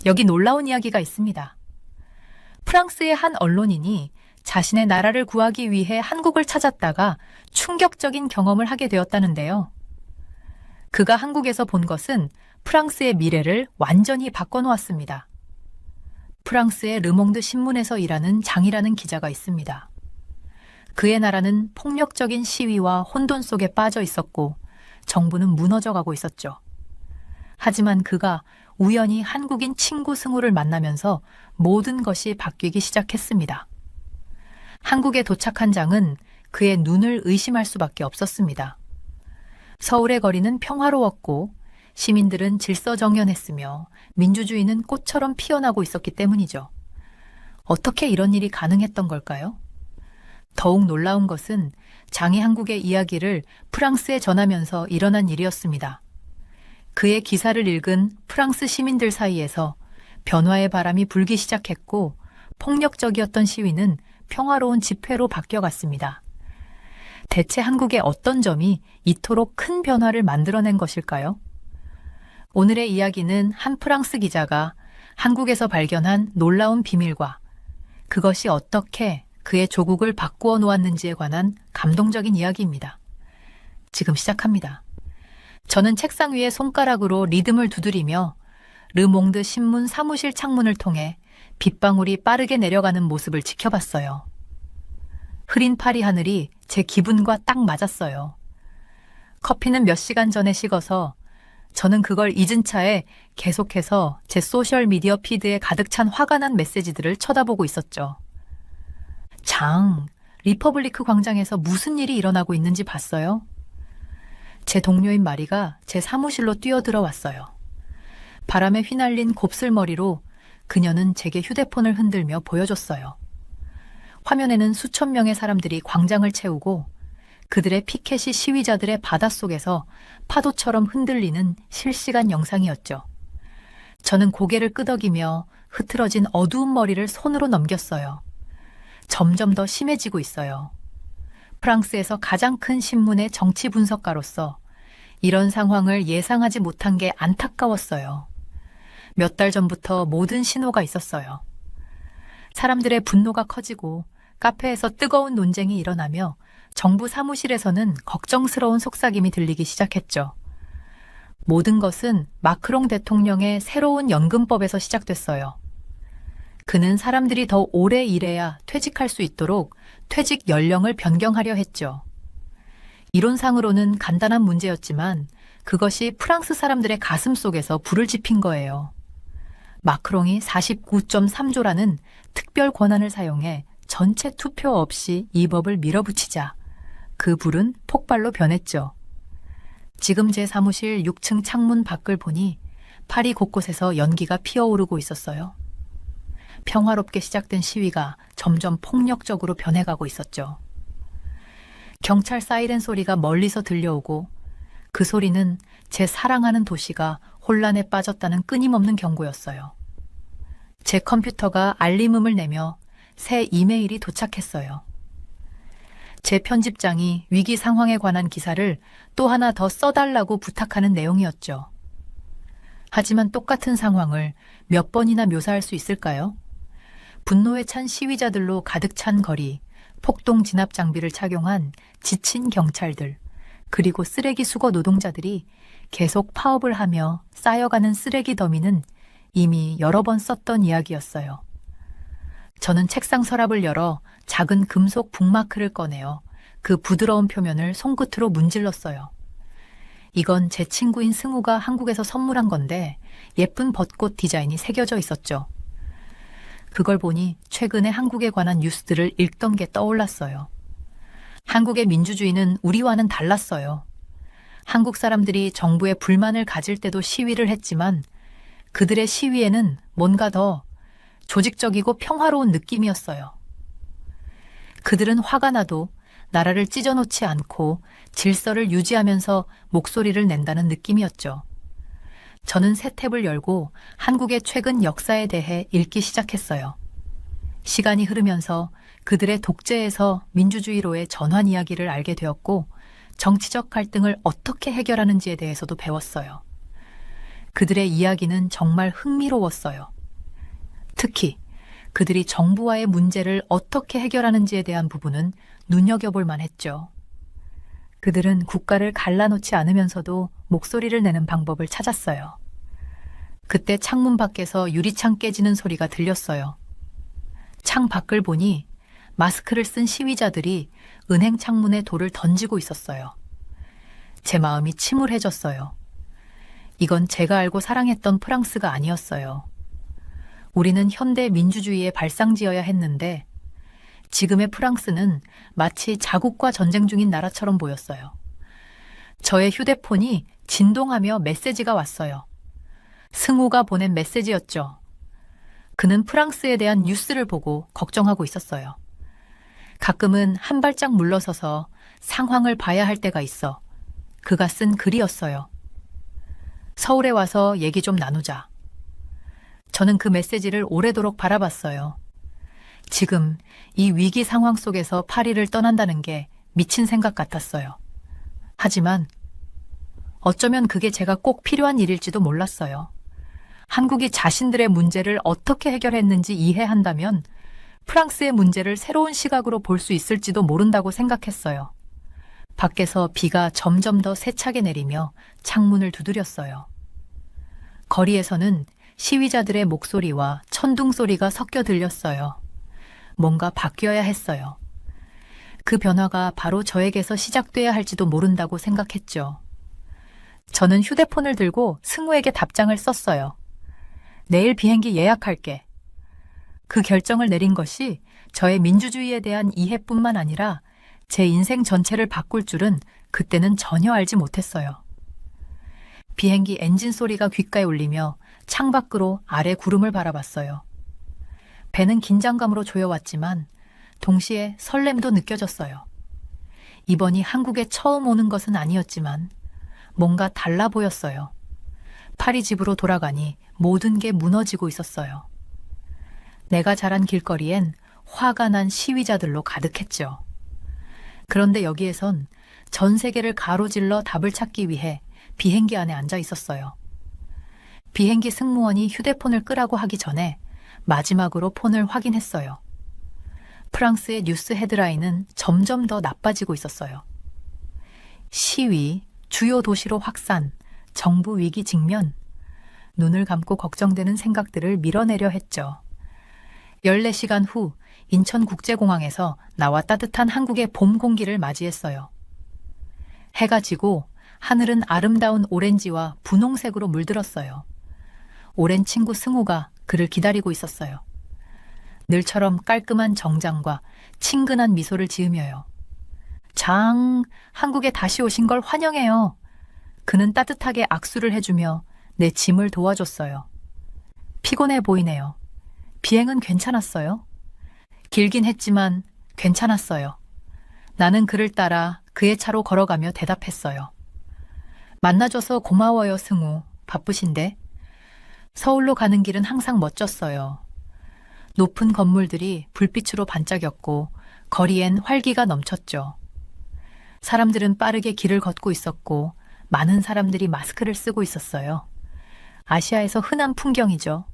여기 놀라운 이야기가 있습니다. 프랑스의 한 언론인이 자신의 나라를 구하기 위해 한국을 찾았다가 충격적인 경험을 하게 되었다는데요. 그가 한국에서 본 것은 프랑스의 미래를 완전히 바꿔놓았습니다. 프랑스의 르몽드 신문에서 일하는 장이라는 기자가 있습니다. 그의 나라는 폭력적인 시위와 혼돈 속에 빠져 있었고 정부는 무너져가고 있었죠. 하지만 그가 우연히 한국인 친구 승우를 만나면서 모든 것이 바뀌기 시작했습니다. 한국에 도착한 장은 그의 눈을 의심할 수밖에 없었습니다. 서울의 거리는 평화로웠고 시민들은 질서정연했으며 민주주의는 꽃처럼 피어나고 있었기 때문이죠. 어떻게 이런 일이 가능했던 걸까요? 더욱 놀라운 것은 장이 한국의 이야기를 프랑스에 전하면서 일어난 일이었습니다. 그의 기사를 읽은 프랑스 시민들 사이에서 변화의 바람이 불기 시작했고 폭력적이었던 시위는 평화로운 집회로 바뀌어갔습니다. 대체 한국의 어떤 점이 이토록 큰 변화를 만들어낸 것일까요? 오늘의 이야기는 한 프랑스 기자가 한국에서 발견한 놀라운 비밀과 그것이 어떻게 그의 조국을 바꾸어 놓았는지에 관한 감동적인 이야기입니다. 지금 시작합니다. 저는 책상 위에 손가락으로 리듬을 두드리며 르몽드 신문 사무실 창문을 통해 빗방울이 빠르게 내려가는 모습을 지켜봤어요. 흐린 파리 하늘이 제 기분과 딱 맞았어요. 커피는 몇 시간 전에 식어서 저는 그걸 잊은 차에 계속해서 제 소셜미디어 피드에 가득 찬 화가 난 메시지들을 쳐다보고 있었죠. 장, 리퍼블리크 광장에서 무슨 일이 일어나고 있는지 봤어요? 제 동료인 마리가 제 사무실로 뛰어들어 왔어요. 바람에 휘날린 곱슬머리로 그녀는 제게 휴대폰을 흔들며 보여줬어요. 화면에는 수천 명의 사람들이 광장을 채우고 그들의 피켓이 시위자들의 바닷속에서 파도처럼 흔들리는 실시간 영상이었죠. 저는 고개를 끄덕이며 흐트러진 어두운 머리를 손으로 넘겼어요. 점점 더 심해지고 있어요. 프랑스에서 가장 큰 신문의 정치 분석가로서 이런 상황을 예상하지 못한 게 안타까웠어요. 몇 달 전부터 모든 신호가 있었어요. 사람들의 분노가 커지고 카페에서 뜨거운 논쟁이 일어나며 정부 사무실에서는 걱정스러운 속삭임이 들리기 시작했죠. 모든 것은 마크롱 대통령의 새로운 연금법에서 시작됐어요. 그는 사람들이 더 오래 일해야 퇴직할 수 있도록 퇴직 연령을 변경하려 했죠. 이론상으로는 간단한 문제였지만 그것이 프랑스 사람들의 가슴 속에서 불을 지핀 거예요. 마크롱이 49.3조라는 특별 권한을 사용해 전체 투표 없이 이 법을 밀어붙이자 그 불은 폭발로 변했죠. 지금 제 사무실 6층 창문 밖을 보니 파리 곳곳에서 연기가 피어오르고 있었어요. 평화롭게 시작된 시위가 점점 폭력적으로 변해가고 있었죠. 경찰 사이렌 소리가 멀리서 들려오고 그 소리는 제 사랑하는 도시가 혼란에 빠졌다는 끊임없는 경고였어요. 제 컴퓨터가 알림음을 내며 새 이메일이 도착했어요. 제 편집장이 위기 상황에 관한 기사를 또 하나 더 써달라고 부탁하는 내용이었죠. 하지만 똑같은 상황을 몇 번이나 묘사할 수 있을까요? 분노에 찬 시위자들로 가득 찬 거리, 폭동 진압 장비를 착용한 지친 경찰들, 그리고 쓰레기 수거 노동자들이 계속 파업을 하며 쌓여가는 쓰레기 더미는 이미 여러 번 썼던 이야기였어요. 저는 책상 서랍을 열어 작은 금속 북마크를 꺼내어 그 부드러운 표면을 손끝으로 문질렀어요. 이건 제 친구인 승우가 한국에서 선물한 건데 예쁜 벚꽃 디자인이 새겨져 있었죠. 그걸 보니 최근에 한국에 관한 뉴스들을 읽던 게 떠올랐어요. 한국의 민주주의는 우리와는 달랐어요. 한국 사람들이 정부에 불만을 가질 때도 시위를 했지만 그들의 시위에는 뭔가 더 조직적이고 평화로운 느낌이었어요. 그들은 화가 나도 나라를 찢어놓지 않고 질서를 유지하면서 목소리를 낸다는 느낌이었죠. 저는 새 탭을 열고 한국의 최근 역사에 대해 읽기 시작했어요. 시간이 흐르면서 그들의 독재에서 민주주의로의 전환 이야기를 알게 되었고 정치적 갈등을 어떻게 해결하는지에 대해서도 배웠어요. 그들의 이야기는 정말 흥미로웠어요. 특히 그들이 정부와의 문제를 어떻게 해결하는지에 대한 부분은 눈여겨볼 만했죠. 그들은 국가를 갈라놓지 않으면서도 목소리를 내는 방법을 찾았어요. 그때 창문 밖에서 유리창 깨지는 소리가 들렸어요. 창 밖을 보니 마스크를 쓴 시위자들이 은행 창문에 돌을 던지고 있었어요. 제 마음이 침울해졌어요. 이건 제가 알고 사랑했던 프랑스가 아니었어요. 우리는 현대 민주주의의 발상지어야 했는데 지금의 프랑스는 마치 자국과 전쟁 중인 나라처럼 보였어요. 저의 휴대폰이 진동하며 메시지가 왔어요. 승우가 보낸 메시지였죠. 그는 프랑스에 대한 뉴스를 보고 걱정하고 있었어요. 가끔은 한 발짝 물러서서 상황을 봐야 할 때가 있어. 그가 쓴 글이었어요. 서울에 와서 얘기 좀 나누자. 저는 그 메시지를 오래도록 바라봤어요. 지금 이 위기 상황 속에서 파리를 떠난다는 게 미친 생각 같았어요. 하지만 어쩌면 그게 제가 꼭 필요한 일일지도 몰랐어요. 한국이 자신들의 문제를 어떻게 해결했는지 이해한다면 프랑스의 문제를 새로운 시각으로 볼 수 있을지도 모른다고 생각했어요. 밖에서 비가 점점 더 세차게 내리며 창문을 두드렸어요. 거리에서는 시위자들의 목소리와 천둥 소리가 섞여 들렸어요. 뭔가 바뀌어야 했어요. 그 변화가 바로 저에게서 시작돼야 할지도 모른다고 생각했죠. 저는 휴대폰을 들고 승우에게 답장을 썼어요. 내일 비행기 예약할게. 그 결정을 내린 것이 저의 민주주의에 대한 이해뿐만 아니라 제 인생 전체를 바꿀 줄은 그때는 전혀 알지 못했어요. 비행기 엔진 소리가 귓가에 울리며 창밖으로 아래 구름을 바라봤어요. 배는 긴장감으로 조여왔지만 동시에 설렘도 느껴졌어요. 이번이 한국에 처음 오는 것은 아니었지만 뭔가 달라 보였어요. 파리 집으로 돌아가니 모든 게 무너지고 있었어요. 내가 자란 길거리엔 화가 난 시위자들로 가득했죠. 그런데 여기에선 전 세계를 가로질러 답을 찾기 위해 비행기 안에 앉아 있었어요. 비행기 승무원이 휴대폰을 끄라고 하기 전에 마지막으로 폰을 확인했어요. 프랑스의 뉴스 헤드라인은 점점 더 나빠지고 있었어요. 시위, 주요 도시로 확산, 정부 위기 직면. 눈을 감고 걱정되는 생각들을 밀어내려 했죠. 14시간 후 인천국제공항에서 나와 따뜻한 한국의 봄 공기를 맞이했어요. 해가 지고 하늘은 아름다운 오렌지와 분홍색으로 물들었어요. 오랜 친구 승우가 그를 기다리고 있었어요. 늘처럼 깔끔한 정장과 친근한 미소를 지으며요. 한국에 다시 오신 걸 환영해요. 그는 따뜻하게 악수를 해주며 내 짐을 도와줬어요. 피곤해 보이네요. 비행은 괜찮았어요? 길긴 했지만 괜찮았어요. 나는 그를 따라 그의 차로 걸어가며 대답했어요. 만나줘서 고마워요, 승우. 바쁘신데? 서울로 가는 길은 항상 멋졌어요. 높은 건물들이 불빛으로 반짝였고 거리엔 활기가 넘쳤죠. 사람들은 빠르게 길을 걷고 있었고 많은 사람들이 마스크를 쓰고 있었어요. 아시아에서 흔한 풍경이죠.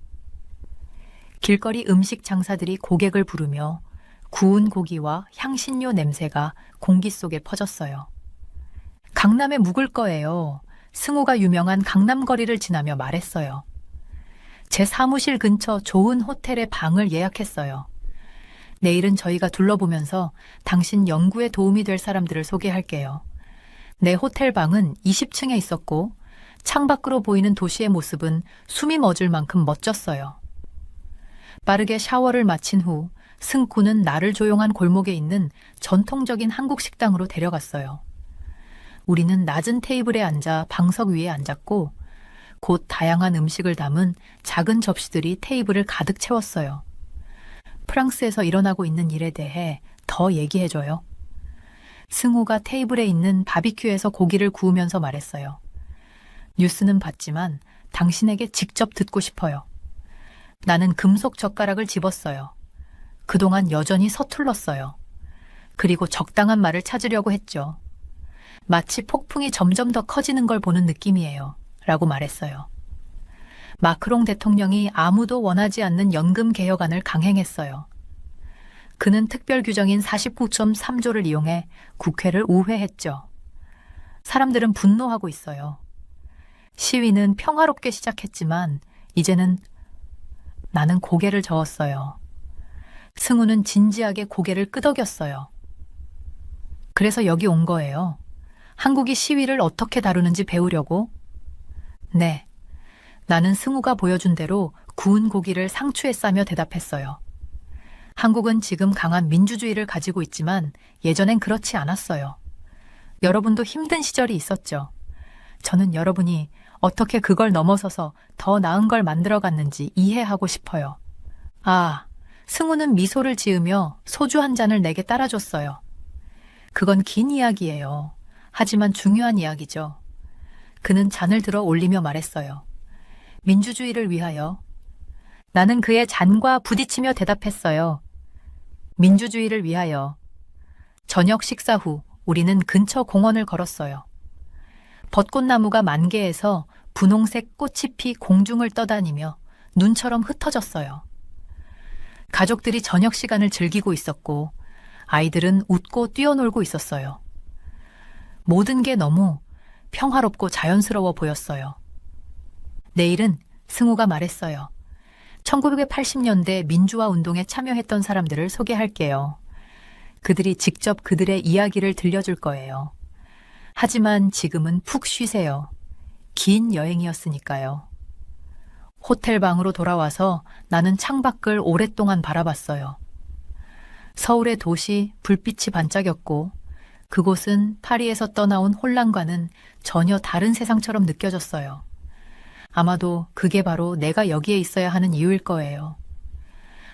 길거리 음식 장사들이 고객을 부르며 구운 고기와 향신료 냄새가 공기 속에 퍼졌어요. 강남에 묵을 거예요. 승우가 유명한 강남거리를 지나며 말했어요. 제 사무실 근처 좋은 호텔에 방을 예약했어요. 내일은 저희가 둘러보면서 당신 연구에 도움이 될 사람들을 소개할게요. 내 호텔 방은 20층에 있었고 창밖으로 보이는 도시의 모습은 숨이 멎을 만큼 멋졌어요. 빠르게 샤워를 마친 후 승구는 나를 조용한 골목에 있는 전통적인 한국 식당으로 데려갔어요. 우리는 낮은 테이블에 앉아 방석 위에 앉았고 곧 다양한 음식을 담은 작은 접시들이 테이블을 가득 채웠어요. 프랑스에서 일어나고 있는 일에 대해 더 얘기해줘요. 승우가 테이블에 있는 바비큐에서 고기를 구우면서 말했어요. 뉴스는 봤지만 당신에게 직접 듣고 싶어요. 나는 금속 젓가락을 집었어요. 그동안 여전히 서툴렀어요. 그리고 적당한 말을 찾으려고 했죠. 마치 폭풍이 점점 더 커지는 걸 보는 느낌이에요. 라고 말했어요. 마크롱 대통령이 아무도 원하지 않는 연금 개혁안을 강행했어요. 그는 특별 규정인 49.3조를 이용해 국회를 우회했죠. 사람들은 분노하고 있어요. 시위는 평화롭게 시작했지만 이제는 나는 고개를 저었어요. 승우는 진지하게 고개를 끄덕였어요. 그래서 여기 온 거예요. 한국이 시위를 어떻게 다루는지 배우려고? 네. 나는 승우가 보여준 대로 구운 고기를 상추에 싸며 대답했어요. 한국은 지금 강한 민주주의를 가지고 있지만 예전엔 그렇지 않았어요. 여러분도 힘든 시절이 있었죠. 저는 여러분이 어떻게 그걸 넘어서서 더 나은 걸 만들어갔는지 이해하고 싶어요. 아, 승우는 미소를 지으며 소주 한 잔을 내게 따라줬어요. 그건 긴 이야기예요. 하지만 중요한 이야기죠. 그는 잔을 들어 올리며 말했어요. 민주주의를 위하여. 나는 그의 잔과 부딪히며 대답했어요. 민주주의를 위하여. 저녁 식사 후 우리는 근처 공원을 걸었어요. 벚꽃나무가 만개해서 분홍색 꽃이 피 공중을 떠다니며 눈처럼 흩어졌어요. 가족들이 저녁 시간을 즐기고 있었고 아이들은 웃고 뛰어놀고 있었어요. 모든 게 너무 평화롭고 자연스러워 보였어요. 내일은 승우가 말했어요. 1980년대 민주화 운동에 참여했던 사람들을 소개할게요. 그들이 직접 그들의 이야기를 들려줄 거예요. 하지만 지금은 푹 쉬세요. 긴 여행이었으니까요. 호텔 방으로 돌아와서 나는 창밖을 오랫동안 바라봤어요. 서울의 도시 불빛이 반짝였고 그곳은 파리에서 떠나온 혼란과는 전혀 다른 세상처럼 느껴졌어요. 아마도 그게 바로 내가 여기에 있어야 하는 이유일 거예요.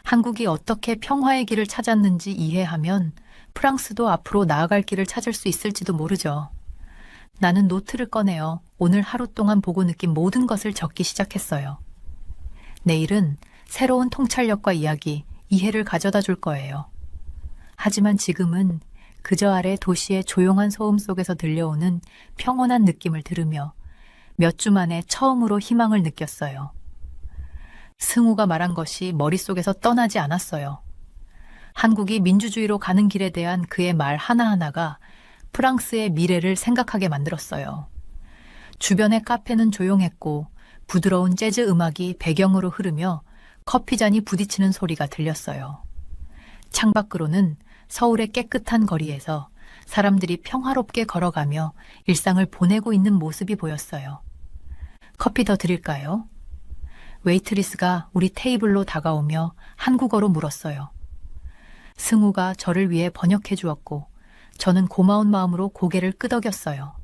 한국이 어떻게 평화의 길을 찾았는지 이해하면 프랑스도 앞으로 나아갈 길을 찾을 수 있을지도 모르죠. 나는 노트를 꺼내어 오늘 하루 동안 보고 느낀 모든 것을 적기 시작했어요. 내일은 새로운 통찰력과 이야기, 이해를 가져다 줄 거예요. 하지만 지금은 그저 아래 도시의 조용한 소음 속에서 들려오는 평온한 느낌을 들으며 몇 주 만에 처음으로 희망을 느꼈어요. 승우가 말한 것이 머릿속에서 떠나지 않았어요. 한국이 민주주의로 가는 길에 대한 그의 말 하나하나가 프랑스의 미래를 생각하게 만들었어요. 주변의 카페는 조용했고 부드러운 재즈 음악이 배경으로 흐르며 커피잔이 부딪히는 소리가 들렸어요. 창밖으로는 서울의 깨끗한 거리에서 사람들이 평화롭게 걸어가며 일상을 보내고 있는 모습이 보였어요. 커피 더 드릴까요? 웨이트리스가 우리 테이블로 다가오며 한국어로 물었어요. 승우가 저를 위해 번역해 주었고 저는 고마운 마음으로 고개를 끄덕였어요.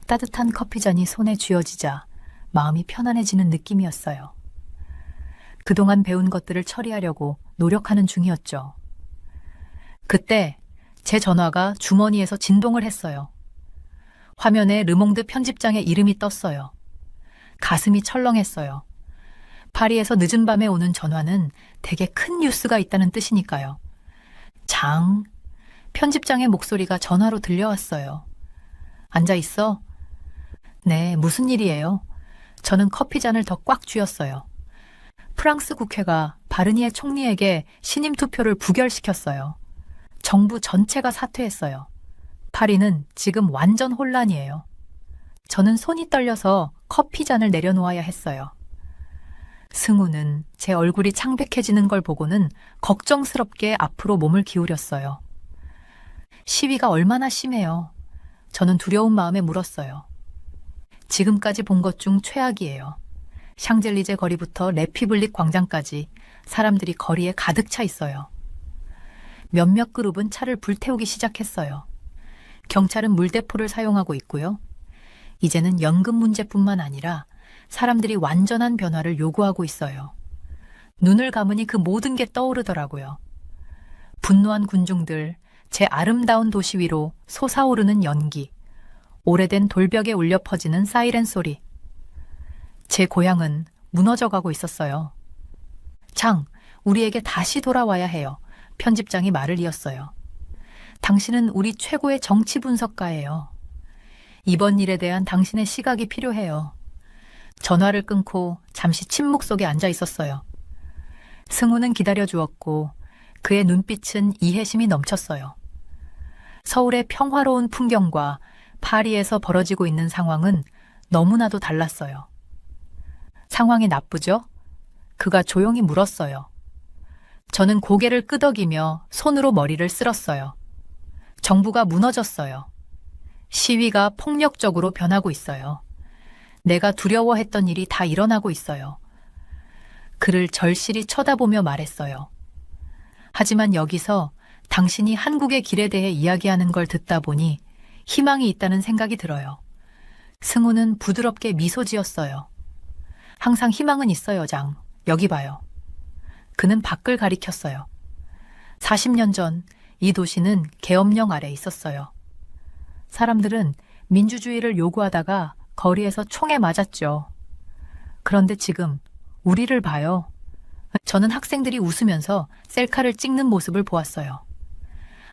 따뜻한 커피잔이 손에 쥐어지자 마음이 편안해지는 느낌이었어요. 그동안 배운 것들을 처리하려고 노력하는 중이었죠. 그때 제 전화가 주머니에서 진동을 했어요. 화면에 르몽드 편집장의 이름이 떴어요. 가슴이 철렁했어요. 파리에서 늦은 밤에 오는 전화는 되게 큰 뉴스가 있다는 뜻이니까요. 장, 편집장의 목소리가 전화로 들려왔어요. 앉아 있어? 네, 무슨 일이에요? 저는 커피잔을 더 꽉 쥐었어요. 프랑스 국회가 바르니에 총리에게 신임 투표를 부결시켰어요. 정부 전체가 사퇴했어요. 파리는 지금 완전 혼란이에요. 저는 손이 떨려서 커피잔을 내려놓아야 했어요. 승우는 제 얼굴이 창백해지는 걸 보고는 걱정스럽게 앞으로 몸을 기울였어요. 시위가 얼마나 심해요? 저는 두려운 마음에 물었어요. 지금까지 본 것 중 최악이에요. 샹젤리제 거리부터 레피블릭 광장까지 사람들이 거리에 가득 차 있어요. 몇몇 그룹은 차를 불태우기 시작했어요. 경찰은 물대포를 사용하고 있고요. 이제는 연금 문제뿐만 아니라 사람들이 완전한 변화를 요구하고 있어요. 눈을 감으니 그 모든 게 떠오르더라고요. 분노한 군중들, 제 아름다운 도시 위로 솟아오르는 연기, 오래된 돌벽에 울려 퍼지는 사이렌 소리. 제 고향은 무너져가고 있었어요. 장, 우리에게 다시 돌아와야 해요. 편집장이 말을 이었어요. 당신은 우리 최고의 정치 분석가예요. 이번 일에 대한 당신의 시각이 필요해요. 전화를 끊고 잠시 침묵 속에 앉아 있었어요. 승우는 기다려 주었고 그의 눈빛은 이해심이 넘쳤어요. 서울의 평화로운 풍경과 파리에서 벌어지고 있는 상황은 너무나도 달랐어요. 상황이 나쁘죠? 그가 조용히 물었어요. 저는 고개를 끄덕이며 손으로 머리를 쓸었어요. 정부가 무너졌어요. 시위가 폭력적으로 변하고 있어요. 내가 두려워했던 일이 다 일어나고 있어요. 그를 절실히 쳐다보며 말했어요. 하지만 여기서 당신이 한국의 길에 대해 이야기하는 걸 듣다 보니 희망이 있다는 생각이 들어요. 승우는 부드럽게 미소 지었어요. 항상 희망은 있어요, 장. 여기 봐요. 그는 밖을 가리켰어요. 40년 전 이 도시는 계엄령 아래 있었어요. 사람들은 민주주의를 요구하다가 거리에서 총에 맞았죠. 그런데 지금 우리를 봐요. 저는 학생들이 웃으면서 셀카를 찍는 모습을 보았어요.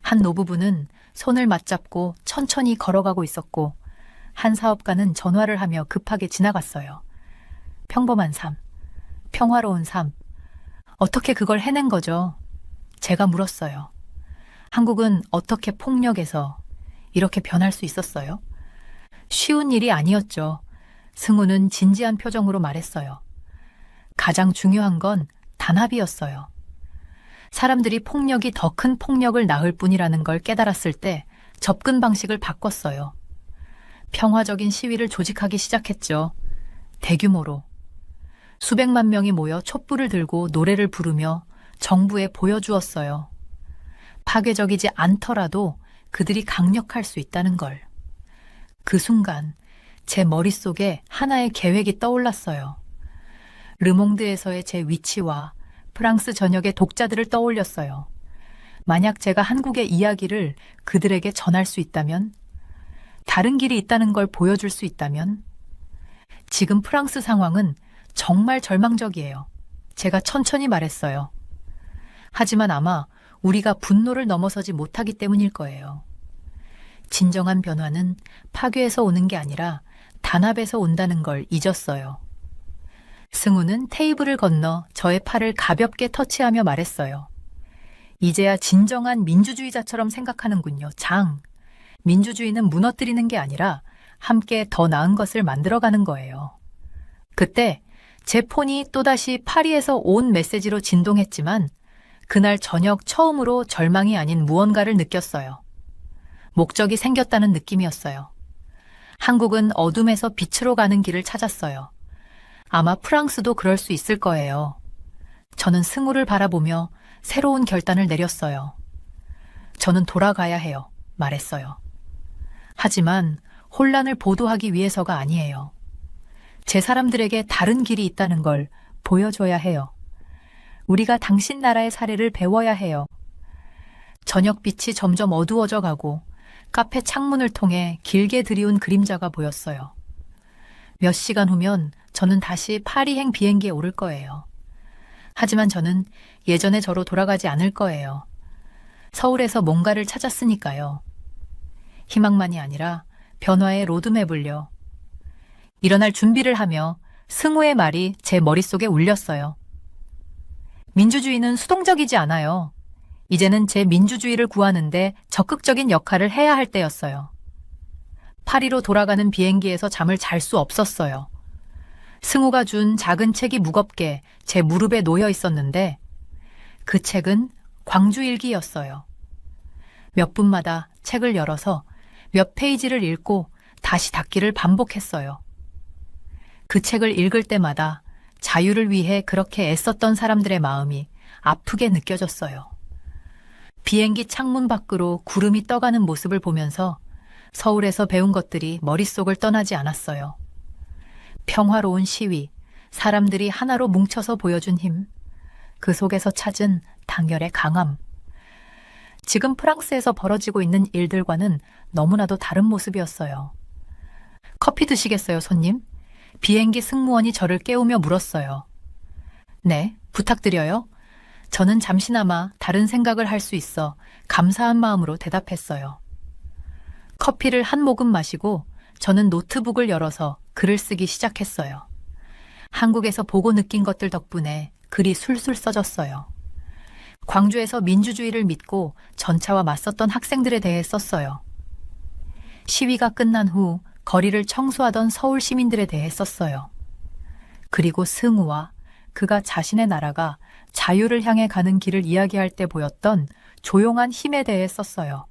한 노부부는 손을 맞잡고 천천히 걸어가고 있었고 한 사업가는 전화를 하며 급하게 지나갔어요. 평범한 삶, 평화로운 삶. 어떻게 그걸 해낸 거죠? 제가 물었어요. 한국은 어떻게 폭력에서 이렇게 변할 수 있었어요? 쉬운 일이 아니었죠. 승우는 진지한 표정으로 말했어요. 가장 중요한 건 단합이었어요. 사람들이 폭력이 더 큰 폭력을 낳을 뿐이라는 걸 깨달았을 때 접근 방식을 바꿨어요. 평화적인 시위를 조직하기 시작했죠. 대규모로. 수백만 명이 모여 촛불을 들고 노래를 부르며 정부에 보여주었어요. 파괴적이지 않더라도 그들이 강력할 수 있다는 걸. 그 순간 제 머릿속에 하나의 계획이 떠올랐어요. 르몽드에서의 제 위치와 프랑스 전역의 독자들을 떠올렸어요. 만약 제가 한국의 이야기를 그들에게 전할 수 있다면, 다른 길이 있다는 걸 보여줄 수 있다면, 지금 프랑스 상황은 정말 절망적이에요. 제가 천천히 말했어요. 하지만 아마 우리가 분노를 넘어서지 못하기 때문일 거예요. 진정한 변화는 파괴에서 오는 게 아니라 단합에서 온다는 걸 잊었어요. 승우는 테이블을 건너 저의 팔을 가볍게 터치하며 말했어요. 이제야 진정한 민주주의자처럼 생각하는군요. 장. 민주주의는 무너뜨리는 게 아니라 함께 더 나은 것을 만들어가는 거예요. 그때 제 폰이 또다시 파리에서 온 메시지로 진동했지만 그날 저녁 처음으로 절망이 아닌 무언가를 느꼈어요. 목적이 생겼다는 느낌이었어요. 한국은 어둠에서 빛으로 가는 길을 찾았어요. 아마 프랑스도 그럴 수 있을 거예요. 저는 승우를 바라보며 새로운 결단을 내렸어요. 저는 돌아가야 해요. 말했어요. 하지만 혼란을 보도하기 위해서가 아니에요. 제 사람들에게 다른 길이 있다는 걸 보여줘야 해요. 우리가 당신 나라의 사례를 배워야 해요. 저녁빛이 점점 어두워져 가고 카페 창문을 통해 길게 들이운 그림자가 보였어요. 몇 시간 후면 저는 다시 파리행 비행기에 오를 거예요. 하지만 저는 예전의 저로 돌아가지 않을 거예요. 서울에서 뭔가를 찾았으니까요. 희망만이 아니라 변화의 로드맵을요. 일어날 준비를 하며 승우의 말이 제 머릿속에 울렸어요. 민주주의는 수동적이지 않아요. 이제는 제 민주주의를 구하는데 적극적인 역할을 해야 할 때였어요. 파리로 돌아가는 비행기에서 잠을 잘 수 없었어요. 승우가 준 작은 책이 무겁게 제 무릎에 놓여 있었는데 그 책은 광주일기였어요. 몇 분마다 책을 열어서 몇 페이지를 읽고 다시 닫기를 반복했어요. 그 책을 읽을 때마다 자유를 위해 그렇게 애썼던 사람들의 마음이 아프게 느껴졌어요. 비행기 창문 밖으로 구름이 떠가는 모습을 보면서 서울에서 배운 것들이 머릿속을 떠나지 않았어요. 평화로운 시위, 사람들이 하나로 뭉쳐서 보여준 힘, 그 속에서 찾은 단결의 강함. 지금 프랑스에서 벌어지고 있는 일들과는 너무나도 다른 모습이었어요. 커피 드시겠어요, 손님? 비행기 승무원이 저를 깨우며 물었어요. 네, 부탁드려요. 저는 잠시나마 다른 생각을 할 수 있어 감사한 마음으로 대답했어요. 커피를 한 모금 마시고 저는 노트북을 열어서 글을 쓰기 시작했어요. 한국에서 보고 느낀 것들 덕분에 글이 술술 써졌어요. 광주에서 민주주의를 믿고 전차와 맞섰던 학생들에 대해 썼어요. 시위가 끝난 후 거리를 청소하던 서울 시민들에 대해 썼어요. 그리고 승우와 그가 자신의 나라가 자유를 향해 가는 길을 이야기할 때 보였던 조용한 힘에 대해 썼어요.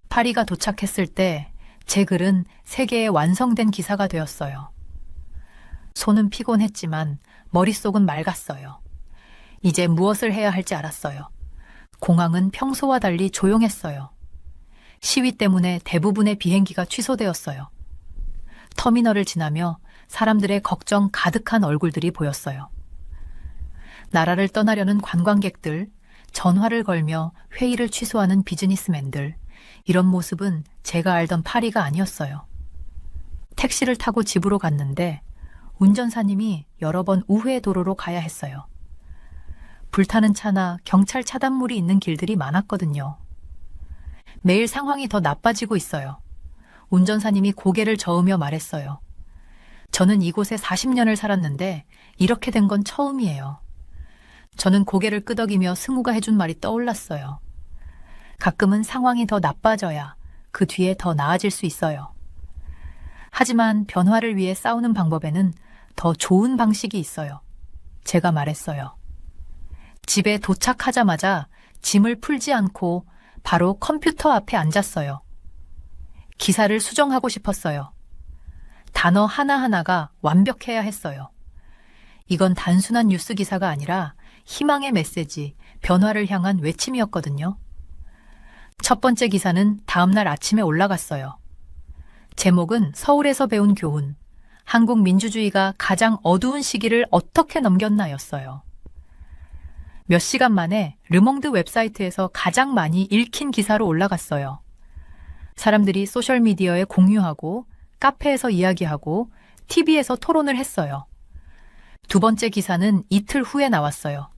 파리가 도착했을 때 제 글은 세계에 완성된 기사가 되었어요. 손은 피곤했지만 머릿속은 맑았어요. 이제 무엇을 해야 할지 알았어요. 공항은 평소와 달리 조용했어요. 시위 때문에 대부분의 비행기가 취소되었어요. 터미널을 지나며 사람들의 걱정 가득한 얼굴들이 보였어요. 나라를 떠나려는 관광객들, 전화를 걸며 회의를 취소하는 비즈니스맨들, 이런 모습은 제가 알던 파리가 아니었어요. 택시를 타고 집으로 갔는데 운전사님이 여러 번 우회 도로로 가야 했어요. 불타는 차나 경찰 차단물이 있는 길들이 많았거든요. 매일 상황이 더 나빠지고 있어요. 운전사님이 고개를 저으며 말했어요. 저는 이곳에 40년을 살았는데 이렇게 된 건 처음이에요. 저는 고개를 끄덕이며 승우가 해준 말이 떠올랐어요. 가끔은 상황이 더 나빠져야 그 뒤에 더 나아질 수 있어요. 하지만 변화를 위해 싸우는 방법에는 더 좋은 방식이 있어요. 제가 말했어요. 집에 도착하자마자 짐을 풀지 않고 바로 컴퓨터 앞에 앉았어요. 기사를 수정하고 싶었어요. 단어 하나하나가 완벽해야 했어요. 이건 단순한 뉴스 기사가 아니라 희망의 메시지, 변화를 향한 외침이었거든요. 첫 번째 기사는 다음날 아침에 올라갔어요. 제목은 서울에서 배운 교훈, 한국 민주주의가 가장 어두운 시기를 어떻게 넘겼나였어요. 몇 시간 만에 르몽드 웹사이트에서 가장 많이 읽힌 기사로 올라갔어요. 사람들이 소셜미디어에 공유하고 카페에서 이야기하고 TV에서 토론을 했어요. 두 번째 기사는 이틀 후에 나왔어요.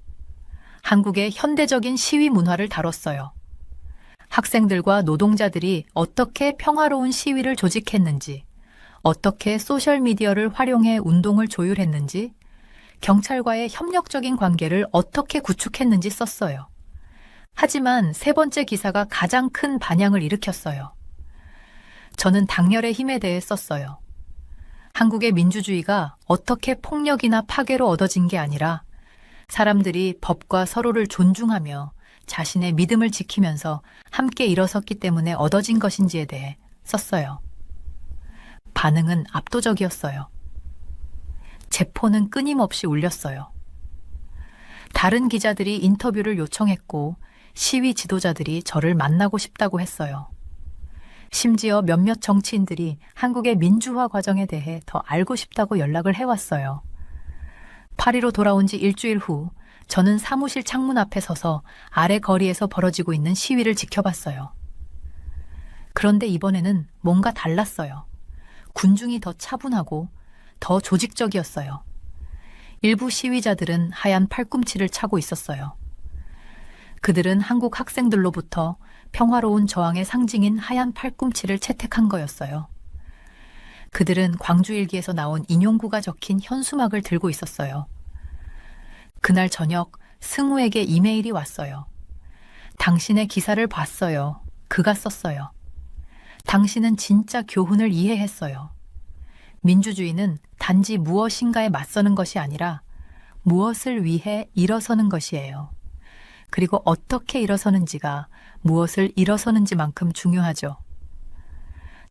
한국의 현대적인 시위 문화를 다뤘어요. 학생들과 노동자들이 어떻게 평화로운 시위를 조직했는지, 어떻게 소셜미디어를 활용해 운동을 조율했는지, 경찰과의 협력적인 관계를 어떻게 구축했는지 썼어요. 하지만 세 번째 기사가 가장 큰 반향을 일으켰어요. 저는 당열의 힘에 대해 썼어요. 한국의 민주주의가 어떻게 폭력이나 파괴로 얻어진 게 아니라 사람들이 법과 서로를 존중하며 자신의 믿음을 지키면서 함께 일어섰기 때문에 얻어진 것인지에 대해 썼어요. 반응은 압도적이었어요. 제 폰은 끊임없이 울렸어요. 다른 기자들이 인터뷰를 요청했고 시위 지도자들이 저를 만나고 싶다고 했어요. 심지어 몇몇 정치인들이 한국의 민주화 과정에 대해 더 알고 싶다고 연락을 해왔어요. 파리로 돌아온 지 일주일 후 저는 사무실 창문 앞에 서서 아래 거리에서 벌어지고 있는 시위를 지켜봤어요. 그런데 이번에는 뭔가 달랐어요. 군중이 더 차분하고 더 조직적이었어요. 일부 시위자들은 하얀 팔꿈치를 차고 있었어요. 그들은 한국 학생들로부터 평화로운 저항의 상징인 하얀 팔꿈치를 채택한 거였어요. 그들은 광주일기에서 나온 인용구가 적힌 현수막을 들고 있었어요. 그날 저녁 승우에게 이메일이 왔어요. 당신의 기사를 봤어요. 그가 썼어요. 당신은 진짜 교훈을 이해했어요. 민주주의는 단지 무엇인가에 맞서는 것이 아니라 무엇을 위해 일어서는 것이에요. 그리고 어떻게 일어서는지가 무엇을 일어서는지만큼 중요하죠.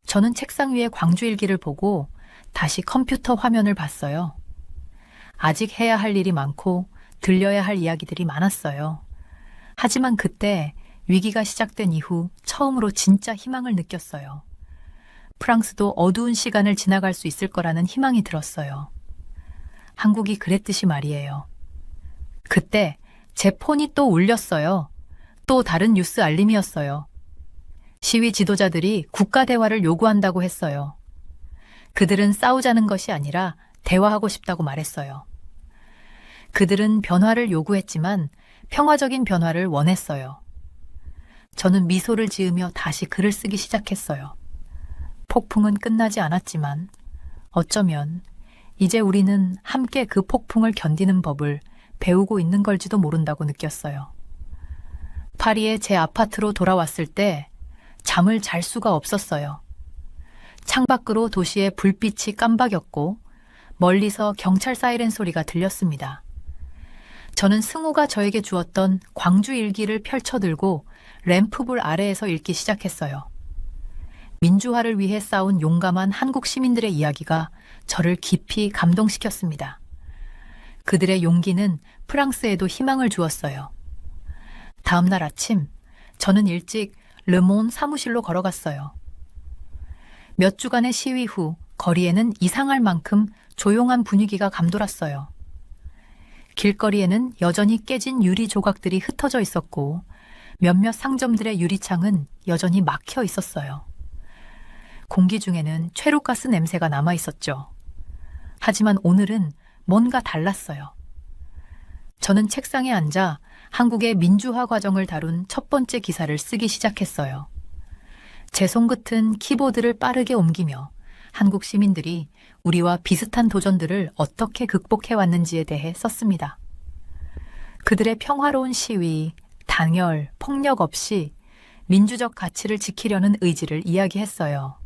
저는 책상 위에 광주일기를 보고 다시 컴퓨터 화면을 봤어요. 아직 해야 할 일이 많고 들려야 할 이야기들이 많았어요. 하지만 그때 위기가 시작된 이후 처음으로 진짜 희망을 느꼈어요. 프랑스도 어두운 시간을 지나갈 수 있을 거라는 희망이 들었어요. 한국이 그랬듯이 말이에요. 그때 제 폰이 또 울렸어요. 또 다른 뉴스 알림이었어요. 시위 지도자들이 국가 대화를 요구한다고 했어요. 그들은 싸우자는 것이 아니라 대화하고 싶다고 말했어요. 그들은 변화를 요구했지만 평화적인 변화를 원했어요. 저는 미소를 지으며 다시 글을 쓰기 시작했어요. 폭풍은 끝나지 않았지만 어쩌면 이제 우리는 함께 그 폭풍을 견디는 법을 배우고 있는 걸지도 모른다고 느꼈어요. 파리의 제 아파트로 돌아왔을 때 잠을 잘 수가 없었어요. 창밖으로 도시의 불빛이 깜박였고 멀리서 경찰 사이렌 소리가 들렸습니다. 저는 승우가 저에게 주었던 광주 일기를 펼쳐들고 램프불 아래에서 읽기 시작했어요. 민주화를 위해 싸운 용감한 한국 시민들의 이야기가 저를 깊이 감동시켰습니다. 그들의 용기는 프랑스에도 희망을 주었어요. 다음 날 아침, 저는 일찍 르몬 사무실로 걸어갔어요. 몇 주간의 시위 후 거리에는 이상할 만큼 조용한 분위기가 감돌았어요. 길거리에는 여전히 깨진 유리 조각들이 흩어져 있었고 몇몇 상점들의 유리창은 여전히 막혀 있었어요. 공기 중에는 최루가스 냄새가 남아 있었죠. 하지만 오늘은 뭔가 달랐어요. 저는 책상에 앉아 한국의 민주화 과정을 다룬 첫 번째 기사를 쓰기 시작했어요. 제 손끝은 키보드를 빠르게 옮기며 한국 시민들이 우리와 비슷한 도전들을 어떻게 극복해 왔는지에 대해 썼습니다. 그들의 평화로운 시위, 단열, 폭력 없이 민주적 가치를 지키려는 의지를 이야기했어요.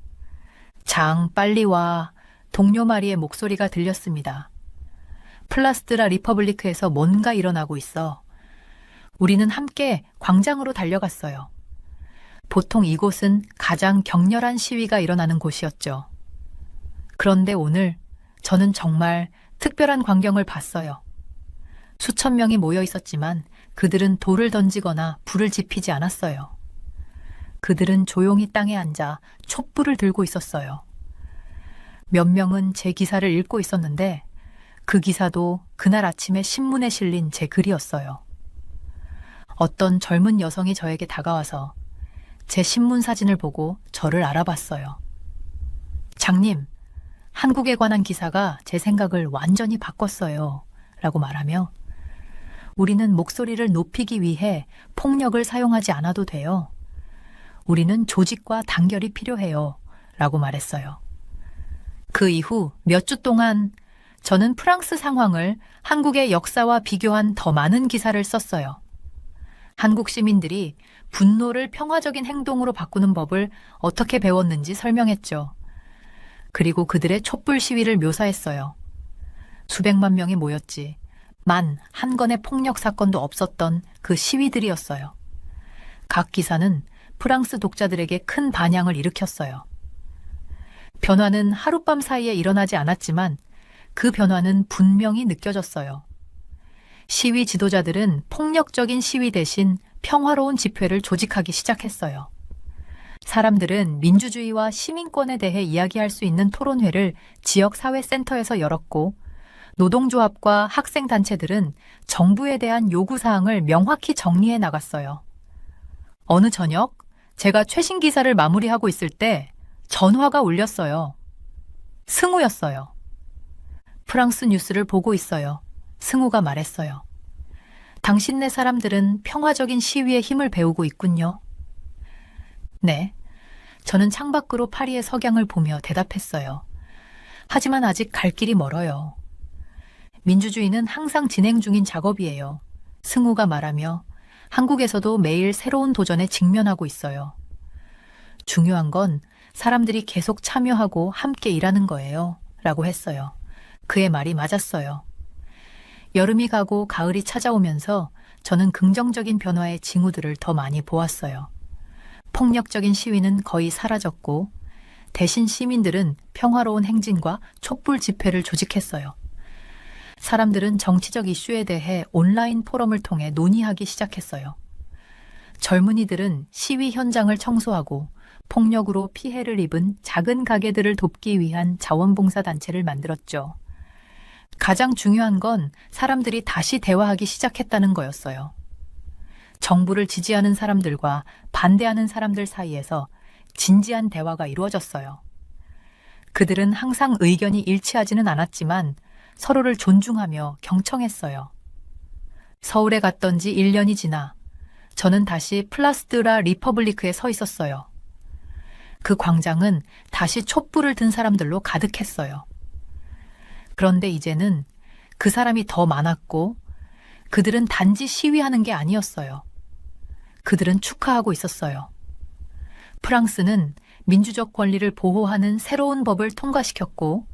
장, 빨리 와. 동료 마리의 목소리가 들렸습니다. 플라스드라 리퍼블리크에서 뭔가 일어나고 있어. 우리는 함께 광장으로 달려갔어요. 보통 이곳은 가장 격렬한 시위가 일어나는 곳이었죠. 그런데 오늘 저는 정말 특별한 광경을 봤어요. 수천 명이 모여 있었지만 그들은 돌을 던지거나 불을 지피지 않았어요. 그들은 조용히 땅에 앉아 촛불을 들고 있었어요. 몇 명은 제 기사를 읽고 있었는데 그 기사도 그날 아침에 신문에 실린 제 글이었어요. 어떤 젊은 여성이 저에게 다가와서 제 신문 사진을 보고 저를 알아봤어요. 장님, 한국에 관한 기사가 제 생각을 완전히 바꿨어요. 라고 말하며 우리는 목소리를 높이기 위해 폭력을 사용하지 않아도 돼요. 우리는 조직과 단결이 필요해요. 라고 말했어요. 그 이후 몇 주 동안 저는 프랑스 상황을 한국의 역사와 비교한 더 많은 기사를 썼어요. 한국 시민들이 분노를 평화적인 행동으로 바꾸는 법을 어떻게 배웠는지 설명했죠. 그리고 그들의 촛불 시위를 묘사했어요. 수백만 명이 모였지. 한 건의 폭력 사건도 없었던 그 시위들이었어요. 각 기사는 프랑스 독자들에게 큰 반향을 일으켰어요. 변화는 하룻밤 사이에 일어나지 않았지만 그 변화는 분명히 느껴졌어요. 시위 지도자들은 폭력적인 시위 대신 평화로운 집회를 조직하기 시작했어요. 사람들은 민주주의와 시민권에 대해 이야기할 수 있는 토론회를 지역 사회센터에서 열었고 노동조합과 학생단체들은 정부에 대한 요구사항을 명확히 정리해 나갔어요. 어느 저녁 제가 최신 기사를 마무리하고 있을 때 전화가 울렸어요. 승우였어요. 프랑스 뉴스를 보고 있어요. 승우가 말했어요. 당신네 사람들은 평화적인 시위의 힘을 배우고 있군요. 네. 저는 창밖으로 파리의 석양을 보며 대답했어요. 하지만 아직 갈 길이 멀어요. 민주주의는 항상 진행 중인 작업이에요. 승우가 말하며 한국에서도 매일 새로운 도전에 직면하고 있어요. 중요한 건 사람들이 계속 참여하고 함께 일하는 거예요. 라고 했어요. 그의 말이 맞았어요. 여름이 가고 가을이 찾아오면서 저는 긍정적인 변화의 징후들을 더 많이 보았어요. 폭력적인 시위는 거의 사라졌고 대신 시민들은 평화로운 행진과 촛불 집회를 조직했어요. 사람들은 정치적 이슈에 대해 온라인 포럼을 통해 논의하기 시작했어요. 젊은이들은 시위 현장을 청소하고 폭력으로 피해를 입은 작은 가게들을 돕기 위한 자원봉사단체를 만들었죠. 가장 중요한 건 사람들이 다시 대화하기 시작했다는 거였어요. 정부를 지지하는 사람들과 반대하는 사람들 사이에서 진지한 대화가 이루어졌어요. 그들은 항상 의견이 일치하지는 않았지만 서로를 존중하며 경청했어요. 서울에 갔던 지 1년이 지나 저는 다시 플라스드라 리퍼블리크에 서 있었어요. 그 광장은 다시 촛불을 든 사람들로 가득했어요. 그런데 이제는 그 사람이 더 많았고 그들은 단지 시위하는 게 아니었어요. 그들은 축하하고 있었어요. 프랑스는 민주적 권리를 보호하는 새로운 법을 통과시켰고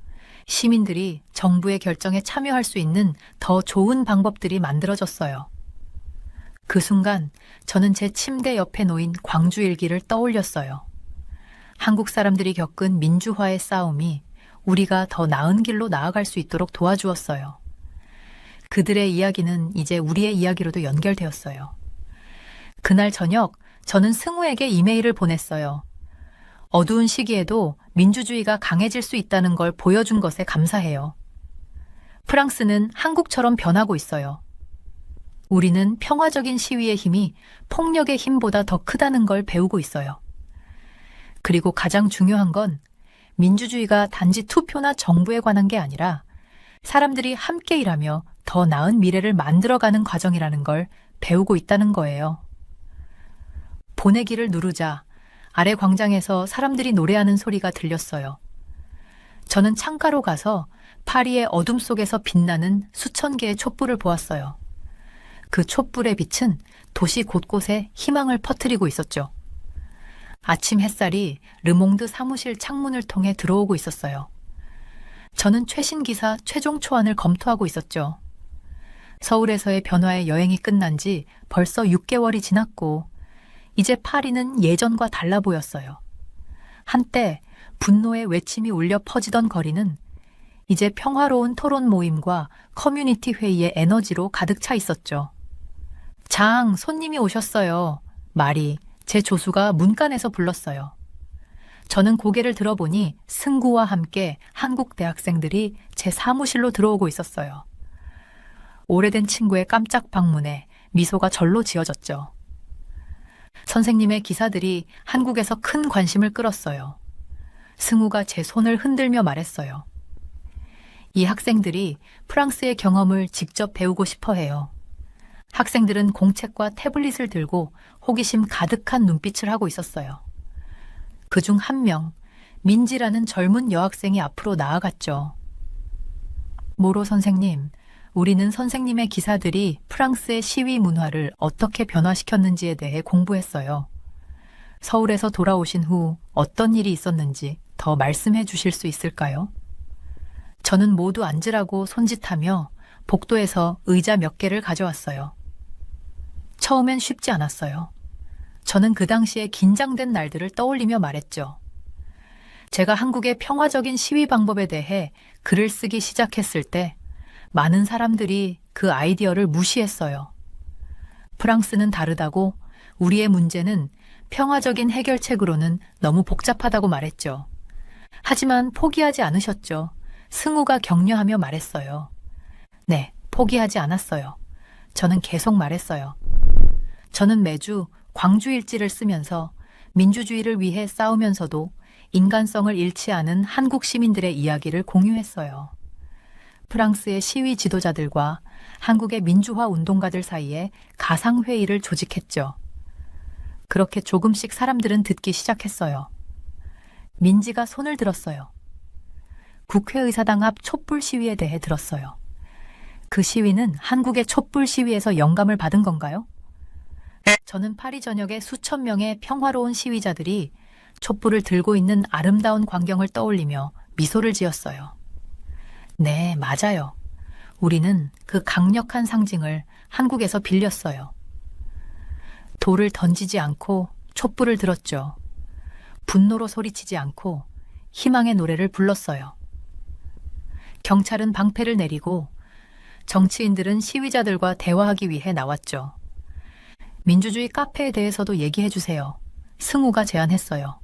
시민들이 정부의 결정에 참여할 수 있는 더 좋은 방법들이 만들어졌어요. 그 순간 저는 제 침대 옆에 놓인 광주일기를 떠올렸어요. 한국 사람들이 겪은 민주화의 싸움이 우리가 더 나은 길로 나아갈 수 있도록 도와주었어요. 그들의 이야기는 이제 우리의 이야기로도 연결되었어요. 그날 저녁 저는 승우에게 이메일을 보냈어요. 어두운 시기에도 민주주의가 강해질 수 있다는 걸 보여준 것에 감사해요. 프랑스는 한국처럼 변하고 있어요. 우리는 평화적인 시위의 힘이 폭력의 힘보다 더 크다는 걸 배우고 있어요. 그리고 가장 중요한 건 민주주의가 단지 투표나 정부에 관한 게 아니라 사람들이 함께 일하며 더 나은 미래를 만들어가는 과정이라는 걸 배우고 있다는 거예요. 보내기를 누르자 아래 광장에서 사람들이 노래하는 소리가 들렸어요. 저는 창가로 가서 파리의 어둠 속에서 빛나는 수천 개의 촛불을 보았어요. 그 촛불의 빛은 도시 곳곳에 희망을 퍼뜨리고 있었죠. 아침 햇살이 르몽드 사무실 창문을 통해 들어오고 있었어요. 저는 최신 기사 최종 초안을 검토하고 있었죠. 서울에서의 변화의 여행이 끝난 지 벌써 6개월이 지났고 이제 파리는 예전과 달라 보였어요. 한때 분노의 외침이 울려 퍼지던 거리는 이제 평화로운 토론 모임과 커뮤니티 회의의 에너지로 가득 차 있었죠. 장, 손님이 오셨어요. 말이 제 조수가 문간에서 불렀어요. 저는 고개를 들어보니 승구와 함께 한국 대학생들이 제 사무실로 들어오고 있었어요. 오래된 친구의 깜짝 방문에 미소가 절로 지어졌죠. 선생님의 기사들이 한국에서 큰 관심을 끌었어요. 승우가 제 손을 흔들며 말했어요. 이 학생들이 프랑스의 경험을 직접 배우고 싶어 해요. 학생들은 공책과 태블릿을 들고 호기심 가득한 눈빛을 하고 있었어요. 그중 한 명, 민지라는 젊은 여학생이 앞으로 나아갔죠. 모로 선생님, 우리는 선생님의 기사들이 프랑스의 시위 문화를 어떻게 변화시켰는지에 대해 공부했어요. 서울에서 돌아오신 후 어떤 일이 있었는지 더 말씀해 주실 수 있을까요? 저는 모두 앉으라고 손짓하며 복도에서 의자 몇 개를 가져왔어요. 처음엔 쉽지 않았어요. 저는 그 당시에 긴장된 날들을 떠올리며 말했죠. 제가 한국의 평화적인 시위 방법에 대해 글을 쓰기 시작했을 때 많은 사람들이 그 아이디어를 무시했어요. 프랑스는 다르다고 우리의 문제는 평화적인 해결책으로는 너무 복잡하다고 말했죠. 하지만 포기하지 않으셨죠. 승우가 격려하며 말했어요. 네, 포기하지 않았어요. 저는 계속 말했어요. 저는 매주 광주일지를 쓰면서 민주주의를 위해 싸우면서도 인간성을 잃지 않은 한국 시민들의 이야기를 공유했어요. 프랑스의 시위 지도자들과 한국의 민주화 운동가들 사이에 가상회의를 조직했죠. 그렇게 조금씩 사람들은 듣기 시작했어요. 민지가 손을 들었어요. 국회의사당 앞 촛불 시위에 대해 들었어요. 그 시위는 한국의 촛불 시위에서 영감을 받은 건가요? 저는 파리 전역의 수천 명의 평화로운 시위자들이 촛불을 들고 있는 아름다운 광경을 떠올리며 미소를 지었어요. 네, 맞아요. 우리는 그 강력한 상징을 한국에서 빌렸어요. 돌을 던지지 않고 촛불을 들었죠. 분노로 소리치지 않고 희망의 노래를 불렀어요. 경찰은 방패를 내리고 정치인들은 시위자들과 대화하기 위해 나왔죠. 민주주의 카페에 대해서도 얘기해 주세요. 승우가 제안했어요.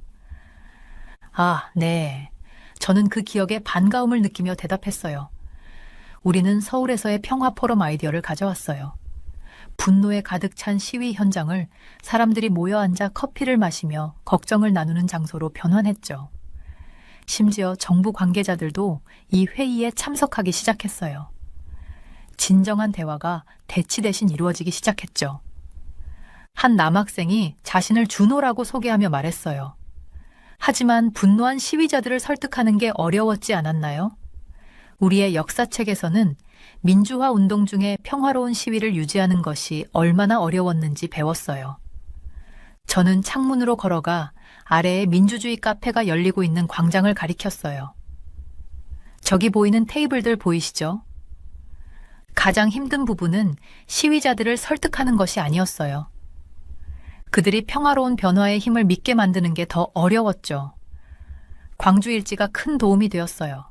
아, 네. 저는 그 기억에 반가움을 느끼며 대답했어요. 우리는 서울에서의 평화 포럼 아이디어를 가져왔어요. 분노에 가득 찬 시위 현장을 사람들이 모여 앉아 커피를 마시며 걱정을 나누는 장소로 변환했죠. 심지어 정부 관계자들도 이 회의에 참석하기 시작했어요. 진정한 대화가 대치 대신 이루어지기 시작했죠. 한 남학생이 자신을 준호라고 소개하며 말했어요. 하지만 분노한 시위자들을 설득하는 게 어려웠지 않았나요? 우리의 역사책에서는 민주화 운동 중에 평화로운 시위를 유지하는 것이 얼마나 어려웠는지 배웠어요. 저는 창문으로 걸어가 아래에 민주주의 카페가 열리고 있는 광장을 가리켰어요. 저기 보이는 테이블들 보이시죠? 가장 힘든 부분은 시위자들을 설득하는 것이 아니었어요. 그들이 평화로운 변화의 힘을 믿게 만드는 게 더 어려웠죠. 광주일지가 큰 도움이 되었어요.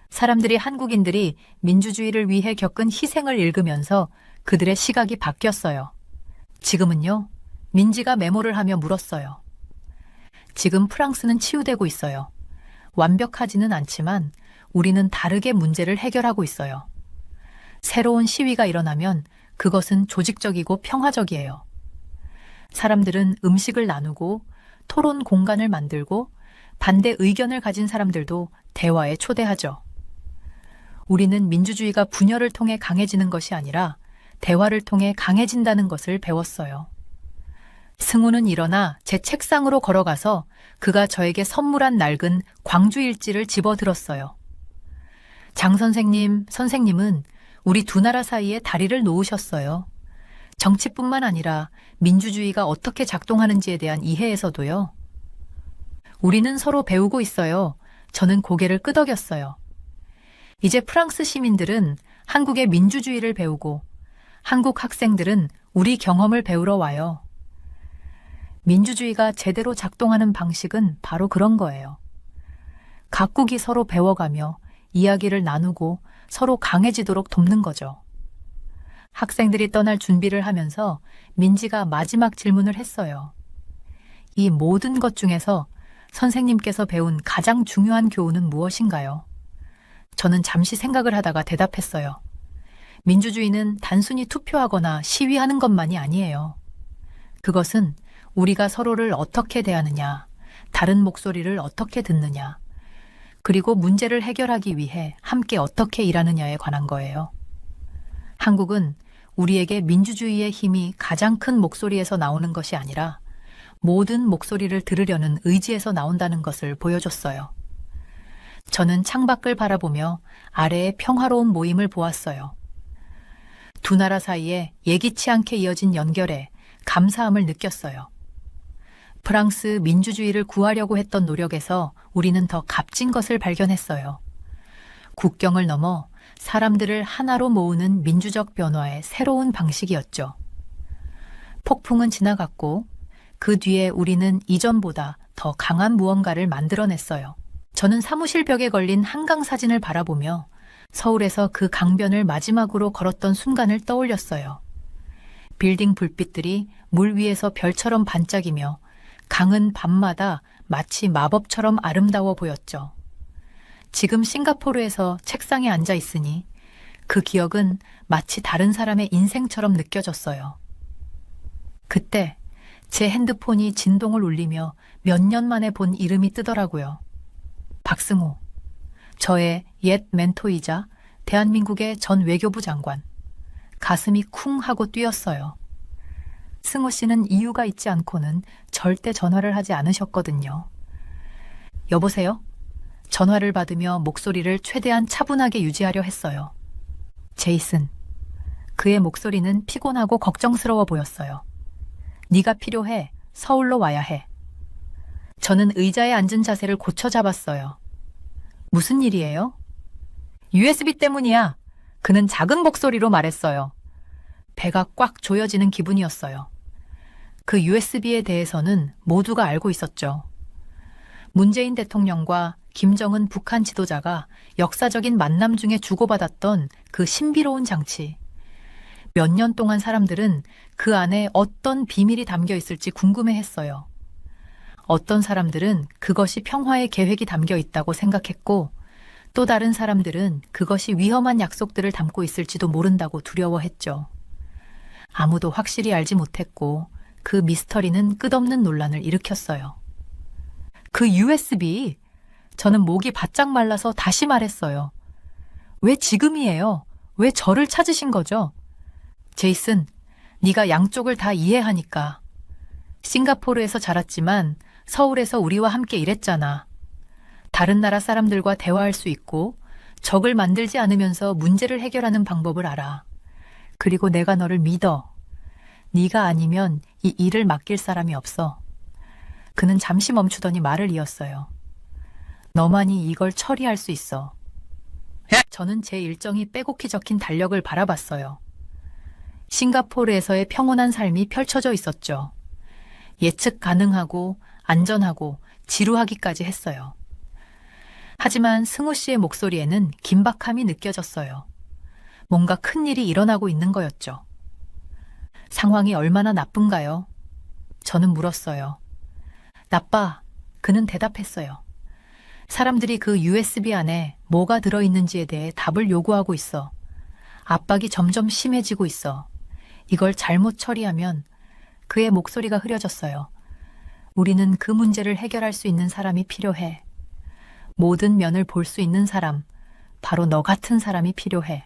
사람들이 한국인들이 민주주의를 위해 겪은 희생을 읽으면서 그들의 시각이 바뀌었어요. 지금은요, 민지가 메모를 하며 물었어요. 지금 프랑스는 치유되고 있어요. 완벽하지는 않지만 우리는 다르게 문제를 해결하고 있어요. 새로운 시위가 일어나면 그것은 조직적이고 평화적이에요. 사람들은 음식을 나누고 토론 공간을 만들고 반대 의견을 가진 사람들도 대화에 초대하죠. 우리는 민주주의가 분열을 통해 강해지는 것이 아니라 대화를 통해 강해진다는 것을 배웠어요. 승우는 일어나 제 책상으로 걸어가서 그가 저에게 선물한 낡은 광주일지를 집어들었어요. 장 선생님, 선생님은 우리 두 나라 사이에 다리를 놓으셨어요. 정치뿐만 아니라 민주주의가 어떻게 작동하는지에 대한 이해에서도요. 우리는 서로 배우고 있어요. 저는 고개를 끄덕였어요. 이제 프랑스 시민들은 한국의 민주주의를 배우고 한국 학생들은 우리 경험을 배우러 와요. 민주주의가 제대로 작동하는 방식은 바로 그런 거예요. 각국이 서로 배워가며 이야기를 나누고 서로 강해지도록 돕는 거죠. 학생들이 떠날 준비를 하면서 민지가 마지막 질문을 했어요. 이 모든 것 중에서 선생님께서 배운 가장 중요한 교훈은 무엇인가요? 저는 잠시 생각을 하다가 대답했어요. 민주주의는 단순히 투표하거나 시위하는 것만이 아니에요. 그것은 우리가 서로를 어떻게 대하느냐, 다른 목소리를 어떻게 듣느냐, 그리고 문제를 해결하기 위해 함께 어떻게 일하느냐에 관한 거예요. 한국은 우리에게 민주주의의 힘이 가장 큰 목소리에서 나오는 것이 아니라 모든 목소리를 들으려는 의지에서 나온다는 것을 보여줬어요. 저는 창밖을 바라보며 아래의 평화로운 모임을 보았어요. 두 나라 사이에 예기치 않게 이어진 연결에 감사함을 느꼈어요. 프랑스 민주주의를 구하려고 했던 노력에서 우리는 더 값진 것을 발견했어요. 국경을 넘어 사람들을 하나로 모으는 민주적 변화의 새로운 방식이었죠. 폭풍은 지나갔고 그 뒤에 우리는 이전보다 더 강한 무언가를 만들어냈어요. 저는 사무실 벽에 걸린 한강 사진을 바라보며 서울에서 그 강변을 마지막으로 걸었던 순간을 떠올렸어요. 빌딩 불빛들이 물 위에서 별처럼 반짝이며 강은 밤마다 마치 마법처럼 아름다워 보였죠. 지금 싱가포르에서 책상에 앉아 있으니 그 기억은 마치 다른 사람의 인생처럼 느껴졌어요. 그때 제 핸드폰이 진동을 울리며 몇 년 만에 본 이름이 뜨더라고요. 박승우, 저의 옛 멘토이자 대한민국의 전 외교부 장관. 가슴이 쿵 하고 뛰었어요. 승우 씨는 이유가 있지 않고는 절대 전화를 하지 않으셨거든요. 여보세요? 전화를 받으며 목소리를 최대한 차분하게 유지하려 했어요. 제이슨. 그의 목소리는 피곤하고 걱정스러워 보였어요. 네가 필요해. 서울로 와야 해. 저는 의자에 앉은 자세를 고쳐 잡았어요. 무슨 일이에요? USB 때문이야. 그는 작은 목소리로 말했어요. 배가 꽉 조여지는 기분이었어요. 그 USB에 대해서는 모두가 알고 있었죠. 문재인 대통령과 김정은 북한 지도자가 역사적인 만남 중에 주고받았던 그 신비로운 장치. 몇 년 동안 사람들은 그 안에 어떤 비밀이 담겨 있을지 궁금해했어요. 어떤 사람들은 그것이 평화의 계획이 담겨 있다고 생각했고, 또 다른 사람들은 그것이 위험한 약속들을 담고 있을지도 모른다고 두려워했죠. 아무도 확실히 알지 못했고 그 미스터리는 끝없는 논란을 일으켰어요. 그 USB, 저는 목이 바짝 말라서 다시 말했어요. 왜 지금이에요? 왜 저를 찾으신 거죠? 제이슨, 네가 양쪽을 다 이해하니까. 싱가포르에서 자랐지만 서울에서 우리와 함께 일했잖아. 다른 나라 사람들과 대화할 수 있고 적을 만들지 않으면서 문제를 해결하는 방법을 알아. 그리고 내가 너를 믿어. 네가 아니면 이 일을 맡길 사람이 없어. 그는 잠시 멈추더니 말을 이었어요. 너만이 이걸 처리할 수 있어. 저는 제 일정이 빼곡히 적힌 달력을 바라봤어요. 싱가포르에서의 평온한 삶이 펼쳐져 있었죠. 예측 가능하고 안전하고 지루하기까지 했어요. 하지만 승우 씨의 목소리에는 긴박함이 느껴졌어요. 뭔가 큰일이 일어나고 있는 거였죠. 상황이 얼마나 나쁜가요? 저는 물었어요. 나빠. 그는 대답했어요. 사람들이 그 USB 안에 뭐가 들어있는지에 대해 답을 요구하고 있어. 압박이 점점 심해지고 있어. 이걸 잘못 처리하면 그의 목소리가 흐려졌어요. 우리는 그 문제를 해결할 수 있는 사람이 필요해. 모든 면을 볼 수 있는 사람, 바로 너 같은 사람이 필요해.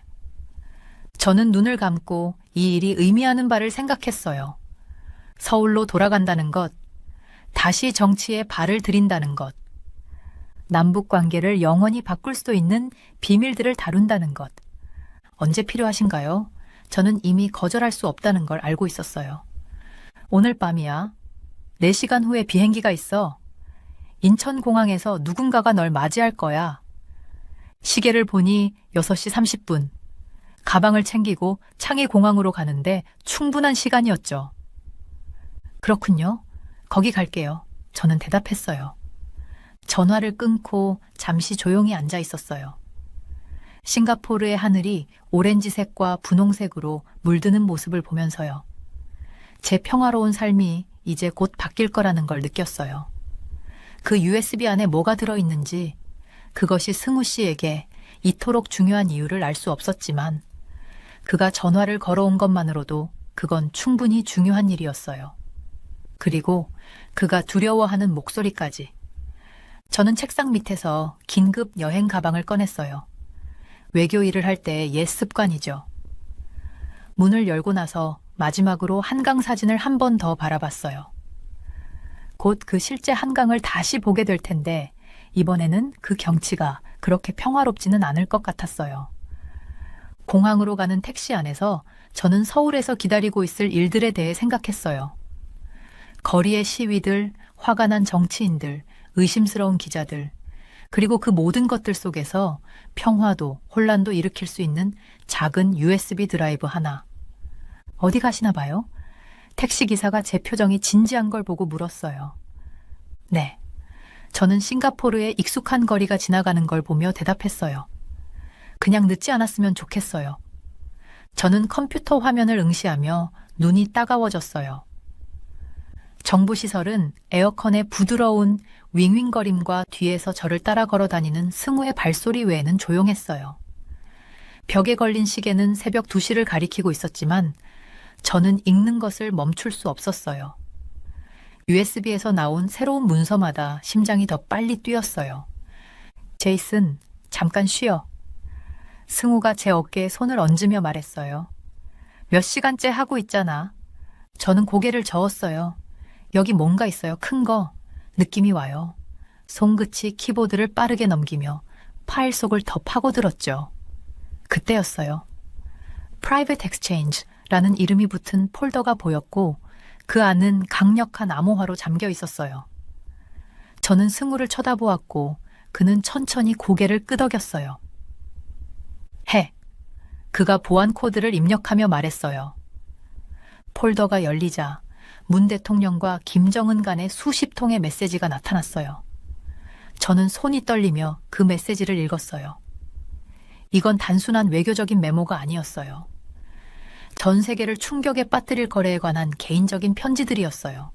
저는 눈을 감고 이 일이 의미하는 바를 생각했어요. 서울로 돌아간다는 것, 다시 정치에 발을 들인다는 것, 남북 관계를 영원히 바꿀 수도 있는 비밀들을 다룬다는 것. 언제 필요하신가요? 저는 이미 거절할 수 없다는 걸 알고 있었어요. 오늘 밤이야. 4시간 후에 비행기가 있어. 인천공항에서 누군가가 널 맞이할 거야. 시계를 보니 6시 30분. 가방을 챙기고 창의공항으로 가는데 충분한 시간이었죠. 그렇군요. 거기 갈게요. 저는 대답했어요. 전화를 끊고 잠시 조용히 앉아 있었어요. 싱가포르의 하늘이 오렌지색과 분홍색으로 물드는 모습을 보면서요. 제 평화로운 삶이 이제 곧 바뀔 거라는 걸 느꼈어요. 그 USB 안에 뭐가 들어있는지, 그것이 승우 씨에게 이토록 중요한 이유를 알 수 없었지만 그가 전화를 걸어온 것만으로도 그건 충분히 중요한 일이었어요. 그리고 그가 두려워하는 목소리까지. 저는 책상 밑에서 긴급 여행 가방을 꺼냈어요. 외교 일을 할 때의 옛 습관이죠. 문을 열고 나서 마지막으로 한강 사진을 한 번 더 바라봤어요. 곧 그 실제 한강을 다시 보게 될 텐데 이번에는 그 경치가 그렇게 평화롭지는 않을 것 같았어요. 공항으로 가는 택시 안에서 저는 서울에서 기다리고 있을 일들에 대해 생각했어요. 거리의 시위들, 화가 난 정치인들, 의심스러운 기자들, 그리고 그 모든 것들 속에서 평화도 혼란도 일으킬 수 있는 작은 USB 드라이브 하나. 어디 가시나 봐요? 택시기사가 제 표정이 진지한 걸 보고 물었어요. 네. 저는 싱가포르의 익숙한 거리가 지나가는 걸 보며 대답했어요. 그냥 늦지 않았으면 좋겠어요. 저는 컴퓨터 화면을 응시하며 눈이 따가워졌어요. 정부 시설은 에어컨의 부드러운 윙윙거림과 뒤에서 저를 따라 걸어다니는 승우의 발소리 외에는 조용했어요. 벽에 걸린 시계는 새벽 2시를 가리키고 있었지만 저는 읽는 것을 멈출 수 없었어요. USB에서 나온 새로운 문서마다 심장이 더 빨리 뛰었어요. 제이슨, 잠깐 쉬어. 승우가 제 어깨에 손을 얹으며 말했어요. 몇 시간째 하고 있잖아. 저는 고개를 저었어요. 여기 뭔가 있어요. 큰 거. 느낌이 와요. 손끝이 키보드를 빠르게 넘기며 파일 속을 더 파고들었죠. 그때였어요. Private Exchange라는 이름이 붙은 폴더가 보였고 그 안은 강력한 암호화로 잠겨 있었어요. 저는 승우를 쳐다보았고 그는 천천히 고개를 끄덕였어요. 해. 그가 보안 코드를 입력하며 말했어요. 폴더가 열리자 문 대통령과 김정은 간의 수십 통의 메시지가 나타났어요. 저는 손이 떨리며 그 메시지를 읽었어요. 이건 단순한 외교적인 메모가 아니었어요. 전 세계를 충격에 빠뜨릴 거래에 관한 개인적인 편지들이었어요.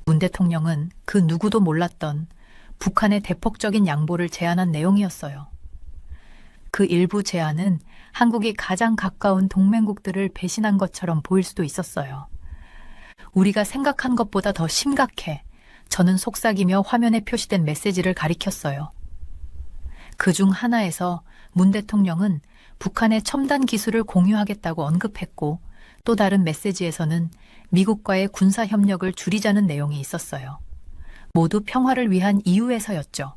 문 대통령은 그 누구도 몰랐던 북한의 대폭적인 양보를 제안한 내용이었어요. 그 일부 제안은 한국이 가장 가까운 동맹국들을 배신한 것처럼 보일 수도 있었어요. 우리가 생각한 것보다 더 심각해. 저는 속삭이며 화면에 표시된 메시지를 가리켰어요. 그중 하나에서 문 대통령은 북한의 첨단 기술을 공유하겠다고 언급했고 또 다른 메시지에서는 미국과의 군사 협력을 줄이자는 내용이 있었어요. 모두 평화를 위한 이유에서였죠.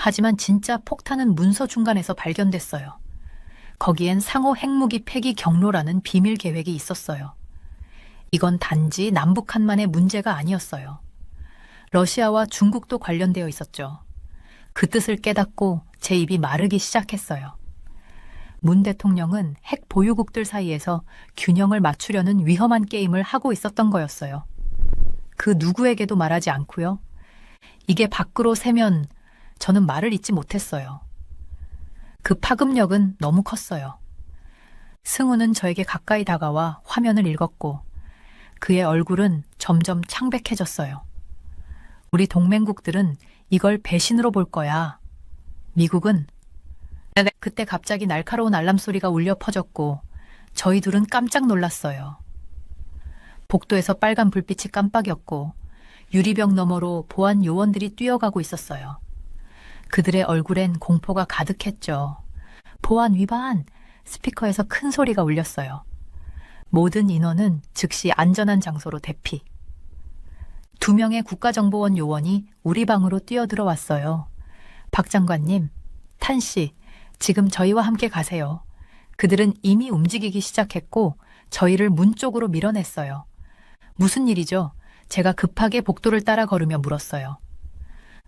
하지만 진짜 폭탄은 문서 중간에서 발견됐어요. 거기엔 상호 핵무기 폐기 경로라는 비밀 계획이 있었어요. 이건 단지 남북한만의 문제가 아니었어요. 러시아와 중국도 관련되어 있었죠. 그 뜻을 깨닫고 제 입이 마르기 시작했어요. 문 대통령은 핵 보유국들 사이에서 균형을 맞추려는 위험한 게임을 하고 있었던 거였어요. 그 누구에게도 말하지 않고요. 이게 밖으로 새면 저는 말을 잇지 못했어요. 그 파급력은 너무 컸어요. 승우는 저에게 가까이 다가와 화면을 읽었고 그의 얼굴은 점점 창백해졌어요. 우리 동맹국들은 이걸 배신으로 볼 거야. 미국은 그때 갑자기 날카로운 알람 소리가 울려 퍼졌고 저희 둘은 깜짝 놀랐어요. 복도에서 빨간 불빛이 깜빡였고 유리병 너머로 보안 요원들이 뛰어가고 있었어요. 그들의 얼굴엔 공포가 가득했죠. 보안 위반! 스피커에서 큰 소리가 울렸어요. 모든 인원은 즉시 안전한 장소로 대피. 2명의 국가정보원 요원이 우리 방으로 뛰어들어왔어요. 박 장관님, 탄 씨, 지금 저희와 함께 가세요. 그들은 이미 움직이기 시작했고 저희를 문 쪽으로 밀어냈어요. 무슨 일이죠? 제가 급하게 복도를 따라 걸으며 물었어요.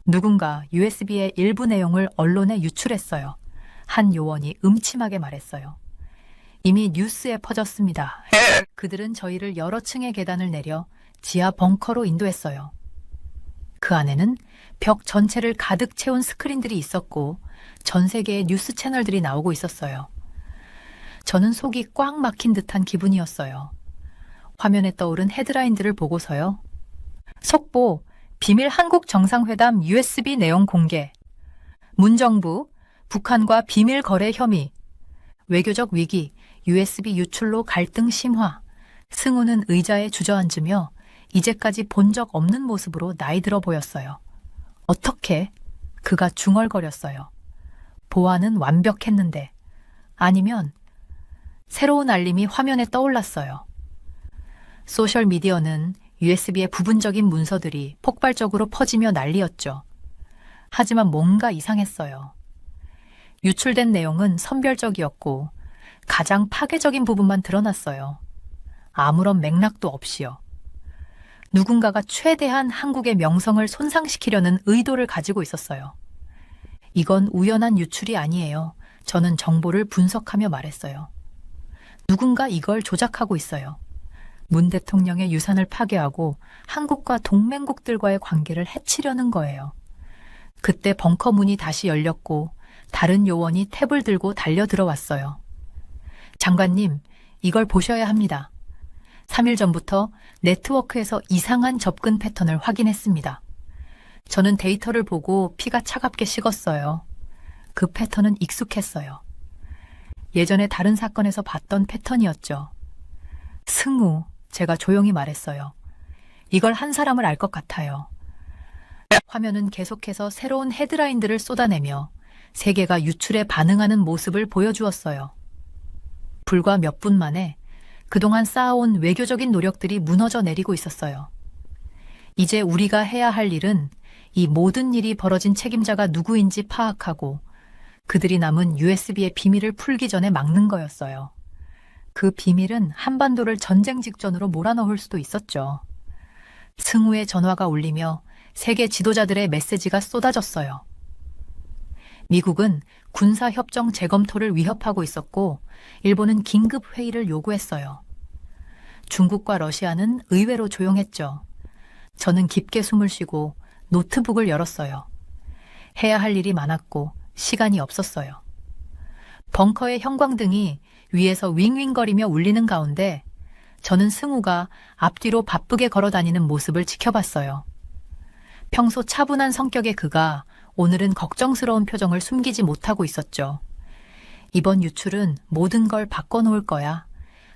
누군가 USB의 일부 내용을 언론에 유출했어요. 한 요원이 음침하게 말했어요. 이미 뉴스에 퍼졌습니다. 그들은 저희를 여러 층의 계단을 내려 지하 벙커로 인도했어요. 그 안에는 벽 전체를 가득 채운 스크린들이 있었고 전 세계의 뉴스 채널들이 나오고 있었어요. 저는 속이 꽉 막힌 듯한 기분이었어요. 화면에 떠오른 헤드라인들을 보고서요. 속보, 비밀 한국 정상회담 USB 내용 공개. 문정부, 북한과 비밀 거래 혐의. 외교적 위기, USB 유출로 갈등 심화. 승우는 의자에 주저앉으며 이제까지 본 적 없는 모습으로 나이 들어 보였어요. 어떻게? 그가 중얼거렸어요. 보안은 완벽했는데. 아니면 새로운 알림이 화면에 떠올랐어요. 소셜미디어는 USB의 부분적인 문서들이 폭발적으로 퍼지며 난리였죠. 하지만 뭔가 이상했어요. 유출된 내용은 선별적이었고 가장 파괴적인 부분만 드러났어요. 아무런 맥락도 없이요. 누군가가 최대한 한국의 명성을 손상시키려는 의도를 가지고 있었어요. 이건 우연한 유출이 아니에요. 저는 정보를 분석하며 말했어요. 누군가 이걸 조작하고 있어요. 문 대통령의 유산을 파괴하고 한국과 동맹국들과의 관계를 해치려는 거예요. 그때 벙커 문이 다시 열렸고 다른 요원이 탭을 들고 달려 들어왔어요. 장관님, 이걸 보셔야 합니다. 3일 전부터 네트워크에서 이상한 접근 패턴을 확인했습니다. 저는 데이터를 보고 피가 차갑게 식었어요. 그 패턴은 익숙했어요. 예전에 다른 사건에서 봤던 패턴이었죠. 승우, 제가 조용히 말했어요. 이걸 한 사람을 알 것 같아요. 화면은 계속해서 새로운 헤드라인들을 쏟아내며 세계가 유출에 반응하는 모습을 보여주었어요. 불과 몇 분 만에 그동안 쌓아온 외교적인 노력들이 무너져 내리고 있었어요. 이제 우리가 해야 할 일은 이 모든 일이 벌어진 책임자가 누구인지 파악하고 그들이 남은 USB의 비밀을 풀기 전에 막는 거였어요. 그 비밀은 한반도를 전쟁 직전으로 몰아넣을 수도 있었죠. 승우의 전화가 울리며 세계 지도자들의 메시지가 쏟아졌어요. 미국은 군사협정 재검토를 위협하고 있었고 일본은 긴급 회의를 요구했어요. 중국과 러시아는 의외로 조용했죠. 저는 깊게 숨을 쉬고 노트북을 열었어요. 해야 할 일이 많았고 시간이 없었어요. 벙커의 형광등이 위에서 윙윙거리며 울리는 가운데 저는 승우가 앞뒤로 바쁘게 걸어다니는 모습을 지켜봤어요. 평소 차분한 성격의 그가 오늘은 걱정스러운 표정을 숨기지 못하고 있었죠. 이번 유출은 모든 걸 바꿔놓을 거야.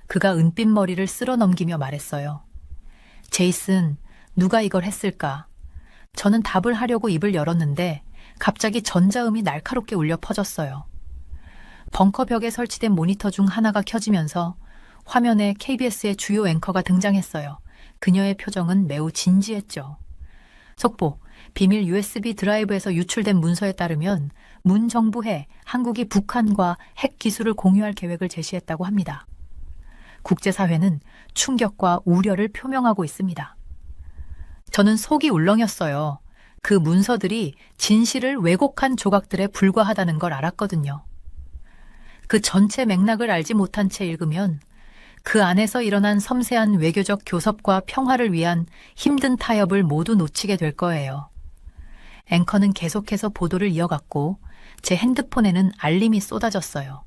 그가 은빛 머리를 쓸어 넘기며 말했어요. 제이슨, 누가 이걸 했을까? 저는 답을 하려고 입을 열었는데 갑자기 전자음이 날카롭게 울려 퍼졌어요. 벙커 벽에 설치된 모니터 중 하나가 켜지면서 화면에 KBS의 주요 앵커가 등장했어요. 그녀의 표정은 매우 진지했죠. 속보, 비밀 USB 드라이브에서 유출된 문서에 따르면 문 정부해 한국이 북한과 핵 기술을 공유할 계획을 제시했다고 합니다. 국제사회는 충격과 우려를 표명하고 있습니다. 저는 속이 울렁였어요. 그 문서들이 진실을 왜곡한 조각들에 불과하다는 걸 알았거든요. 그 전체 맥락을 알지 못한 채 읽으면 그 안에서 일어난 섬세한 외교적 교섭과 평화를 위한 힘든 타협을 모두 놓치게 될 거예요. 앵커는 계속해서 보도를 이어갔고 제 핸드폰에는 알림이 쏟아졌어요.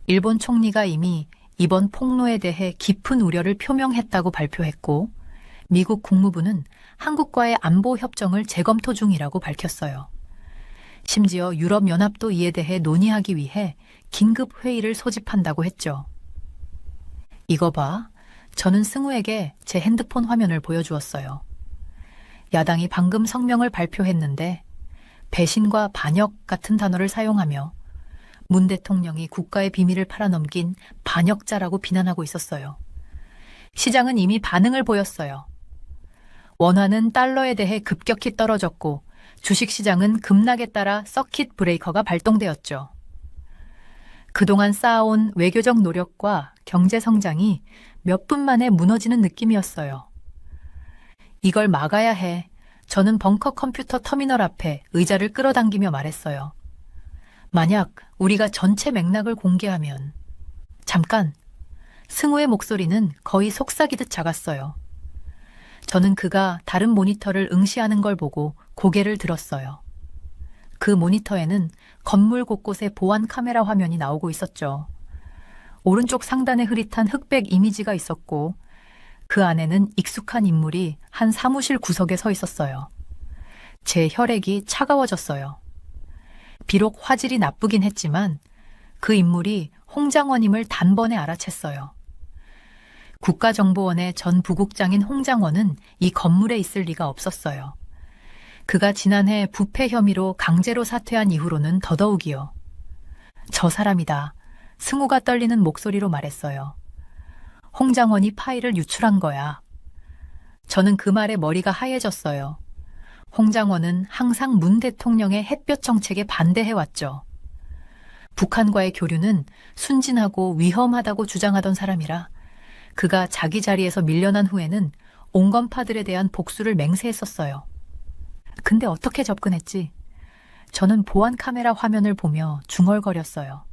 일본 총리가 이미 이번 폭로에 대해 깊은 우려를 표명했다고 발표했고 미국 국무부는 한국과의 안보 협정을 재검토 중이라고 밝혔어요. 심지어 유럽연합도 이에 대해 논의하기 위해 긴급 회의를 소집한다고 했죠. 이거 봐. 저는 승우에게 제 핸드폰 화면을 보여주었어요. 야당이 방금 성명을 발표했는데 배신과 반역 같은 단어를 사용하며 문 대통령이 국가의 비밀을 팔아넘긴 반역자라고 비난하고 있었어요. 시장은 이미 반응을 보였어요. 원화는 달러에 대해 급격히 떨어졌고 주식시장은 급락에 따라 서킷 브레이커가 발동되었죠. 그동안 쌓아온 외교적 노력과 경제 성장이 몇 분 만에 무너지는 느낌이었어요. 이걸 막아야 해. 저는 벙커 컴퓨터 터미널 앞에 의자를 끌어당기며 말했어요. 만약 우리가 전체 맥락을 공개하면... 잠깐! 승우의 목소리는 거의 속삭이듯 작았어요. 저는 그가 다른 모니터를 응시하는 걸 보고 고개를 들었어요. 그 모니터에는 건물 곳곳에 보안 카메라 화면이 나오고 있었죠. 오른쪽 상단에 흐릿한 흑백 이미지가 있었고 그 안에는 익숙한 인물이 한 사무실 구석에 서 있었어요. 제 혈액이 차가워졌어요. 비록 화질이 나쁘긴 했지만 그 인물이 홍장원임을 단번에 알아챘어요. 국가정보원의 전 부국장인 홍장원은 이 건물에 있을 리가 없었어요. 그가 지난해 부패 혐의로 강제로 사퇴한 이후로는 더더욱이요. 저 사람이다. 승우가 떨리는 목소리로 말했어요. 홍장원이 파일을 유출한 거야. 저는 그 말에 머리가 하얘졌어요. 홍장원은 항상 문 대통령의 햇볕 정책에 반대해왔죠. 북한과의 교류는 순진하고 위험하다고 주장하던 사람이라 그가 자기 자리에서 밀려난 후에는 온건파들에 대한 복수를 맹세했었어요. 근데 어떻게 접근했지? 저는 보안 카메라 화면을 보며 중얼거렸어요.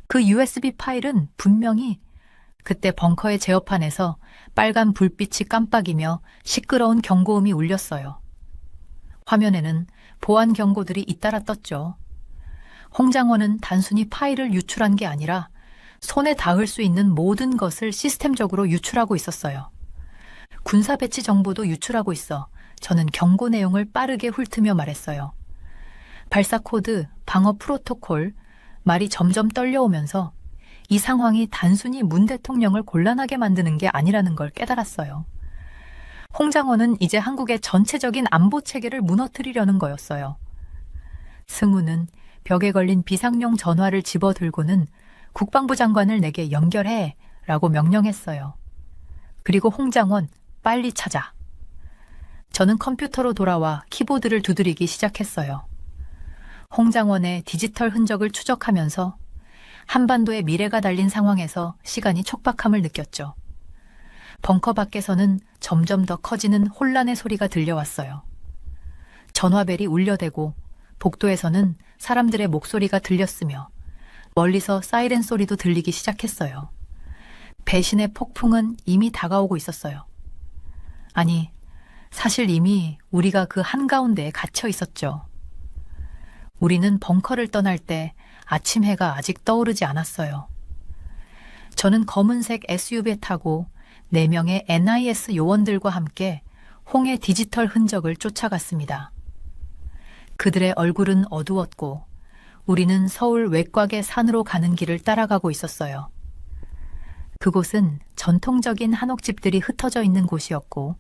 그 USB 파일은 분명히 그때 벙커의 제어판에서 빨간 불빛이 깜빡이며 시끄러운 경고음이 울렸어요. 화면에는 보안 경고들이 잇따라 떴죠. 홍장원은 단순히 파일을 유출한 게 아니라 손에 닿을 수 있는 모든 것을 시스템적으로 유출하고 있었어요. 군사 배치 정보도 유출하고 있어 저는 경고 내용을 빠르게 훑으며 말했어요. 발사 코드, 방어 프로토콜, 말이 점점 떨려오면서 이 상황이 단순히 문 대통령을 곤란하게 만드는 게 아니라는 걸 깨달았어요. 홍장원은 이제 한국의 전체적인 안보 체계를 무너뜨리려는 거였어요. 승우는 벽에 걸린 비상용 전화를 집어들고는 국방부 장관을 내게 연결해 라고 명령했어요. 그리고 홍장원, 빨리 찾아. 저는 컴퓨터로 돌아와 키보드를 두드리기 시작했어요. 홍장원의 디지털 흔적을 추적하면서 한반도의 미래가 달린 상황에서 시간이 촉박함을 느꼈죠. 벙커 밖에서는 점점 더 커지는 혼란의 소리가 들려왔어요. 전화벨이 울려대고 복도에서는 사람들의 목소리가 들렸으며 멀리서 사이렌 소리도 들리기 시작했어요. 배신의 폭풍은 이미 다가오고 있었어요. 아니, 사실 이미 우리가 그 한가운데에 갇혀 있었죠. 우리는 벙커를 떠날 때 아침 해가 아직 떠오르지 않았어요. 저는 검은색 SUV에 타고 4명의 NIS 요원들과 함께 홍의 디지털 흔적을 쫓아갔습니다. 그들의 얼굴은 어두웠고 우리는 서울 외곽의 산으로 가는 길을 따라가고 있었어요. 그곳은 전통적인 한옥집들이 흩어져 있는 곳이었고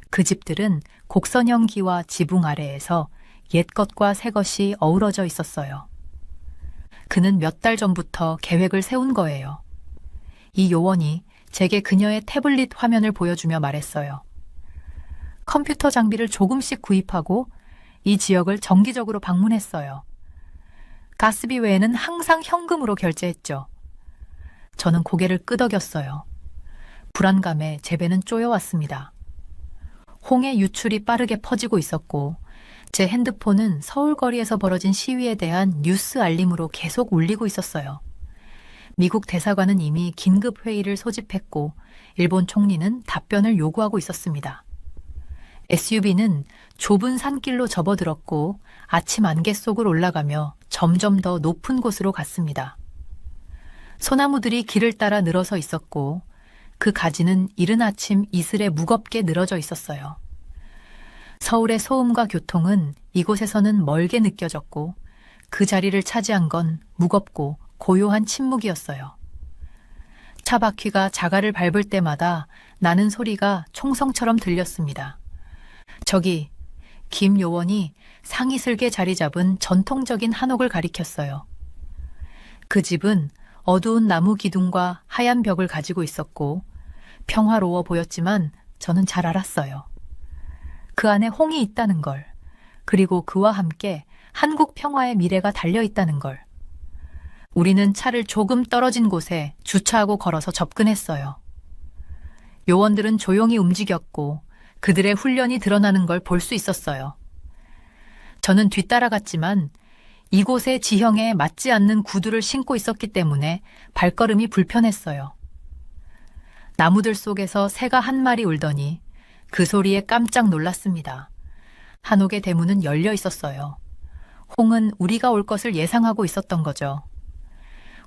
그 집들은 곡선형 기와 지붕 아래에서 옛것과 새것이 어우러져 있었어요. 그는 몇 달 전부터 계획을 세운 거예요. 이 요원이 제게 그녀의 태블릿 화면을 보여주며 말했어요. 컴퓨터 장비를 조금씩 구입하고 이 지역을 정기적으로 방문했어요. 가스비 외에는 항상 현금으로 결제했죠. 저는 고개를 끄덕였어요. 불안감에 제 배는 쪼여왔습니다. 홍해 유출이 빠르게 퍼지고 있었고 제 핸드폰은 서울 거리에서 벌어진 시위에 대한 뉴스 알림으로 계속 울리고 있었어요. 미국 대사관은 이미 긴급 회의를 소집했고 일본 총리는 답변을 요구하고 있었습니다. SUV는 좁은 산길로 접어들었고 아침 안개 속을 올라가며 점점 더 높은 곳으로 갔습니다. 소나무들이 길을 따라 늘어서 있었고 그 가지는 이른 아침 이슬에 무겁게 늘어져 있었어요. 서울의 소음과 교통은 이곳에서는 멀게 느껴졌고 그 자리를 차지한 건 무겁고 고요한 침묵이었어요. 차 바퀴가 자갈을 밟을 때마다 나는 소리가 총성처럼 들렸습니다. 저기 김 요원이 상이슬게 자리 잡은 전통적인 한옥을 가리켰어요. 그 집은 어두운 나무 기둥과 하얀 벽을 가지고 있었고 평화로워 보였지만 저는 잘 알았어요. 그 안에 홍이 있다는 걸, 그리고 그와 함께 한국 평화의 미래가 달려있다는 걸. 우리는 차를 조금 떨어진 곳에 주차하고 걸어서 접근했어요. 요원들은 조용히 움직였고 그들의 훈련이 드러나는 걸 볼 수 있었어요. 저는 뒤따라갔지만 이곳의 지형에 맞지 않는 구두를 신고 있었기 때문에 발걸음이 불편했어요. 나무들 속에서 새가 한 마리 울더니 그 소리에 깜짝 놀랐습니다. 한옥의 대문은 열려 있었어요. 홍은 우리가 올 것을 예상하고 있었던 거죠.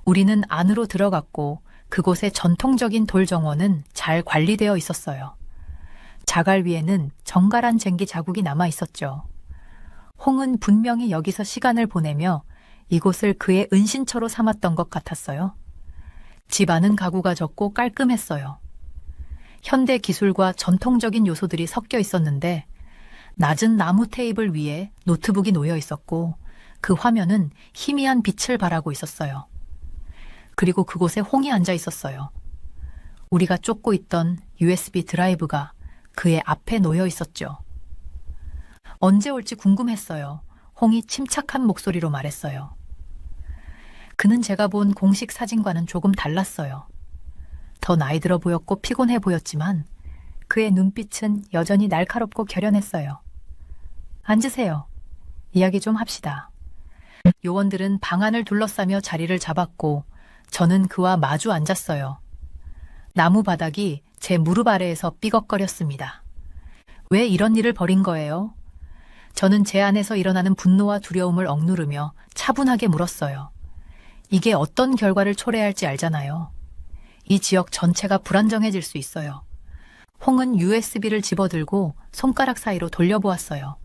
우리는 안으로 들어갔고 그곳의 전통적인 돌 정원은 잘 관리되어 있었어요. 자갈 위에는 정갈한 쟁기 자국이 남아 있었죠. 홍은 분명히 여기서 시간을 보내며 이곳을 그의 은신처로 삼았던 것 같았어요. 집 안은 가구가 적고 깔끔했어요. 현대 기술과 전통적인 요소들이 섞여 있었는데 낮은 나무 테이블 위에 노트북이 놓여 있었고 그 화면은 희미한 빛을 발하고 있었어요. 그리고 그곳에 홍이 앉아 있었어요. 우리가 쫓고 있던 USB 드라이브가 그의 앞에 놓여 있었죠. 언제 올지 궁금했어요. 홍이 침착한 목소리로 말했어요. 그는 제가 본 공식 사진과는 조금 달랐어요. 더 나이 들어 보였고 피곤해 보였지만 그의 눈빛은 여전히 날카롭고 결연했어요. 앉으세요. 이야기 좀 합시다. 요원들은 방 안을 둘러싸며 자리를 잡았고 저는 그와 마주 앉았어요. 나무 바닥이 제 무릎 아래에서 삐걱거렸습니다. 왜 이런 일을 벌인 거예요? 저는 제 안에서 일어나는 분노와 두려움을 억누르며 차분하게 물었어요. 이게 어떤 결과를 초래할지 알잖아요. 이 지역 전체가 불안정해질 수 있어요. 홍은 USB를 집어들고 손가락 사이로 돌려보았어요.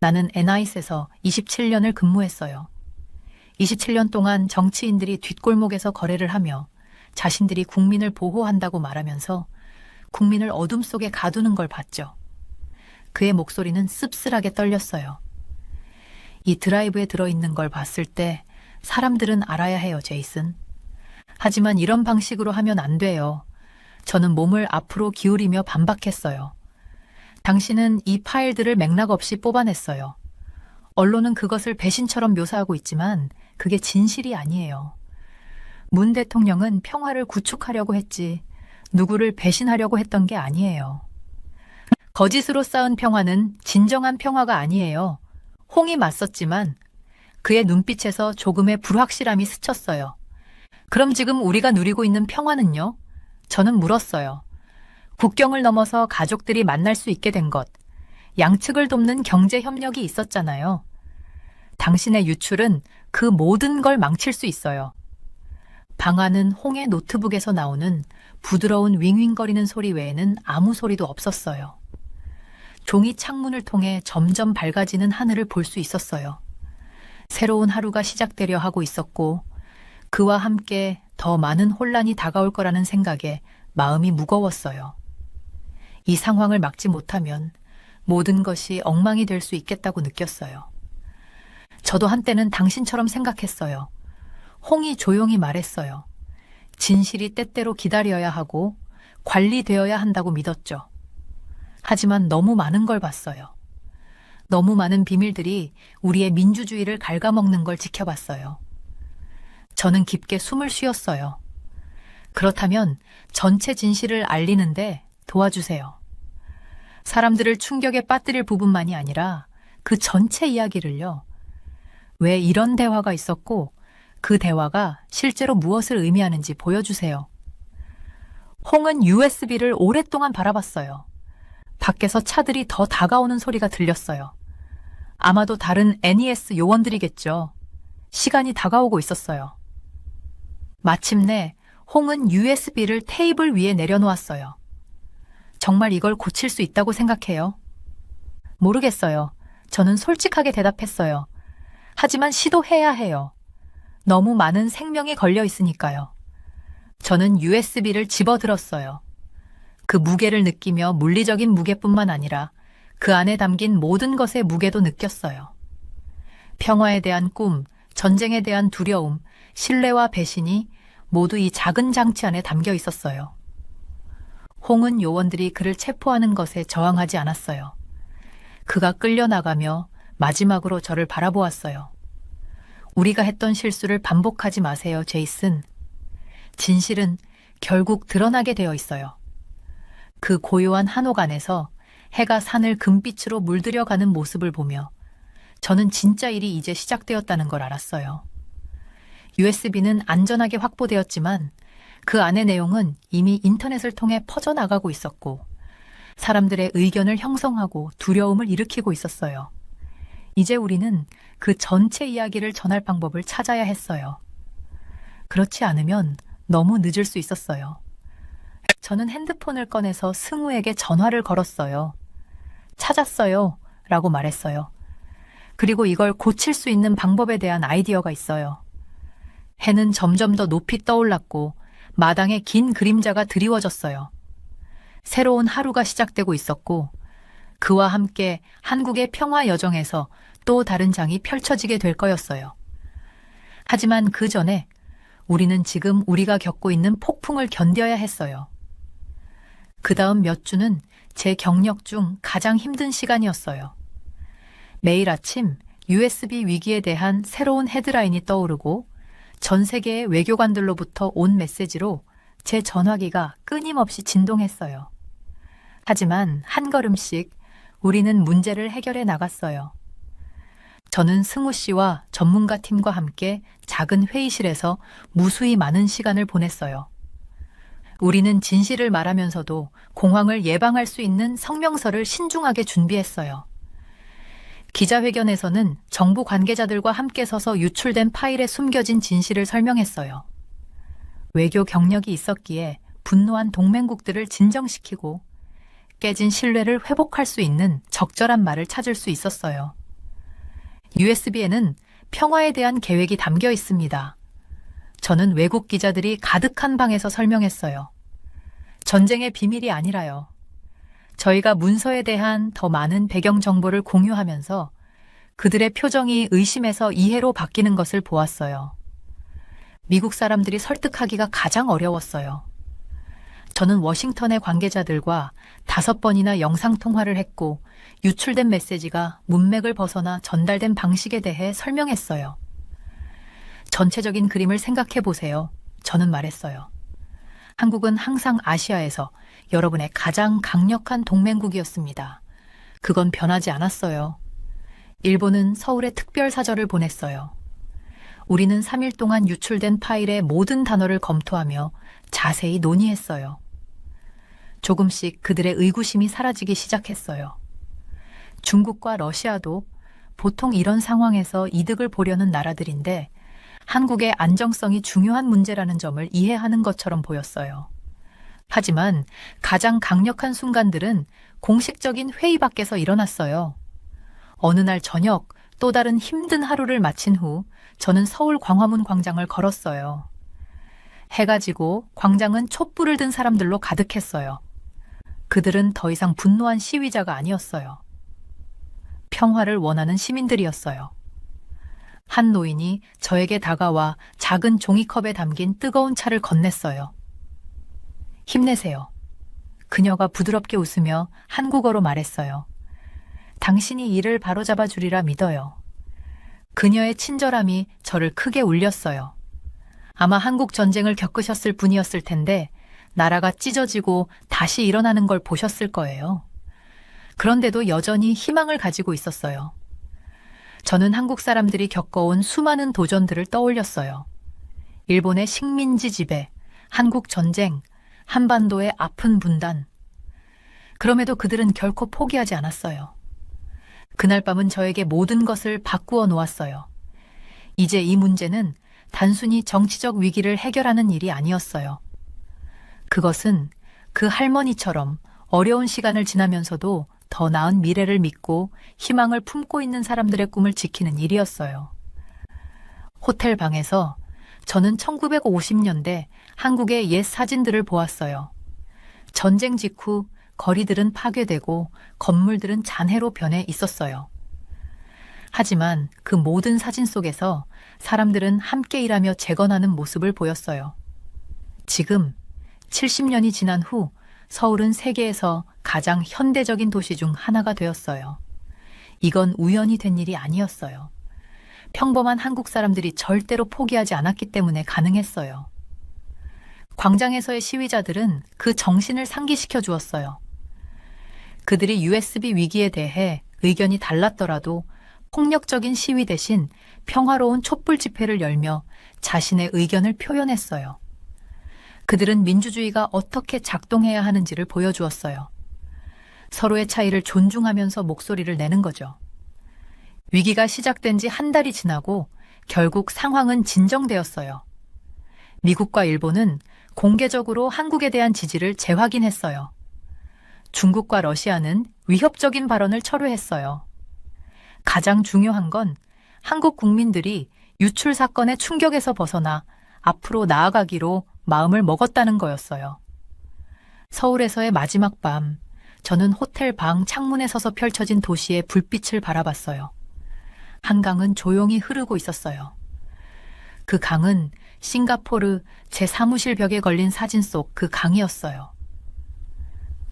나는 NIS에서 27년을 근무했어요. 27년 동안 정치인들이 뒷골목에서 거래를 하며 자신들이 국민을 보호한다고 말하면서 국민을 어둠 속에 가두는 걸 봤죠. 그의 목소리는 씁쓸하게 떨렸어요. 이 드라이브에 들어있는 걸 봤을 때 사람들은 알아야 해요, 제이슨. 하지만 이런 방식으로 하면 안 돼요. 저는 몸을 앞으로 기울이며 반박했어요. 당신은 이 파일들을 맥락 없이 뽑아냈어요. 언론은 그것을 배신처럼 묘사하고 있지만 그게 진실이 아니에요. 문 대통령은 평화를 구축하려고 했지 누구를 배신하려고 했던 게 아니에요. 거짓으로 쌓은 평화는 진정한 평화가 아니에요. 홍이 맞섰지만 그의 눈빛에서 조금의 불확실함이 스쳤어요. 그럼 지금 우리가 누리고 있는 평화는요? 저는 물었어요. 국경을 넘어서 가족들이 만날 수 있게 된 것, 양측을 돕는 경제 협력이 있었잖아요. 당신의 유출은 그 모든 걸 망칠 수 있어요. 방 안은 홍의 노트북에서 나오는 부드러운 윙윙거리는 소리 외에는 아무 소리도 없었어요. 종이 창문을 통해 점점 밝아지는 하늘을 볼 수 있었어요. 새로운 하루가 시작되려 하고 있었고 그와 함께 더 많은 혼란이 다가올 거라는 생각에 마음이 무거웠어요. 이 상황을 막지 못하면 모든 것이 엉망이 될 수 있겠다고 느꼈어요. 저도 한때는 당신처럼 생각했어요. 홍이 조용히 말했어요. 진실이 때때로 기다려야 하고 관리되어야 한다고 믿었죠. 하지만 너무 많은 걸 봤어요. 너무 많은 비밀들이 우리의 민주주의를 갉아먹는 걸 지켜봤어요. 저는 깊게 숨을 쉬었어요. 그렇다면 전체 진실을 알리는데 도와주세요. 사람들을 충격에 빠뜨릴 부분만이 아니라 그 전체 이야기를요. 왜 이런 대화가 있었고 그 대화가 실제로 무엇을 의미하는지 보여주세요. 홍은 USB를 오랫동안 바라봤어요. 밖에서 차들이 더 다가오는 소리가 들렸어요. 아마도 다른 NES 요원들이겠죠. 시간이 다가오고 있었어요. 마침내 홍은 USB를 테이블 위에 내려놓았어요. 정말 이걸 고칠 수 있다고 생각해요? 모르겠어요. 저는 솔직하게 대답했어요. 하지만 시도해야 해요. 너무 많은 생명이 걸려 있으니까요. 저는 USB를 집어들었어요. 그 무게를 느끼며 물리적인 무게뿐만 아니라 그 안에 담긴 모든 것의 무게도 느꼈어요. 평화에 대한 꿈, 전쟁에 대한 두려움, 신뢰와 배신이 모두 이 작은 장치 안에 담겨 있었어요. 홍은 요원들이 그를 체포하는 것에 저항하지 않았어요. 그가 끌려나가며 마지막으로 저를 바라보았어요. 우리가 했던 실수를 반복하지 마세요, 제이슨. 진실은 결국 드러나게 되어 있어요. 그 고요한 한옥 안에서 해가 산을 금빛으로 물들여가는 모습을 보며 저는 진짜 일이 이제 시작되었다는 걸 알았어요. USB는 안전하게 확보되었지만 그 안의 내용은 이미 인터넷을 통해 퍼져나가고 있었고 사람들의 의견을 형성하고 두려움을 일으키고 있었어요. 이제 우리는 그 전체 이야기를 전할 방법을 찾아야 했어요. 그렇지 않으면 너무 늦을 수 있었어요. 저는 핸드폰을 꺼내서 승우에게 전화를 걸었어요. 찾았어요. 라고 말했어요. 그리고 이걸 고칠 수 있는 방법에 대한 아이디어가 있어요. 해는 점점 더 높이 떠올랐고 마당에 긴 그림자가 드리워졌어요. 새로운 하루가 시작되고 있었고 그와 함께 한국의 평화 여정에서 또 다른 장이 펼쳐지게 될 거였어요. 하지만 그 전에 우리는 지금 우리가 겪고 있는 폭풍을 견뎌야 했어요. 그 다음 몇 주는 제 경력 중 가장 힘든 시간이었어요. 매일 아침 USB 위기에 대한 새로운 헤드라인이 떠오르고 전 세계의 외교관들로부터 온 메시지로 제 전화기가 끊임없이 진동했어요. 하지만 한 걸음씩 우리는 문제를 해결해 나갔어요. 저는 승우 씨와 전문가 팀과 함께 작은 회의실에서 무수히 많은 시간을 보냈어요. 우리는 진실을 말하면서도 공황을 예방할 수 있는 성명서를 신중하게 준비했어요. 기자회견에서는 정부 관계자들과 함께 서서 유출된 파일에 숨겨진 진실을 설명했어요. 외교 경력이 있었기에 분노한 동맹국들을 진정시키고 깨진 신뢰를 회복할 수 있는 적절한 말을 찾을 수 있었어요. USB에는 평화에 대한 계획이 담겨 있습니다. 저는 외국 기자들이 가득한 방에서 설명했어요. 전쟁의 비밀이 아니라요. 저희가 문서에 대한 더 많은 배경 정보를 공유하면서 그들의 표정이 의심에서 이해로 바뀌는 것을 보았어요. 미국 사람들이 설득하기가 가장 어려웠어요. 저는 워싱턴의 관계자들과 5번이나 영상통화를 했고 유출된 메시지가 문맥을 벗어나 전달된 방식에 대해 설명했어요. 전체적인 그림을 생각해 보세요. 저는 말했어요. 한국은 항상 아시아에서 여러분의 가장 강력한 동맹국이었습니다. 그건 변하지 않았어요. 일본은 서울에 특별 사절을 보냈어요. 우리는 3일 동안 유출된 파일의 모든 단어를 검토하며 자세히 논의했어요. 조금씩 그들의 의구심이 사라지기 시작했어요. 중국과 러시아도 보통 이런 상황에서 이득을 보려는 나라들인데 한국의 안정성이 중요한 문제라는 점을 이해하는 것처럼 보였어요. 하지만 가장 강력한 순간들은 공식적인 회의 밖에서 일어났어요. 어느 날 저녁 또 다른 힘든 하루를 마친 후 저는 서울 광화문 광장을 걸었어요. 해가 지고 광장은 촛불을 든 사람들로 가득했어요. 그들은 더 이상 분노한 시위자가 아니었어요. 평화를 원하는 시민들이었어요. 한 노인이 저에게 다가와 작은 종이컵에 담긴 뜨거운 차를 건넸어요. 힘내세요. 그녀가 부드럽게 웃으며 한국어로 말했어요. 당신이 이를 바로잡아 주리라 믿어요. 그녀의 친절함이 저를 크게 울렸어요. 아마 한국 전쟁을 겪으셨을 분이었을 텐데 나라가 찢어지고 다시 일어나는 걸 보셨을 거예요. 그런데도 여전히 희망을 가지고 있었어요. 저는 한국 사람들이 겪어온 수많은 도전들을 떠올렸어요. 일본의 식민지 지배, 한국 전쟁, 한반도의 아픈 분단. 그럼에도 그들은 결코 포기하지 않았어요. 그날 밤은 저에게 모든 것을 바꾸어 놓았어요. 이제 이 문제는 단순히 정치적 위기를 해결하는 일이 아니었어요. 그것은 그 할머니처럼 어려운 시간을 지나면서도 더 나은 미래를 믿고 희망을 품고 있는 사람들의 꿈을 지키는 일이었어요. 호텔 방에서 저는 1950년대 한국의 옛 사진들을 보았어요. 전쟁 직후 거리들은 파괴되고 건물들은 잔해로 변해 있었어요. 하지만 그 모든 사진 속에서 사람들은 함께 일하며 재건하는 모습을 보였어요. 지금 70년이 지난 후 서울은 세계에서 가장 현대적인 도시 중 하나가 되었어요. 이건 우연이 된 일이 아니었어요. 평범한 한국 사람들이 절대로 포기하지 않았기 때문에 가능했어요. 광장에서의 시위자들은 그 정신을 상기시켜 주었어요. 그들이 USB 위기에 대해 의견이 달랐더라도 폭력적인 시위 대신 평화로운 촛불 집회를 열며 자신의 의견을 표현했어요. 그들은 민주주의가 어떻게 작동해야 하는지를 보여주었어요. 서로의 차이를 존중하면서 목소리를 내는 거죠. 위기가 시작된 지 한 달이 지나고 결국 상황은 진정되었어요. 미국과 일본은 공개적으로 한국에 대한 지지를 재확인했어요. 중국과 러시아는 위협적인 발언을 철회했어요. 가장 중요한 건 한국 국민들이 유출 사건의 충격에서 벗어나 앞으로 나아가기로 마음을 먹었다는 거였어요. 서울에서의 마지막 밤, 저는 호텔 방 창문에 서서 펼쳐진 도시의 불빛을 바라봤어요. 한강은 조용히 흐르고 있었어요. 그 강은 싱가포르 제 사무실 벽에 걸린 사진 속 그 강이었어요.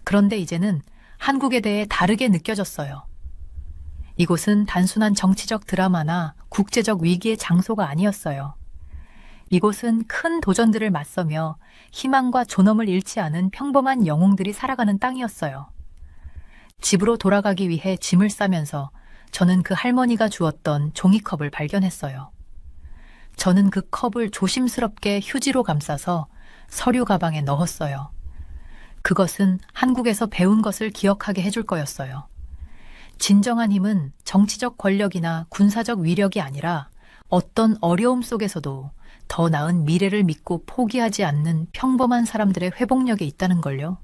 그런데 이제는 한국에 대해 다르게 느껴졌어요. 이곳은 단순한 정치적 드라마나 국제적 위기의 장소가 아니었어요. 이곳은 큰 도전들을 맞서며 희망과 존엄을 잃지 않은 평범한 영웅들이 살아가는 땅이었어요. 집으로 돌아가기 위해 짐을 싸면서 저는 그 할머니가 주었던 종이컵을 발견했어요. 저는 그 컵을 조심스럽게 휴지로 감싸서 서류 가방에 넣었어요. 그것은 한국에서 배운 것을 기억하게 해줄 거였어요. 진정한 힘은 정치적 권력이나 군사적 위력이 아니라 어떤 어려움 속에서도 더 나은 미래를 믿고 포기하지 않는 평범한 사람들의 회복력에 있다는 걸요.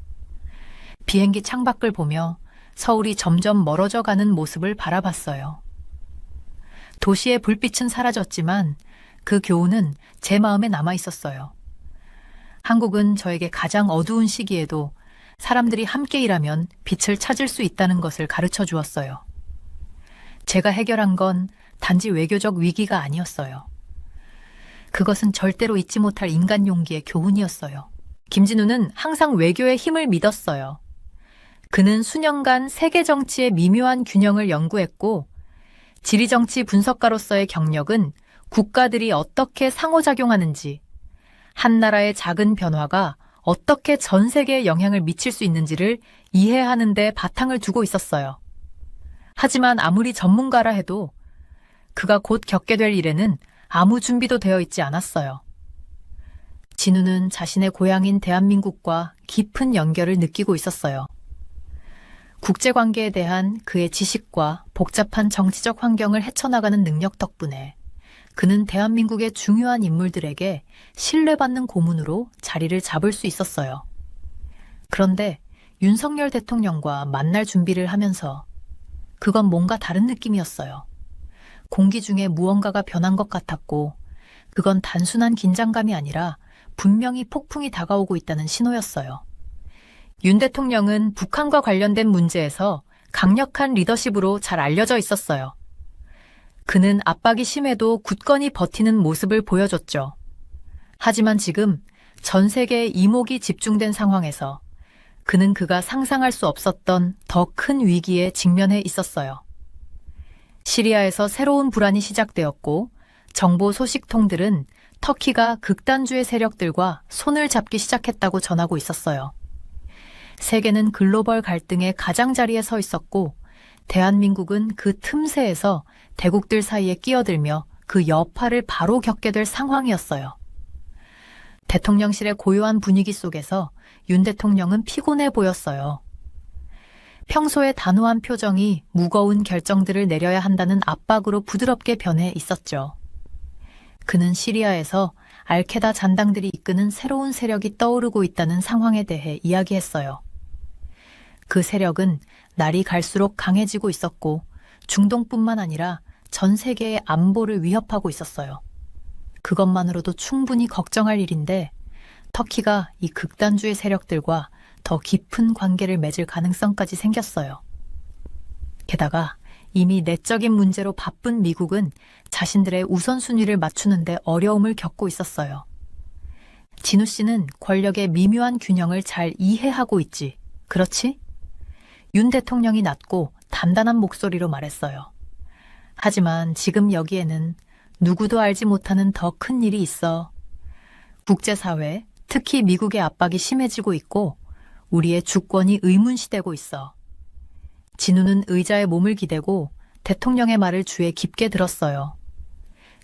비행기 창밖을 보며 서울이 점점 멀어져 가는 모습을 바라봤어요. 도시의 불빛은 사라졌지만 그 교훈은 제 마음에 남아 있었어요. 한국은 저에게 가장 어두운 시기에도 사람들이 함께 일하면 빛을 찾을 수 있다는 것을 가르쳐 주었어요. 제가 해결한 건 단지 외교적 위기가 아니었어요. 그것은 절대로 잊지 못할 인간 용기의 교훈이었어요. 김진우는 항상 외교의 힘을 믿었어요. 그는 수년간 세계 정치의 미묘한 균형을 연구했고 지리정치 분석가로서의 경력은 국가들이 어떻게 상호작용하는지, 한 나라의 작은 변화가 어떻게 전 세계에 영향을 미칠 수 있는지를 이해하는 데 바탕을 두고 있었어요. 하지만 아무리 전문가라 해도 그가 곧 겪게 될 일에는 아무 준비도 되어 있지 않았어요. 진우는 자신의 고향인 대한민국과 깊은 연결을 느끼고 있었어요. 국제관계에 대한 그의 지식과 복잡한 정치적 환경을 헤쳐나가는 능력 덕분에 그는 대한민국의 중요한 인물들에게 신뢰받는 고문으로 자리를 잡을 수 있었어요. 그런데 윤석열 대통령과 만날 준비를 하면서 그건 뭔가 다른 느낌이었어요. 공기 중에 무언가가 변한 것 같았고 그건 단순한 긴장감이 아니라 분명히 폭풍이 다가오고 있다는 신호였어요. 윤 대통령은 북한과 관련된 문제에서 강력한 리더십으로 잘 알려져 있었어요. 그는 압박이 심해도 굳건히 버티는 모습을 보여줬죠. 하지만 지금 전 세계의 이목이 집중된 상황에서 그는 그가 상상할 수 없었던 더 큰 위기에 직면해 있었어요. 시리아에서 새로운 불안이 시작되었고 정보 소식통들은 터키가 극단주의 세력들과 손을 잡기 시작했다고 전하고 있었어요. 세계는 글로벌 갈등의 가장자리에 서 있었고 대한민국은 그 틈새에서 대국들 사이에 끼어들며 그 여파를 바로 겪게 될 상황이었어요. 대통령실의 고요한 분위기 속에서 윤 대통령은 피곤해 보였어요. 평소의 단호한 표정이 무거운 결정들을 내려야 한다는 압박으로 부드럽게 변해 있었죠. 그는 시리아에서 알케다 잔당들이 이끄는 새로운 세력이 떠오르고 있다는 상황에 대해 이야기했어요. 그 세력은 날이 갈수록 강해지고 있었고 중동뿐만 아니라 전 세계의 안보를 위협하고 있었어요. 그것만으로도 충분히 걱정할 일인데 터키가 이 극단주의 세력들과 더 깊은 관계를 맺을 가능성까지 생겼어요. 게다가 이미 내적인 문제로 바쁜 미국은 자신들의 우선순위를 맞추는데 어려움을 겪고 있었어요. 진우 씨는 권력의 미묘한 균형을 잘 이해하고 있지, 그렇지? 윤 대통령이 낮고 단단한 목소리로 말했어요. 하지만 지금 여기에는 누구도 알지 못하는 더 큰 일이 있어. 국제사회, 특히 미국의 압박이 심해지고 있고 우리의 주권이 의문시되고 있어. 진우는 의자에 몸을 기대고 대통령의 말을 주에 깊게 들었어요.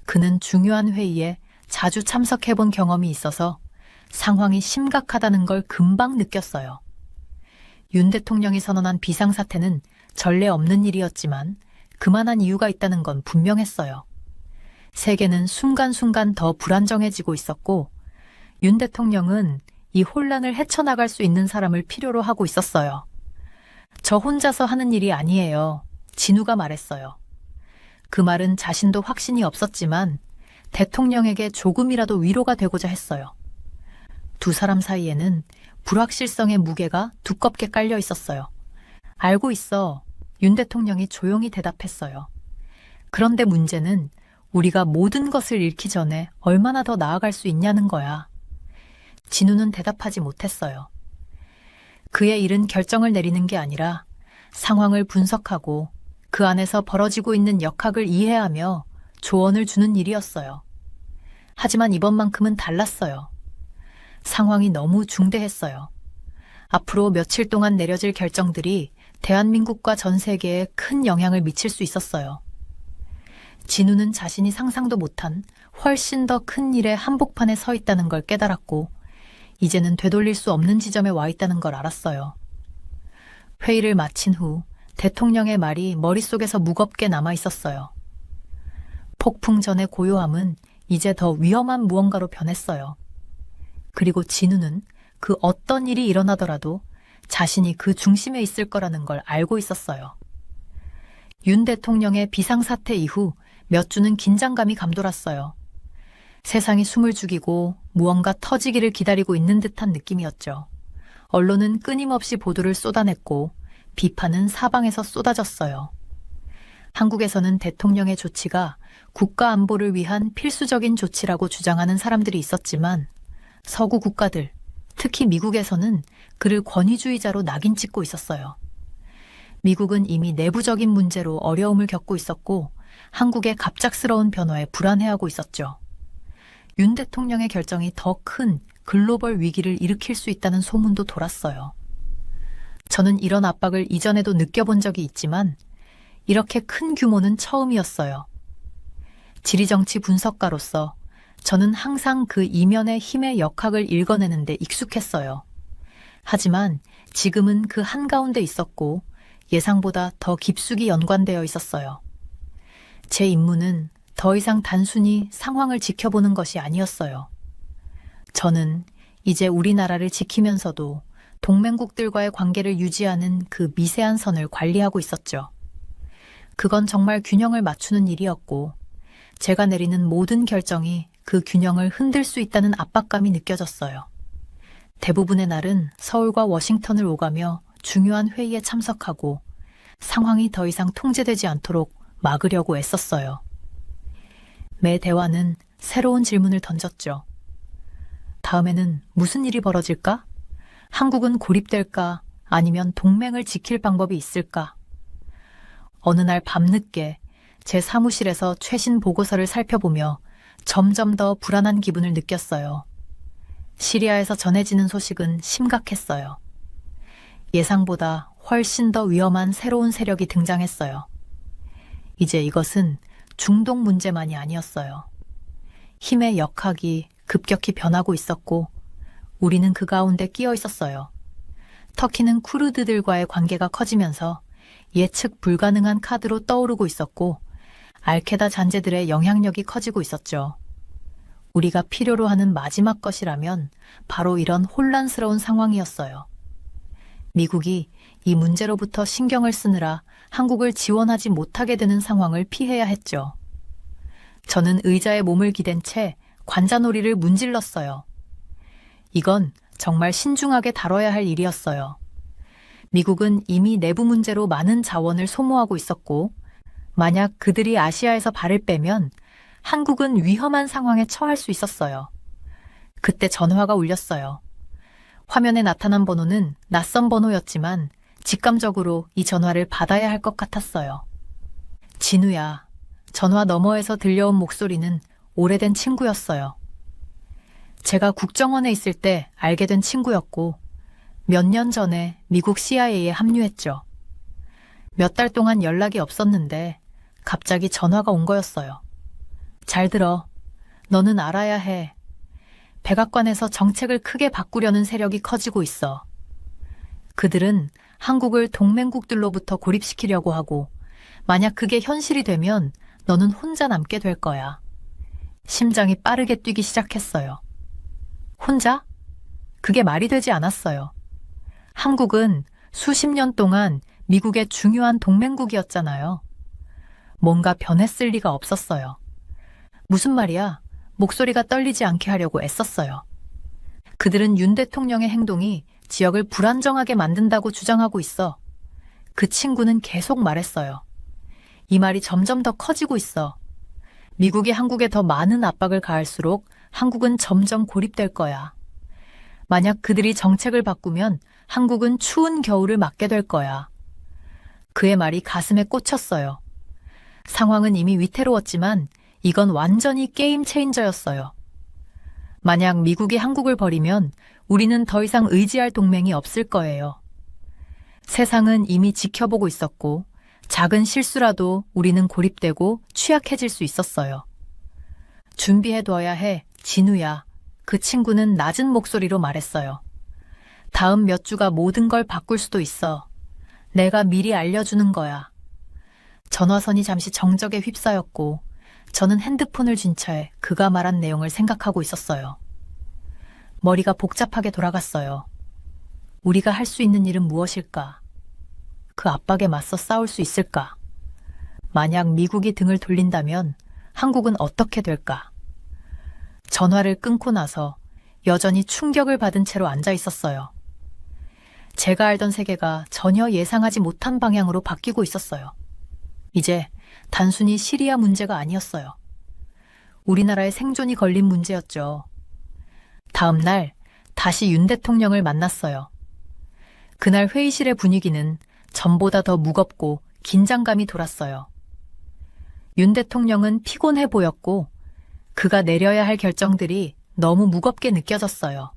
그는 중요한 회의에 자주 참석해본 경험이 있어서 상황이 심각하다는 걸 금방 느꼈어요. 윤 대통령이 선언한 비상사태는 전례 없는 일이었지만 그만한 이유가 있다는 건 분명했어요. 세계는 순간순간 더 불안정해지고 있었고 윤 대통령은 이 혼란을 헤쳐나갈 수 있는 사람을 필요로 하고 있었어요. 저 혼자서 하는 일이 아니에요. 진우가 말했어요. 그 말은 자신도 확신이 없었지만 대통령에게 조금이라도 위로가 되고자 했어요. 두 사람 사이에는 불확실성의 무게가 두껍게 깔려 있었어요. 알고 있어. 윤 대통령이 조용히 대답했어요. 그런데 문제는 우리가 모든 것을 잃기 전에 얼마나 더 나아갈 수 있냐는 거야. 진우는 대답하지 못했어요. 그의 일은 결정을 내리는 게 아니라 상황을 분석하고 그 안에서 벌어지고 있는 역학을 이해하며 조언을 주는 일이었어요. 하지만 이번만큼은 달랐어요. 상황이 너무 중대했어요. 앞으로 며칠 동안 내려질 결정들이 대한민국과 전 세계에 큰 영향을 미칠 수 있었어요. 진우는 자신이 상상도 못한 훨씬 더 큰 일의 한복판에 서 있다는 걸 깨달았고 이제는 되돌릴 수 없는 지점에 와 있다는 걸 알았어요. 회의를 마친 후 대통령의 말이 머릿속에서 무겁게 남아 있었어요. 폭풍 전의 고요함은 이제 더 위험한 무언가로 변했어요. 그리고 진우는 그 어떤 일이 일어나더라도 자신이 그 중심에 있을 거라는 걸 알고 있었어요. 윤 대통령의 비상사태 이후 몇 주는 긴장감이 감돌았어요. 세상이 숨을 죽이고 무언가 터지기를 기다리고 있는 듯한 느낌이었죠. 언론은 끊임없이 보도를 쏟아냈고 비판은 사방에서 쏟아졌어요. 한국에서는 대통령의 조치가 국가 안보를 위한 필수적인 조치라고 주장하는 사람들이 있었지만 서구 국가들, 특히 미국에서는 그를 권위주의자로 낙인 찍고 있었어요. 미국은 이미 내부적인 문제로 어려움을 겪고 있었고 한국의 갑작스러운 변화에 불안해하고 있었죠. 윤 대통령의 결정이 더 큰 글로벌 위기를 일으킬 수 있다는 소문도 돌았어요. 저는 이런 압박을 이전에도 느껴본 적이 있지만 이렇게 큰 규모는 처음이었어요. 지리정치 분석가로서 저는 항상 그 이면의 힘의 역학을 읽어내는데 익숙했어요. 하지만 지금은 그 한가운데 있었고 예상보다 더 깊숙이 연관되어 있었어요. 제 임무는 더 이상 단순히 상황을 지켜보는 것이 아니었어요. 저는 이제 우리나라를 지키면서도 동맹국들과의 관계를 유지하는 그 미세한 선을 관리하고 있었죠. 그건 정말 균형을 맞추는 일이었고 제가 내리는 모든 결정이 그 균형을 흔들 수 있다는 압박감이 느껴졌어요. 대부분의 날은 서울과 워싱턴을 오가며 중요한 회의에 참석하고 상황이 더 이상 통제되지 않도록 막으려고 애썼어요. 매 대화는 새로운 질문을 던졌죠. 다음에는 무슨 일이 벌어질까? 한국은 고립될까? 아니면 동맹을 지킬 방법이 있을까? 어느 날 밤늦게 제 사무실에서 최신 보고서를 살펴보며 점점 더 불안한 기분을 느꼈어요. 시리아에서 전해지는 소식은 심각했어요. 예상보다 훨씬 더 위험한 새로운 세력이 등장했어요. 이제 이것은 중동 문제만이 아니었어요. 힘의 역학이 급격히 변하고 있었고 우리는 그 가운데 끼어 있었어요. 터키는 쿠르드들과의 관계가 커지면서 예측 불가능한 카드로 떠오르고 있었고 알케다 잔재들의 영향력이 커지고 있었죠. 우리가 필요로 하는 마지막 것이라면 바로 이런 혼란스러운 상황이었어요. 미국이 이 문제로부터 신경을 쓰느라 한국을 지원하지 못하게 되는 상황을 피해야 했죠. 저는 의자에 몸을 기댄 채 관자놀이를 문질렀어요. 이건 정말 신중하게 다뤄야 할 일이었어요. 미국은 이미 내부 문제로 많은 자원을 소모하고 있었고, 만약 그들이 아시아에서 발을 빼면 한국은 위험한 상황에 처할 수 있었어요. 그때 전화가 울렸어요. 화면에 나타난 번호는 낯선 번호였지만 직감적으로 이 전화를 받아야 할 것 같았어요. 진우야. 전화 너머에서 들려온 목소리는 오래된 친구였어요. 제가 국정원에 있을 때 알게 된 친구였고 몇 년 전에 미국 CIA에 합류했죠. 몇 달 동안 연락이 없었는데 갑자기 전화가 온 거였어요. 잘 들어. 너는 알아야 해. 백악관에서 정책을 크게 바꾸려는 세력이 커지고 있어. 그들은 한국을 동맹국들로부터 고립시키려고 하고 만약 그게 현실이 되면 너는 혼자 남게 될 거야. 심장이 빠르게 뛰기 시작했어요. 혼자? 그게 말이 되지 않았어요. 한국은 수십 년 동안 미국의 중요한 동맹국이었잖아요. 뭔가 변했을 리가 없었어요. 무슨 말이야? 목소리가 떨리지 않게 하려고 애썼어요. 그들은 윤 대통령의 행동이 지역을 불안정하게 만든다고 주장하고 있어. 그 친구는 계속 말했어요. 이 말이 점점 더 커지고 있어. 미국이 한국에 더 많은 압박을 가할수록 한국은 점점 고립될 거야. 만약 그들이 정책을 바꾸면 한국은 추운 겨울을 맞게 될 거야. 그의 말이 가슴에 꽂혔어요. 상황은 이미 위태로웠지만 이건 완전히 게임 체인저였어요. 만약 미국이 한국을 버리면 우리는 더 이상 의지할 동맹이 없을 거예요. 세상은 이미 지켜보고 있었고 작은 실수라도 우리는 고립되고 취약해질 수 있었어요. 준비해둬야 해, 진우야. 그 친구는 낮은 목소리로 말했어요. 다음 몇 주가 모든 걸 바꿀 수도 있어. 내가 미리 알려주는 거야. 전화선이 잠시 정적에 휩싸였고 저는 핸드폰을 쥔 채 그가 말한 내용을 생각하고 있었어요. 머리가 복잡하게 돌아갔어요. 우리가 할 수 있는 일은 무엇일까? 그 압박에 맞서 싸울 수 있을까? 만약 미국이 등을 돌린다면 한국은 어떻게 될까? 전화를 끊고 나서 여전히 충격을 받은 채로 앉아 있었어요. 제가 알던 세계가 전혀 예상하지 못한 방향으로 바뀌고 있었어요. 이제 단순히 시리아 문제가 아니었어요. 우리나라의 생존이 걸린 문제였죠. 다음 날 다시 윤 대통령을 만났어요. 그날 회의실의 분위기는 전보다 더 무겁고 긴장감이 돌았어요. 윤 대통령은 피곤해 보였고 그가 내려야 할 결정들이 너무 무겁게 느껴졌어요.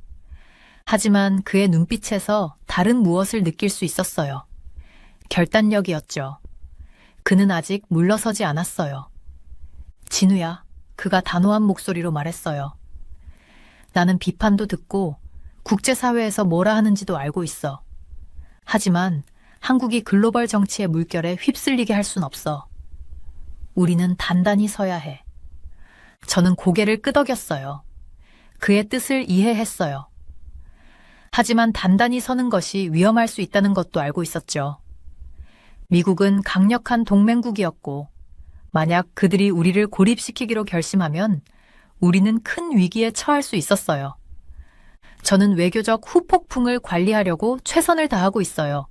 하지만 그의 눈빛에서 다른 무엇을 느낄 수 있었어요. 결단력이었죠. 그는 아직 물러서지 않았어요. 진우야, 그가 단호한 목소리로 말했어요. 나는 비판도 듣고 국제사회에서 뭐라 하는지도 알고 있어. 하지만 한국이 글로벌 정치의 물결에 휩쓸리게 할 순 없어. 우리는 단단히 서야 해. 저는 고개를 끄덕였어요. 그의 뜻을 이해했어요. 하지만 단단히 서는 것이 위험할 수 있다는 것도 알고 있었죠. 미국은 강력한 동맹국이었고 만약 그들이 우리를 고립시키기로 결심하면 우리는 큰 위기에 처할 수 있었어요. 저는 외교적 후폭풍을 관리하려고 최선을 다하고 있어요.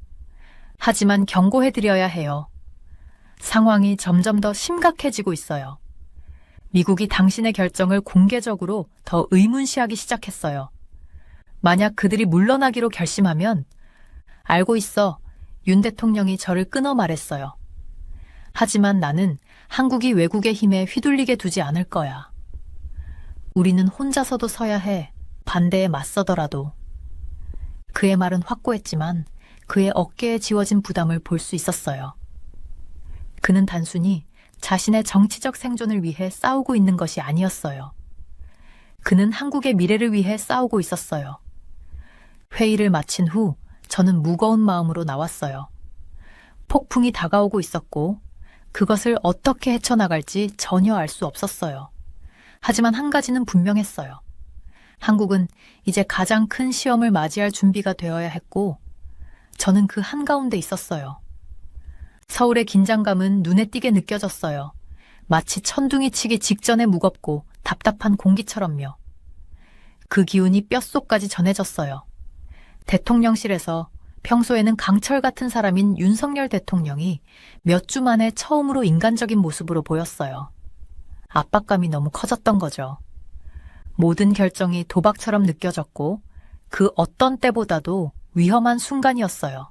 하지만 경고해드려야 해요. 상황이 점점 더 심각해지고 있어요. 미국이 당신의 결정을 공개적으로 더 의문시하기 시작했어요. 만약 그들이 물러나기로 결심하면 알고 있어. 윤 대통령이 저를 끊어 말했어요. 하지만 나는 한국이 외국의 힘에 휘둘리게 두지 않을 거야. 우리는 혼자서도 서야 해. 반대에 맞서더라도. 그의 말은 확고했지만 그의 어깨에 지워진 부담을 볼 수 있었어요. 그는 단순히 자신의 정치적 생존을 위해 싸우고 있는 것이 아니었어요. 그는 한국의 미래를 위해 싸우고 있었어요. 회의를 마친 후 저는 무거운 마음으로 나왔어요. 폭풍이 다가오고 있었고 그것을 어떻게 헤쳐나갈지 전혀 알 수 없었어요. 하지만 한 가지는 분명했어요. 한국은 이제 가장 큰 시험을 맞이할 준비가 되어야 했고 저는 그 한가운데 있었어요. 서울의 긴장감은 눈에 띄게 느껴졌어요. 마치 천둥이 치기 직전에 무겁고 답답한 공기처럼요. 그 기운이 뼛속까지 전해졌어요. 대통령실에서 평소에는 강철 같은 사람인 윤석열 대통령이 몇 주 만에 처음으로 인간적인 모습으로 보였어요. 압박감이 너무 커졌던 거죠. 모든 결정이 도박처럼 느껴졌고 그 어떤 때보다도 위험한 순간이었어요.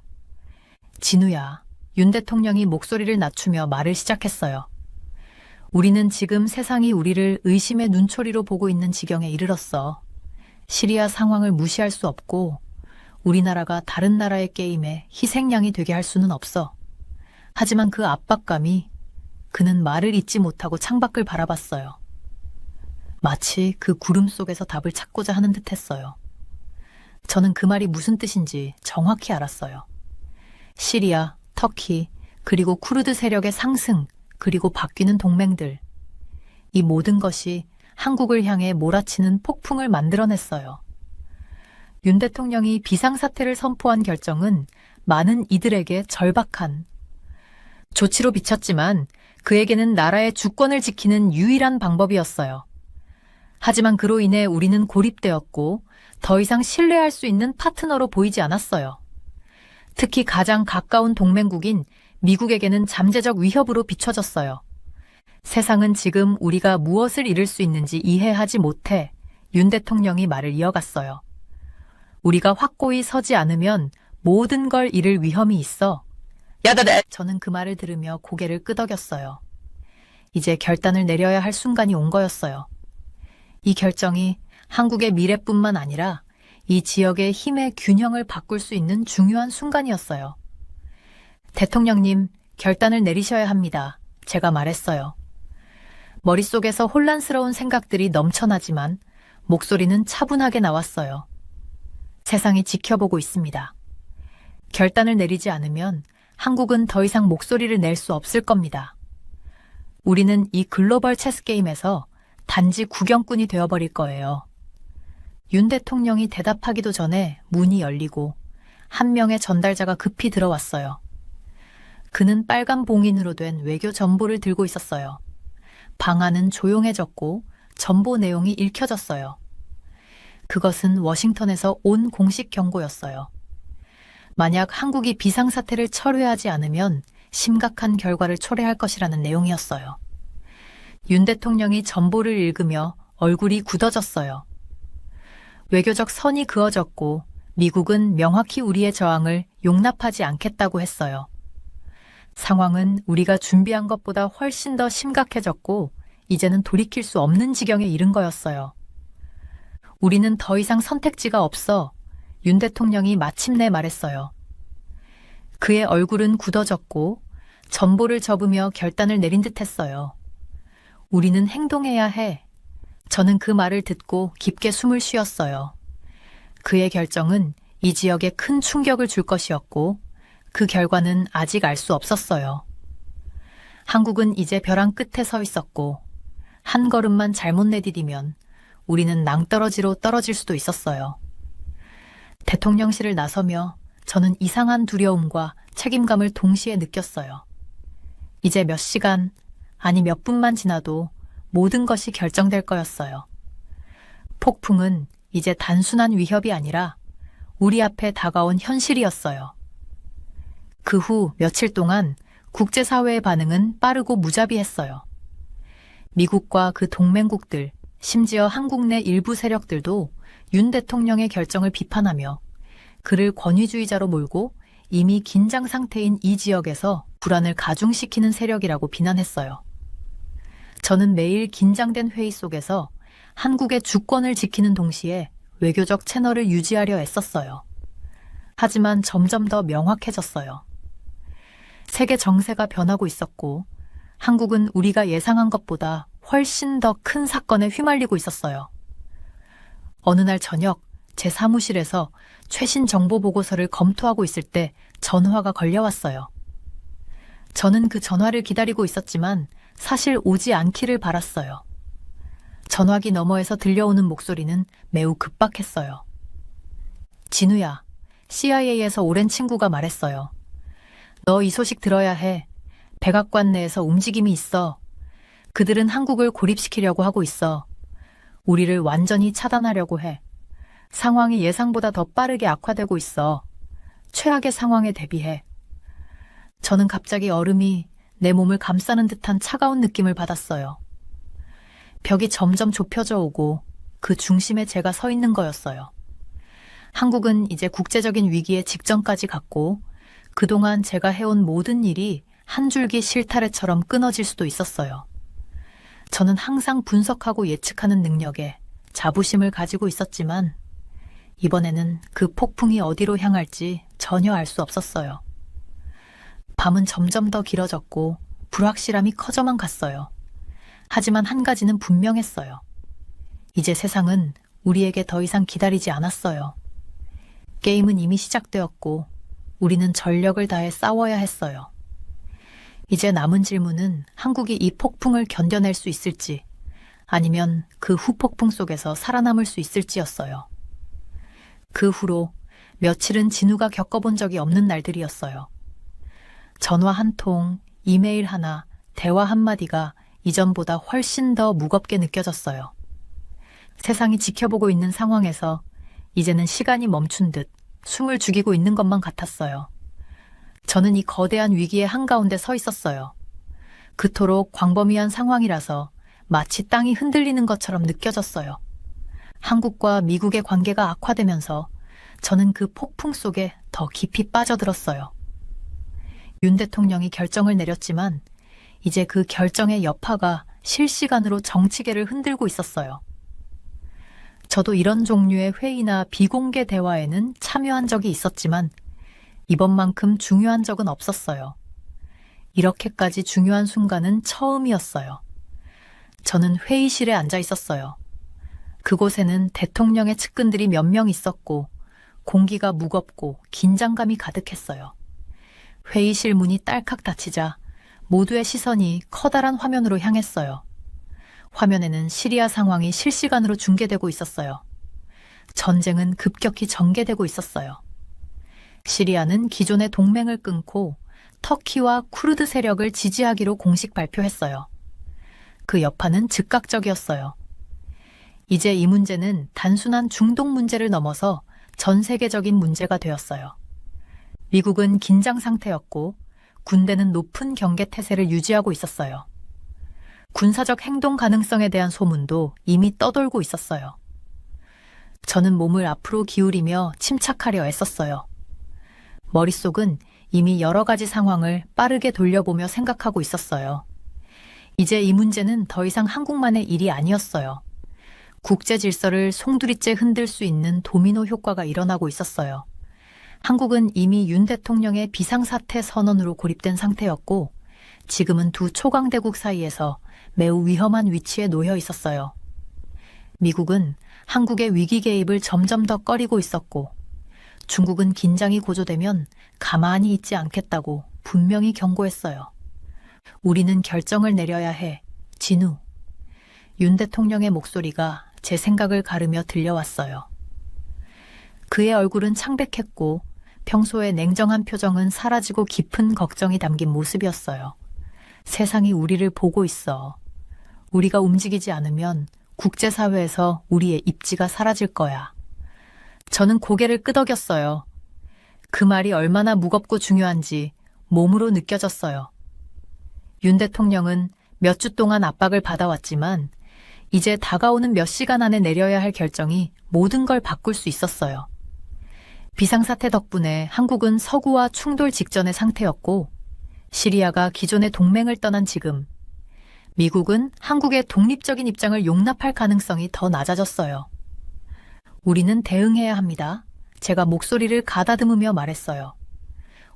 진우야, 윤 대통령이 목소리를 낮추며 말을 시작했어요. 우리는 지금 세상이 우리를 의심의 눈초리로 보고 있는 지경에 이르렀어. 시리아 상황을 무시할 수 없고 우리나라가 다른 나라의 게임에 희생양이 되게 할 수는 없어. 하지만 그 압박감이 그는 말을 잇지 못하고 창밖을 바라봤어요. 마치 그 구름 속에서 답을 찾고자 하는 듯했어요. 저는 그 말이 무슨 뜻인지 정확히 알았어요. 시리아, 터키, 그리고 쿠르드 세력의 상승, 그리고 바뀌는 동맹들. 이 모든 것이 한국을 향해 몰아치는 폭풍을 만들어냈어요. 윤 대통령이 비상사태를 선포한 결정은 많은 이들에게 절박한 조치로 비쳤지만 그에게는 나라의 주권을 지키는 유일한 방법이었어요. 하지만 그로 인해 우리는 고립되었고 더 이상 신뢰할 수 있는 파트너로 보이지 않았어요. 특히 가장 가까운 동맹국인 미국에게는 잠재적 위협으로 비춰졌어요. 세상은 지금 우리가 무엇을 잃을 수 있는지 이해하지 못해 윤 대통령이 말을 이어갔어요. 우리가 확고히 서지 않으면 모든 걸 잃을 위험이 있어. 야다다! 저는 그 말을 들으며 고개를 끄덕였어요. 이제 결단을 내려야 할 순간이 온 거였어요. 이 결정이 한국의 미래뿐만 아니라 이 지역의 힘의 균형을 바꿀 수 있는 중요한 순간이었어요. 대통령님, 결단을 내리셔야 합니다. 제가 말했어요. 머릿속에서 혼란스러운 생각들이 넘쳐나지만 목소리는 차분하게 나왔어요. 세상이 지켜보고 있습니다. 결단을 내리지 않으면 한국은 더 이상 목소리를 낼 수 없을 겁니다. 우리는 이 글로벌 체스 게임에서 단지 구경꾼이 되어버릴 거예요. 윤 대통령이 대답하기도 전에 문이 열리고 한 명의 전달자가 급히 들어왔어요. 그는 빨간 봉인으로 된 외교 전보를 들고 있었어요. 방 안은 조용해졌고 전보 내용이 읽혀졌어요. 그것은 워싱턴에서 온 공식 경고였어요. 만약 한국이 비상사태를 철회하지 않으면 심각한 결과를 초래할 것이라는 내용이었어요. 윤 대통령이 전보를 읽으며 얼굴이 굳어졌어요. 외교적 선이 그어졌고 미국은 명확히 우리의 저항을 용납하지 않겠다고 했어요. 상황은 우리가 준비한 것보다 훨씬 더 심각해졌고 이제는 돌이킬 수 없는 지경에 이른 거였어요. 우리는 더 이상 선택지가 없어. 윤 대통령이 마침내 말했어요. 그의 얼굴은 굳어졌고 전보를 접으며 결단을 내린 듯했어요. 우리는 행동해야 해. 저는 그 말을 듣고 깊게 숨을 쉬었어요. 그의 결정은 이 지역에 큰 충격을 줄 것이었고 그 결과는 아직 알 수 없었어요. 한국은 이제 벼랑 끝에 서 있었고 한 걸음만 잘못 내디디면 우리는 낭떠러지로 떨어질 수도 있었어요. 대통령실을 나서며 저는 이상한 두려움과 책임감을 동시에 느꼈어요. 이제 몇 시간, 아니 몇 분만 지나도 모든 것이 결정될 거였어요. 폭풍은 이제 단순한 위협이 아니라 우리 앞에 다가온 현실이었어요. 그 후 며칠 동안 국제사회의 반응은 빠르고 무자비했어요. 미국과 그 동맹국들, 심지어 한국 내 일부 세력들도 윤 대통령의 결정을 비판하며 그를 권위주의자로 몰고 이미 긴장 상태인 이 지역에서 불안을 가중시키는 세력이라고 비난했어요. 저는 매일 긴장된 회의 속에서 한국의 주권을 지키는 동시에 외교적 채널을 유지하려 애썼어요. 하지만 점점 더 명확해졌어요. 세계 정세가 변하고 있었고 한국은 우리가 예상한 것보다 훨씬 더 큰 사건에 휘말리고 있었어요. 어느 날 저녁 제 사무실에서 최신 정보 보고서를 검토하고 있을 때 전화가 걸려왔어요. 저는 그 전화를 기다리고 있었지만 사실 오지 않기를 바랐어요. 전화기 너머에서 들려오는 목소리는 매우 급박했어요. 진우야, CIA에서 오랜 친구가 말했어요. 너 이 소식 들어야 해. 백악관 내에서 움직임이 있어. 그들은 한국을 고립시키려고 하고 있어. 우리를 완전히 차단하려고 해. 상황이 예상보다 더 빠르게 악화되고 있어. 최악의 상황에 대비해. 저는 갑자기 얼음이 내 몸을 감싸는 듯한 차가운 느낌을 받았어요. 벽이 점점 좁혀져 오고 그 중심에 제가 서 있는 거였어요. 한국은 이제 국제적인 위기에 직전까지 갔고 그동안 제가 해온 모든 일이 한 줄기 실타래처럼 끊어질 수도 있었어요. 저는 항상 분석하고 예측하는 능력에 자부심을 가지고 있었지만 이번에는 그 폭풍이 어디로 향할지 전혀 알 수 없었어요. 밤은 점점 더 길어졌고 불확실함이 커져만 갔어요. 하지만 한 가지는 분명했어요. 이제 세상은 우리에게 더 이상 기다리지 않았어요. 게임은 이미 시작되었고 우리는 전력을 다해 싸워야 했어요. 이제 남은 질문은 한국이 이 폭풍을 견뎌낼 수 있을지 아니면 그 후폭풍 속에서 살아남을 수 있을지였어요. 그 후로 며칠은 진우가 겪어본 적이 없는 날들이었어요. 전화 한 통, 이메일 하나, 대화 한마디가 이전보다 훨씬 더 무겁게 느껴졌어요. 세상이 지켜보고 있는 상황에서 이제는 시간이 멈춘 듯 숨을 죽이고 있는 것만 같았어요. 저는 이 거대한 위기의 한가운데 서 있었어요. 그토록 광범위한 상황이라서 마치 땅이 흔들리는 것처럼 느껴졌어요. 한국과 미국의 관계가 악화되면서 저는 그 폭풍 속에 더 깊이 빠져들었어요. 윤 대통령이 결정을 내렸지만 이제 그 결정의 여파가 실시간으로 정치계를 흔들고 있었어요. 저도 이런 종류의 회의나 비공개 대화에는 참여한 적이 있었지만 이번만큼 중요한 적은 없었어요. 이렇게까지 중요한 순간은 처음이었어요. 저는 회의실에 앉아 있었어요. 그곳에는 대통령의 측근들이 몇 명 있었고 공기가 무겁고 긴장감이 가득했어요. 회의실 문이 딸칵 닫히자 모두의 시선이 커다란 화면으로 향했어요. 화면에는 시리아 상황이 실시간으로 중계되고 있었어요. 전쟁은 급격히 전개되고 있었어요. 시리아는 기존의 동맹을 끊고 터키와 쿠르드 세력을 지지하기로 공식 발표했어요. 그 여파는 즉각적이었어요. 이제 이 문제는 단순한 중동 문제를 넘어서 전 세계적인 문제가 되었어요. 미국은 긴장 상태였고 군대는 높은 경계 태세를 유지하고 있었어요. 군사적 행동 가능성에 대한 소문도 이미 떠돌고 있었어요. 저는 몸을 앞으로 기울이며 침착하려 애썼어요. 머릿속은 이미 여러 가지 상황을 빠르게 돌려보며 생각하고 있었어요. 이제 이 문제는 더 이상 한국만의 일이 아니었어요. 국제 질서를 송두리째 흔들 수 있는 도미노 효과가 일어나고 있었어요. 한국은 이미 윤 대통령의 비상사태 선언으로 고립된 상태였고 지금은 두 초강대국 사이에서 매우 위험한 위치에 놓여 있었어요. 미국은 한국의 위기 개입을 점점 더 꺼리고 있었고 중국은 긴장이 고조되면 가만히 있지 않겠다고 분명히 경고했어요. 우리는 결정을 내려야 해. 진우. 윤 대통령의 목소리가 제 생각을 가르며 들려왔어요. 그의 얼굴은 창백했고 평소의 냉정한 표정은 사라지고 깊은 걱정이 담긴 모습이었어요. 세상이 우리를 보고 있어. 우리가 움직이지 않으면 국제사회에서 우리의 입지가 사라질 거야. 저는 고개를 끄덕였어요. 그 말이 얼마나 무겁고 중요한지 몸으로 느껴졌어요. 윤 대통령은 몇 주 동안 압박을 받아왔지만 이제 다가오는 몇 시간 안에 내려야 할 결정이 모든 걸 바꿀 수 있었어요. 비상사태 덕분에 한국은 서구와 충돌 직전의 상태였고, 시리아가 기존의 동맹을 떠난 지금, 미국은 한국의 독립적인 입장을 용납할 가능성이 더 낮아졌어요. 우리는 대응해야 합니다. 제가 목소리를 가다듬으며 말했어요.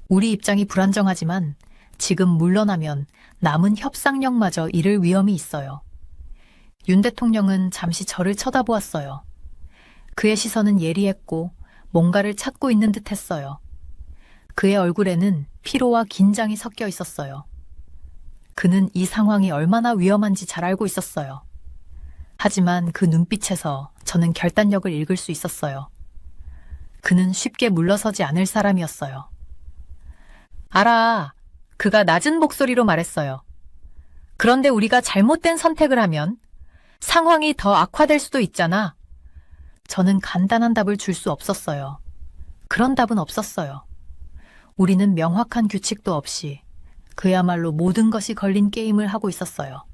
우리 입장이 불안정하지만 지금 물러나면 남은 협상력마저 잃을 위험이 있어요. 윤 대통령은 잠시 저를 쳐다보았어요. 그의 시선은 예리했고 뭔가를 찾고 있는 듯 했어요. 그의 얼굴에는 피로와 긴장이 섞여 있었어요. 그는 이 상황이 얼마나 위험한지 잘 알고 있었어요. 하지만 그 눈빛에서 저는 결단력을 읽을 수 있었어요. 그는 쉽게 물러서지 않을 사람이었어요. 알아. 그가 낮은 목소리로 말했어요. 그런데 우리가 잘못된 선택을 하면 상황이 더 악화될 수도 있잖아. 저는 간단한 답을 줄 수 없었어요. 그런 답은 없었어요. 우리는 명확한 규칙도 없이 그야말로 모든 것이 걸린 게임을 하고 있었어요.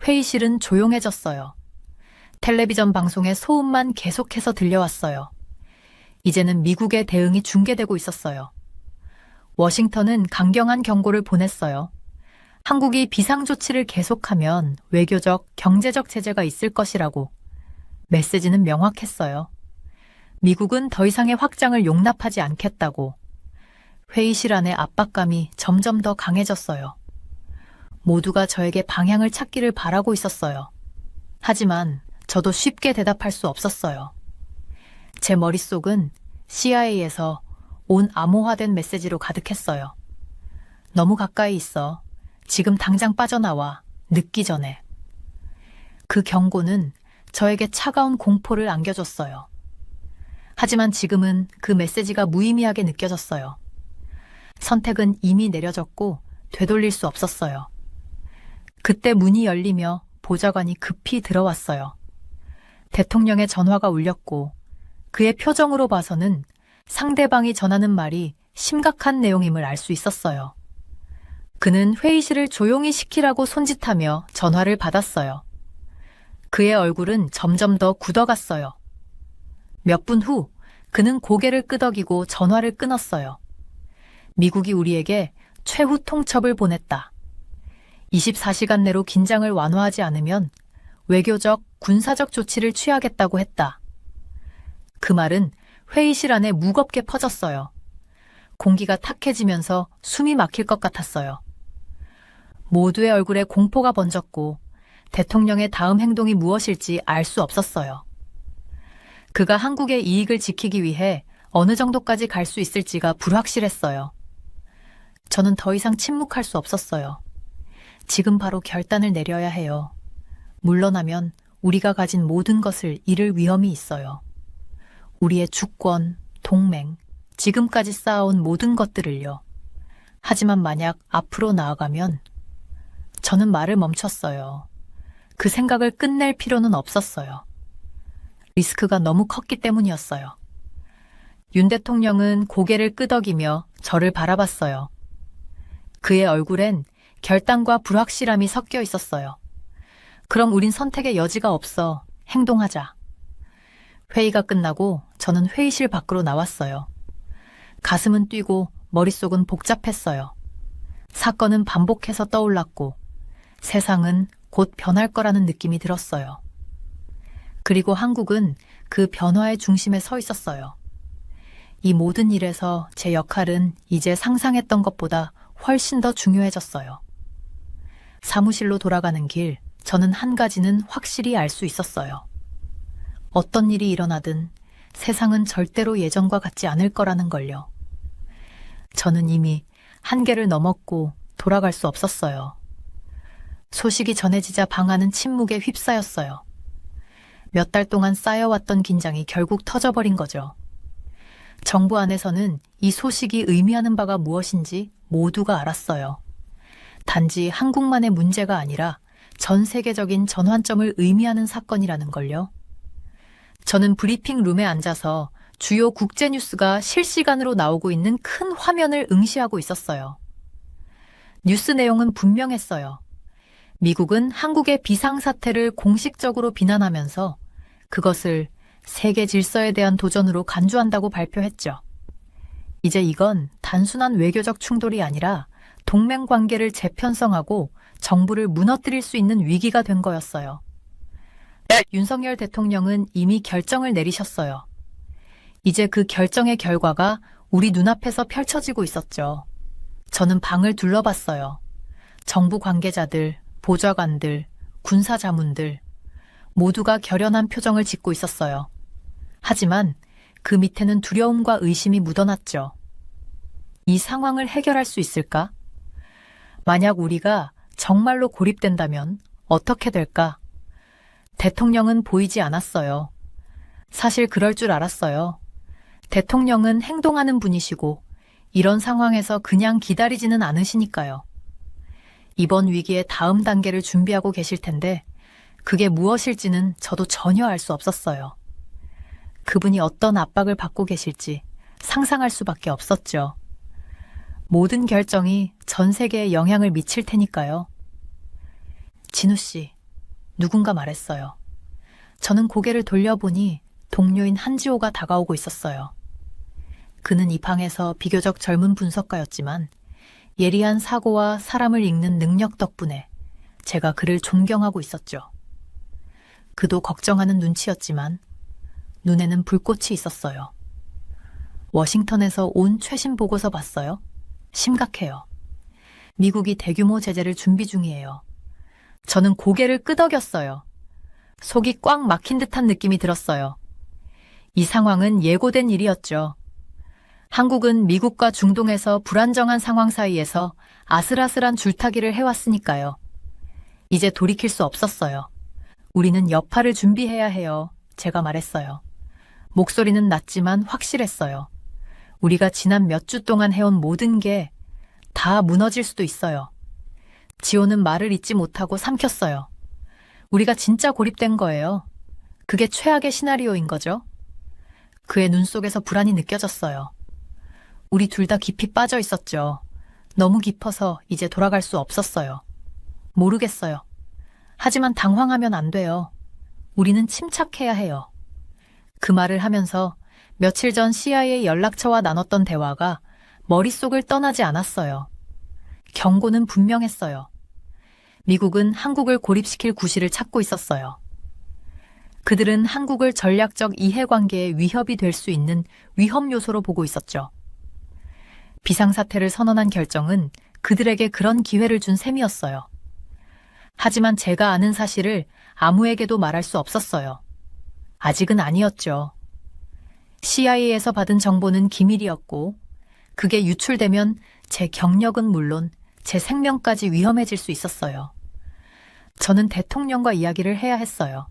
회의실은 조용해졌어요. 텔레비전 방송의 소음만 계속해서 들려왔어요. 이제는 미국의 대응이 중계되고 있었어요. 워싱턴은 강경한 경고를 보냈어요. 한국이 비상조치를 계속하면 외교적, 경제적 제재가 있을 것이라고. 메시지는 명확했어요. 미국은 더 이상의 확장을 용납하지 않겠다고. 회의실 안의 압박감이 점점 더 강해졌어요. 모두가 저에게 방향을 찾기를 바라고 있었어요. 하지만 저도 쉽게 대답할 수 없었어요. 제 머릿속은 CIA에서 온 암호화된 메시지로 가득했어요. 너무 가까이 있어. 지금 당장 빠져나와. 늦기 전에. 그 경고는 저에게 차가운 공포를 안겨줬어요. 하지만 지금은 그 메시지가 무의미하게 느껴졌어요. 선택은 이미 내려졌고 되돌릴 수 없었어요. 그때 문이 열리며 보좌관이 급히 들어왔어요. 대통령의 전화가 울렸고 그의 표정으로 봐서는 상대방이 전하는 말이 심각한 내용임을 알 수 있었어요. 그는 회의실을 조용히 시키라고 손짓하며 전화를 받았어요. 그의 얼굴은 점점 더 굳어갔어요. 몇 분 후 그는 고개를 끄덕이고 전화를 끊었어요. 미국이 우리에게 최후 통첩을 보냈다. 24시간 내로 긴장을 완화하지 않으면 외교적, 군사적 조치를 취하겠다고 했다. 그 말은 회의실 안에 무겁게 퍼졌어요. 공기가 탁해지면서 숨이 막힐 것 같았어요. 모두의 얼굴에 공포가 번졌고 대통령의 다음 행동이 무엇일지 알 수 없었어요. 그가 한국의 이익을 지키기 위해 어느 정도까지 갈 수 있을지가 불확실했어요. 저는 더 이상 침묵할 수 없었어요. 지금 바로 결단을 내려야 해요. 물러나면 우리가 가진 모든 것을 잃을 위험이 있어요. 우리의 주권, 동맹, 지금까지 쌓아온 모든 것들을요. 하지만 만약 앞으로 나아가면 저는 말을 멈췄어요. 그 생각을 끝낼 필요는 없었어요. 리스크가 너무 컸기 때문이었어요. 윤 대통령은 고개를 끄덕이며 저를 바라봤어요. 그의 얼굴엔 결단과 불확실함이 섞여 있었어요. 그럼 우린 선택의 여지가 없어. 행동하자. 회의가 끝나고 저는 회의실 밖으로 나왔어요. 가슴은 뛰고 머릿속은 복잡했어요. 사건은 반복해서 떠올랐고 세상은 곧 변할 거라는 느낌이 들었어요. 그리고 한국은 그 변화의 중심에 서 있었어요. 이 모든 일에서 제 역할은 이제 상상했던 것보다 훨씬 더 중요해졌어요. 사무실로 돌아가는 길, 저는 한 가지는 확실히 알 수 있었어요. 어떤 일이 일어나든 세상은 절대로 예전과 같지 않을 거라는 걸요. 저는 이미 한계를 넘었고 돌아갈 수 없었어요. 소식이 전해지자 방 안은 침묵에 휩싸였어요. 몇 달 동안 쌓여왔던 긴장이 결국 터져버린 거죠. 정부 안에서는 이 소식이 의미하는 바가 무엇인지 모두가 알았어요. 단지 한국만의 문제가 아니라 전 세계적인 전환점을 의미하는 사건이라는 걸요. 저는 브리핑 룸에 앉아서 주요 국제 뉴스가 실시간으로 나오고 있는 큰 화면을 응시하고 있었어요. 뉴스 내용은 분명했어요. 미국은 한국의 비상사태를 공식적으로 비난하면서 그것을 세계 질서에 대한 도전으로 간주한다고 발표했죠. 이제 이건 단순한 외교적 충돌이 아니라 동맹 관계를 재편성하고 정부를 무너뜨릴 수 있는 위기가 된 거였어요. 윤석열 대통령은 이미 결정을 내리셨어요. 이제 그 결정의 결과가 우리 눈앞에서 펼쳐지고 있었죠. 저는 방을 둘러봤어요. 정부 관계자들, 보좌관들, 군사자문들 모두가 결연한 표정을 짓고 있었어요. 하지만 그 밑에는 두려움과 의심이 묻어났죠. 이 상황을 해결할 수 있을까? 만약 우리가 정말로 고립된다면 어떻게 될까? 대통령은 보이지 않았어요. 사실 그럴 줄 알았어요. 대통령은 행동하는 분이시고 이런 상황에서 그냥 기다리지는 않으시니까요. 이번 위기의 다음 단계를 준비하고 계실 텐데 그게 무엇일지는 저도 전혀 알 수 없었어요. 그분이 어떤 압박을 받고 계실지 상상할 수밖에 없었죠. 모든 결정이 전 세계에 영향을 미칠 테니까요. 진우 씨, 누군가 말했어요. 저는 고개를 돌려보니 동료인 한지호가 다가오고 있었어요. 그는 이 방에서 비교적 젊은 분석가였지만 예리한 사고와 사람을 읽는 능력 덕분에 제가 그를 존경하고 있었죠. 그도 걱정하는 눈치였지만 눈에는 불꽃이 있었어요. 워싱턴에서 온 최신 보고서 봤어요? 심각해요. 미국이 대규모 제재를 준비 중이에요. 저는 고개를 끄덕였어요. 속이 꽉 막힌 듯한 느낌이 들었어요. 이 상황은 예고된 일이었죠. 한국은 미국과 중동에서 불안정한 상황 사이에서 아슬아슬한 줄타기를 해왔으니까요. 이제 돌이킬 수 없었어요. 우리는 여파를 준비해야 해요. 제가 말했어요. 목소리는 낮지만 확실했어요. 우리가 지난 몇 주 동안 해온 모든 게 다 무너질 수도 있어요. 지호는 말을 잇지 못하고 삼켰어요. 우리가 진짜 고립된 거예요. 그게 최악의 시나리오인 거죠. 그의 눈 속에서 불안이 느껴졌어요. 우리 둘 다 깊이 빠져 있었죠. 너무 깊어서 이제 돌아갈 수 없었어요. 모르겠어요. 하지만 당황하면 안 돼요. 우리는 침착해야 해요. 그 말을 하면서 며칠 전 CIA 연락처와 나눴던 대화가 머릿속을 떠나지 않았어요. 경고는 분명했어요. 미국은 한국을 고립시킬 구실을 찾고 있었어요. 그들은 한국을 전략적 이해관계의 위협이 될 수 있는 위험 요소로 보고 있었죠. 비상사태를 선언한 결정은 그들에게 그런 기회를 준 셈이었어요. 하지만 제가 아는 사실을 아무에게도 말할 수 없었어요. 아직은 아니었죠. CIA에서 받은 정보는 기밀이었고 그게 유출되면 제 경력은 물론 제 생명까지 위험해질 수 있었어요. 저는 대통령과 이야기를 해야 했어요.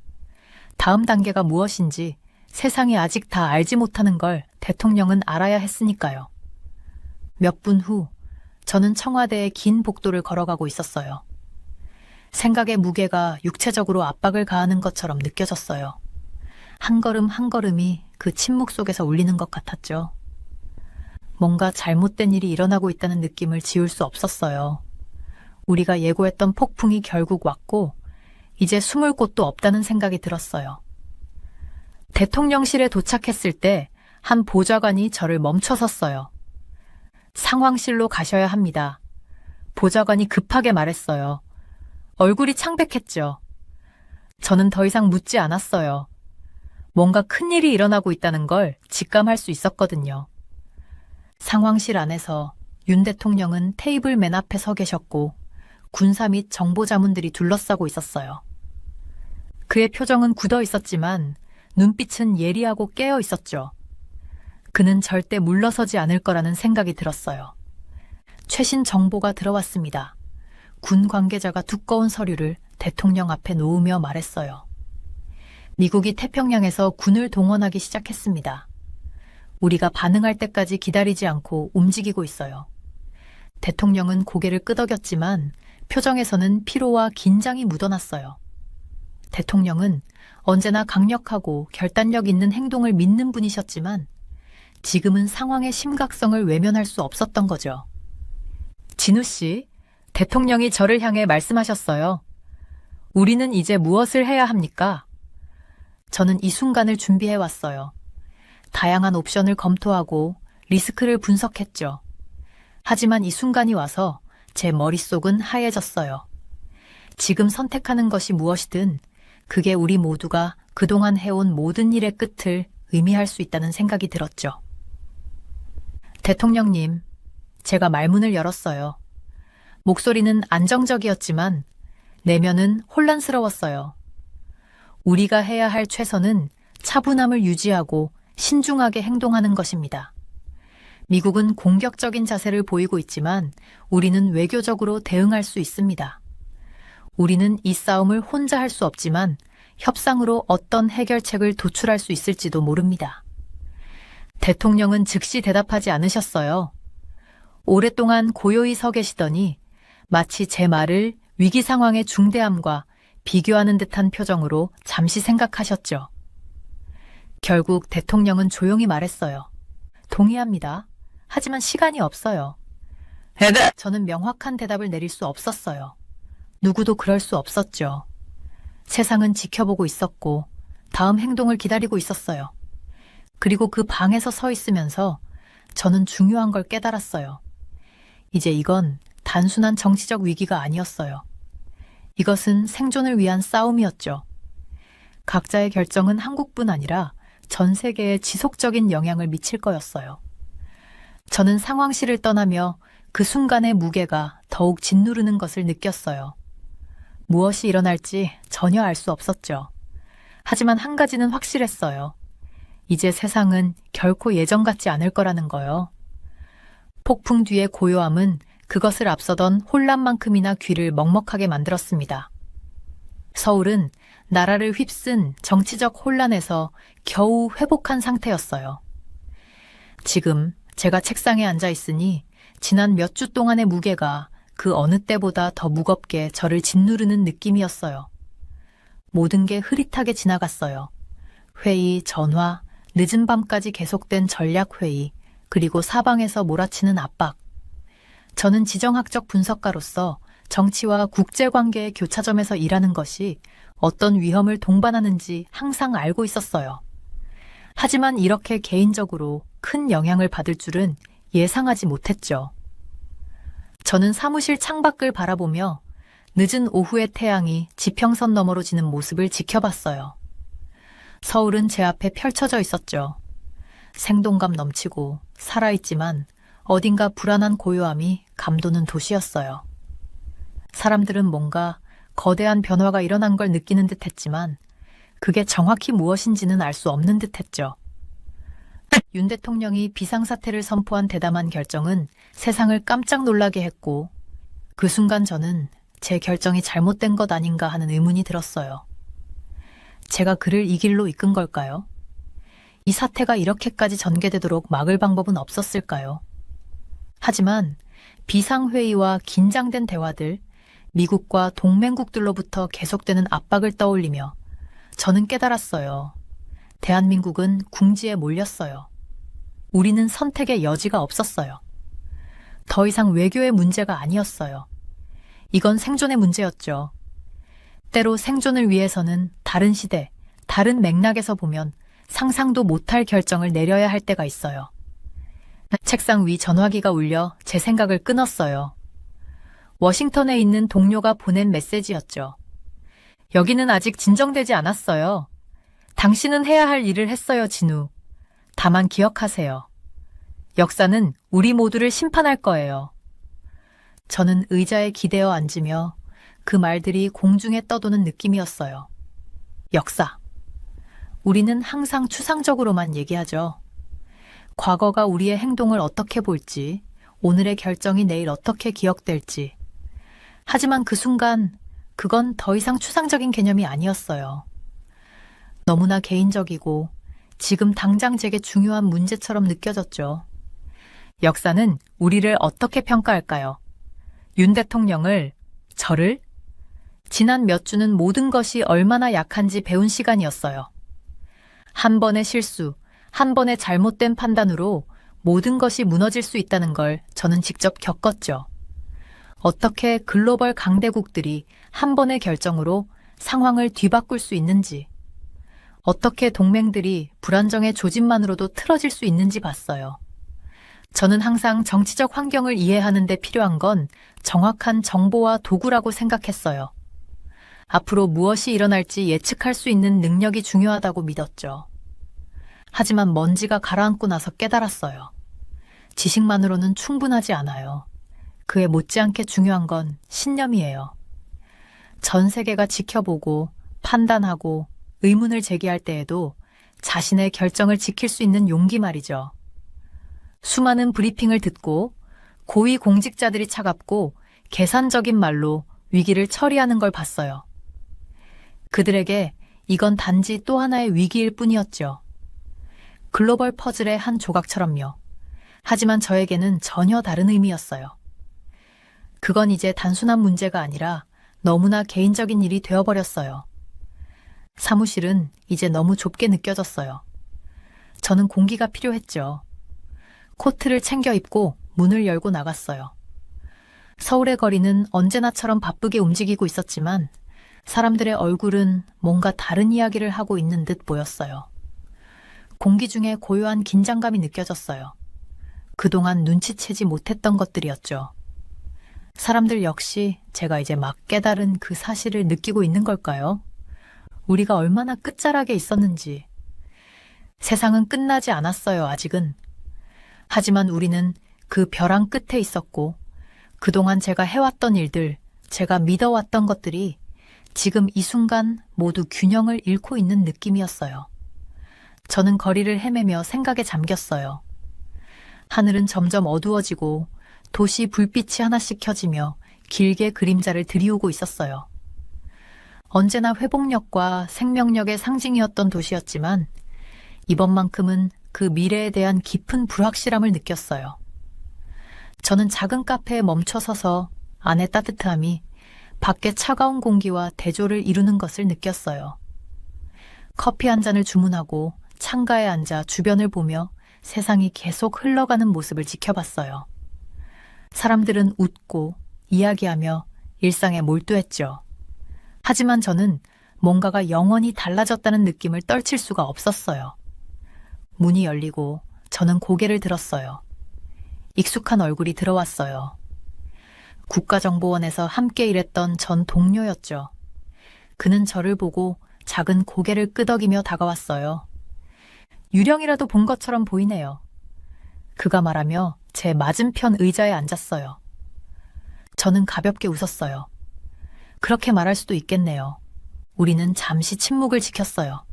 다음 단계가 무엇인지 세상이 아직 다 알지 못하는 걸 대통령은 알아야 했으니까요. 몇 분 후 저는 청와대에 긴 복도를 걸어가고 있었어요. 생각의 무게가 육체적으로 압박을 가하는 것처럼 느껴졌어요. 한 걸음 한 걸음이 그 침묵 속에서 울리는 것 같았죠. 뭔가 잘못된 일이 일어나고 있다는 느낌을 지울 수 없었어요. 우리가 예고했던 폭풍이 결국 왔고 이제 숨을 곳도 없다는 생각이 들었어요. 대통령실에 도착했을 때 한 보좌관이 저를 멈춰섰어요. 상황실로 가셔야 합니다. 보좌관이 급하게 말했어요. 얼굴이 창백했죠. 저는 더 이상 묻지 않았어요. 뭔가 큰일이 일어나고 있다는 걸 직감할 수 있었거든요. 상황실 안에서 윤 대통령은 테이블 맨 앞에 서 계셨고 군사 및 정보자문들이 둘러싸고 있었어요. 그의 표정은 굳어 있었지만 눈빛은 예리하고 깨어 있었죠. 그는 절대 물러서지 않을 거라는 생각이 들었어요. 최신 정보가 들어왔습니다. 군 관계자가 두꺼운 서류를 대통령 앞에 놓으며 말했어요. 미국이 태평양에서 군을 동원하기 시작했습니다. 우리가 반응할 때까지 기다리지 않고 움직이고 있어요. 대통령은 고개를 끄덕였지만 표정에서는 피로와 긴장이 묻어났어요. 대통령은 언제나 강력하고 결단력 있는 행동을 믿는 분이셨지만 지금은 상황의 심각성을 외면할 수 없었던 거죠. 진우 씨, 대통령이 저를 향해 말씀하셨어요. 우리는 이제 무엇을 해야 합니까? 저는 이 순간을 준비해 왔어요. 다양한 옵션을 검토하고 리스크를 분석했죠. 하지만 이 순간이 와서 제 머릿속은 하얘졌어요. 지금 선택하는 것이 무엇이든 그게 우리 모두가 그동안 해온 모든 일의 끝을 의미할 수 있다는 생각이 들었죠. 대통령님, 제가 말문을 열었어요. 목소리는 안정적이었지만 내면은 혼란스러웠어요. 우리가 해야 할 최선은 차분함을 유지하고 신중하게 행동하는 것입니다. 미국은 공격적인 자세를 보이고 있지만 우리는 외교적으로 대응할 수 있습니다. 우리는 이 싸움을 혼자 할 수 없지만 협상으로 어떤 해결책을 도출할 수 있을지도 모릅니다. 대통령은 즉시 대답하지 않으셨어요. 오랫동안 고요히 서 계시더니 마치 제 말을 위기 상황의 중대함과 비교하는 듯한 표정으로 잠시 생각하셨죠. 결국 대통령은 조용히 말했어요. 동의합니다. 하지만 시간이 없어요. 저는 명확한 대답을 내릴 수 없었어요. 누구도 그럴 수 없었죠. 세상은 지켜보고 있었고 다음 행동을 기다리고 있었어요. 그리고 그 방에서 서 있으면서 저는 중요한 걸 깨달았어요. 이제 이건 단순한 정치적 위기가 아니었어요. 이것은 생존을 위한 싸움이었죠. 각자의 결정은 한국뿐 아니라 전 세계에 지속적인 영향을 미칠 거였어요. 저는 상황실을 떠나며 그 순간의 무게가 더욱 짓누르는 것을 느꼈어요. 무엇이 일어날지 전혀 알 수 없었죠. 하지만 한 가지는 확실했어요. 이제 세상은 결코 예전 같지 않을 거라는 거요. 폭풍 뒤의 고요함은 그것을 앞서던 혼란만큼이나 귀를 먹먹하게 만들었습니다. 서울은 나라를 휩쓴 정치적 혼란에서 겨우 회복한 상태였어요. 지금 제가 책상에 앉아 있으니 지난 몇 주 동안의 무게가 그 어느 때보다 더 무겁게 저를 짓누르는 느낌이었어요. 모든 게 흐릿하게 지나갔어요. 회의, 전화, 늦은 밤까지 계속된 전략회의, 그리고 사방에서 몰아치는 압박. 저는 지정학적 분석가로서 정치와 국제관계의 교차점에서 일하는 것이 어떤 위험을 동반하는지 항상 알고 있었어요. 하지만 이렇게 개인적으로 큰 영향을 받을 줄은 예상하지 못했죠. 저는 사무실 창밖을 바라보며 늦은 오후의 태양이 지평선 너머로 지는 모습을 지켜봤어요. 서울은 제 앞에 펼쳐져 있었죠. 생동감 넘치고 살아있지만 어딘가 불안한 고요함이 감도는 도시였어요. 사람들은 뭔가 거대한 변화가 일어난 걸 느끼는 듯 했지만 그게 정확히 무엇인지는 알 수 없는 듯 했죠. 윤 대통령이 비상사태를 선포한 대담한 결정은 세상을 깜짝 놀라게 했고 그 순간 저는 제 결정이 잘못된 것 아닌가 하는 의문이 들었어요. 제가 그를 이 길로 이끈 걸까요? 이 사태가 이렇게까지 전개되도록 막을 방법은 없었을까요? 하지만 비상회의와 긴장된 대화들, 미국과 동맹국들로부터 계속되는 압박을 떠올리며 저는 깨달았어요. 대한민국은 궁지에 몰렸어요. 우리는 선택의 여지가 없었어요. 더 이상 외교의 문제가 아니었어요. 이건 생존의 문제였죠. 때로 생존을 위해서는 다른 시대, 다른 맥락에서 보면 상상도 못할 결정을 내려야 할 때가 있어요. 책상 위 전화기가 울려 제 생각을 끊었어요. 워싱턴에 있는 동료가 보낸 메시지였죠. 여기는 아직 진정되지 않았어요. 당신은 해야 할 일을 했어요, 진우. 다만 기억하세요. 역사는 우리 모두를 심판할 거예요. 저는 의자에 기대어 앉으며 그 말들이 공중에 떠도는 느낌이었어요. 역사. 우리는 항상 추상적으로만 얘기하죠. 과거가 우리의 행동을 어떻게 볼지, 오늘의 결정이 내일 어떻게 기억될지. 하지만 그 순간 그건 더 이상 추상적인 개념이 아니었어요. 너무나 개인적이고 지금 당장 제게 중요한 문제처럼 느껴졌죠. 역사는 우리를 어떻게 평가할까요? 윤 대통령을, 저를? 지난 몇 주는 모든 것이 얼마나 약한지 배운 시간이었어요. 한 번의 실수, 한 번의 잘못된 판단으로 모든 것이 무너질 수 있다는 걸 저는 직접 겪었죠. 어떻게 글로벌 강대국들이 한 번의 결정으로 상황을 뒤바꿀 수 있는지, 어떻게 동맹들이 불안정의 조짐만으로도 틀어질 수 있는지 봤어요. 저는 항상 정치적 환경을 이해하는 데 필요한 건 정확한 정보와 도구라고 생각했어요. 앞으로 무엇이 일어날지 예측할 수 있는 능력이 중요하다고 믿었죠. 하지만 먼지가 가라앉고 나서 깨달았어요. 지식만으로는 충분하지 않아요. 그에 못지않게 중요한 건 신념이에요. 전 세계가 지켜보고 판단하고 의문을 제기할 때에도 자신의 결정을 지킬 수 있는 용기 말이죠. 수많은 브리핑을 듣고 고위 공직자들이 차갑고 계산적인 말로 위기를 처리하는 걸 봤어요. 그들에게 이건 단지 또 하나의 위기일 뿐이었죠. 글로벌 퍼즐의 한 조각처럼요. 하지만 저에게는 전혀 다른 의미였어요. 그건 이제 단순한 문제가 아니라 너무나 개인적인 일이 되어버렸어요. 사무실은 이제 너무 좁게 느껴졌어요. 저는 공기가 필요했죠. 코트를 챙겨 입고 문을 열고 나갔어요. 서울의 거리는 언제나처럼 바쁘게 움직이고 있었지만 사람들의 얼굴은 뭔가 다른 이야기를 하고 있는 듯 보였어요. 공기 중에 고요한 긴장감이 느껴졌어요. 그동안 눈치채지 못했던 것들이었죠. 사람들 역시 제가 이제 막 깨달은 그 사실을 느끼고 있는 걸까요? 우리가 얼마나 끝자락에 있었는지. 세상은 끝나지 않았어요, 아직은. 하지만 우리는 그 벼랑 끝에 있었고 그동안 제가 해왔던 일들, 제가 믿어왔던 것들이 지금 이 순간 모두 균형을 잃고 있는 느낌이었어요. 저는 거리를 헤매며 생각에 잠겼어요. 하늘은 점점 어두워지고 도시 불빛이 하나씩 켜지며 길게 그림자를 들이우고 있었어요. 언제나 회복력과 생명력의 상징이었던 도시였지만 이번만큼은 그 미래에 대한 깊은 불확실함을 느꼈어요. 저는 작은 카페에 멈춰 서서 안의 따뜻함이 밖의 차가운 공기와 대조를 이루는 것을 느꼈어요. 커피 한 잔을 주문하고 창가에 앉아 주변을 보며 세상이 계속 흘러가는 모습을 지켜봤어요. 사람들은 웃고 이야기하며 일상에 몰두했죠. 하지만 저는 뭔가가 영원히 달라졌다는 느낌을 떨칠 수가 없었어요. 문이 열리고 저는 고개를 들었어요. 익숙한 얼굴이 들어왔어요. 국가정보원에서 함께 일했던 전 동료였죠. 그는 저를 보고 작은 고개를 끄덕이며 다가왔어요. 유령이라도 본 것처럼 보이네요. 그가 말하며 제 맞은편 의자에 앉았어요. 저는 가볍게 웃었어요. 그렇게 말할 수도 있겠네요. 우리는 잠시 침묵을 지켰어요.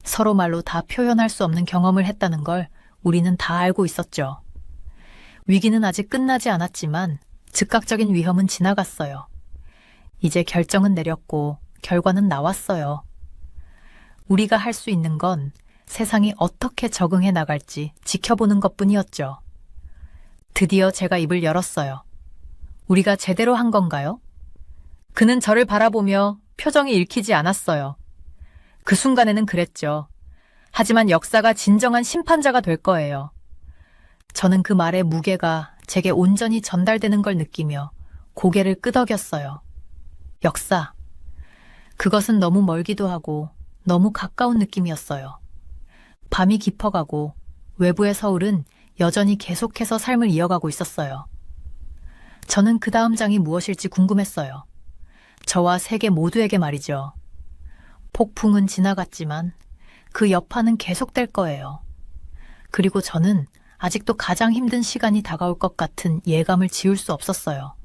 서로 말로 다 표현할 수 없는 경험을 했다는 걸 우리는 다 알고 있었죠. 위기는 아직 끝나지 않았지만 즉각적인 위험은 지나갔어요. 이제 결정은 내렸고 결과는 나왔어요. 우리가 할 수 있는 건 세상이 어떻게 적응해 나갈지 지켜보는 것뿐이었죠. 드디어 제가 입을 열었어요. 우리가 제대로 한 건가요? 그는 저를 바라보며 표정이 읽히지 않았어요. 그 순간에는 그랬죠. 하지만 역사가 진정한 심판자가 될 거예요. 저는 그 말의 무게가 제게 온전히 전달되는 걸 느끼며 고개를 끄덕였어요. 역사. 그것은 너무 멀기도 하고 너무 가까운 느낌이었어요. 밤이 깊어가고 외부의 서울은 여전히 계속해서 삶을 이어가고 있었어요. 저는 그 다음 장이 무엇일지 궁금했어요. 저와 세계 모두에게 말이죠. 폭풍은 지나갔지만 그 여파는 계속될 거예요. 그리고 저는 아직도 가장 힘든 시간이 다가올 것 같은 예감을 지울 수 없었어요.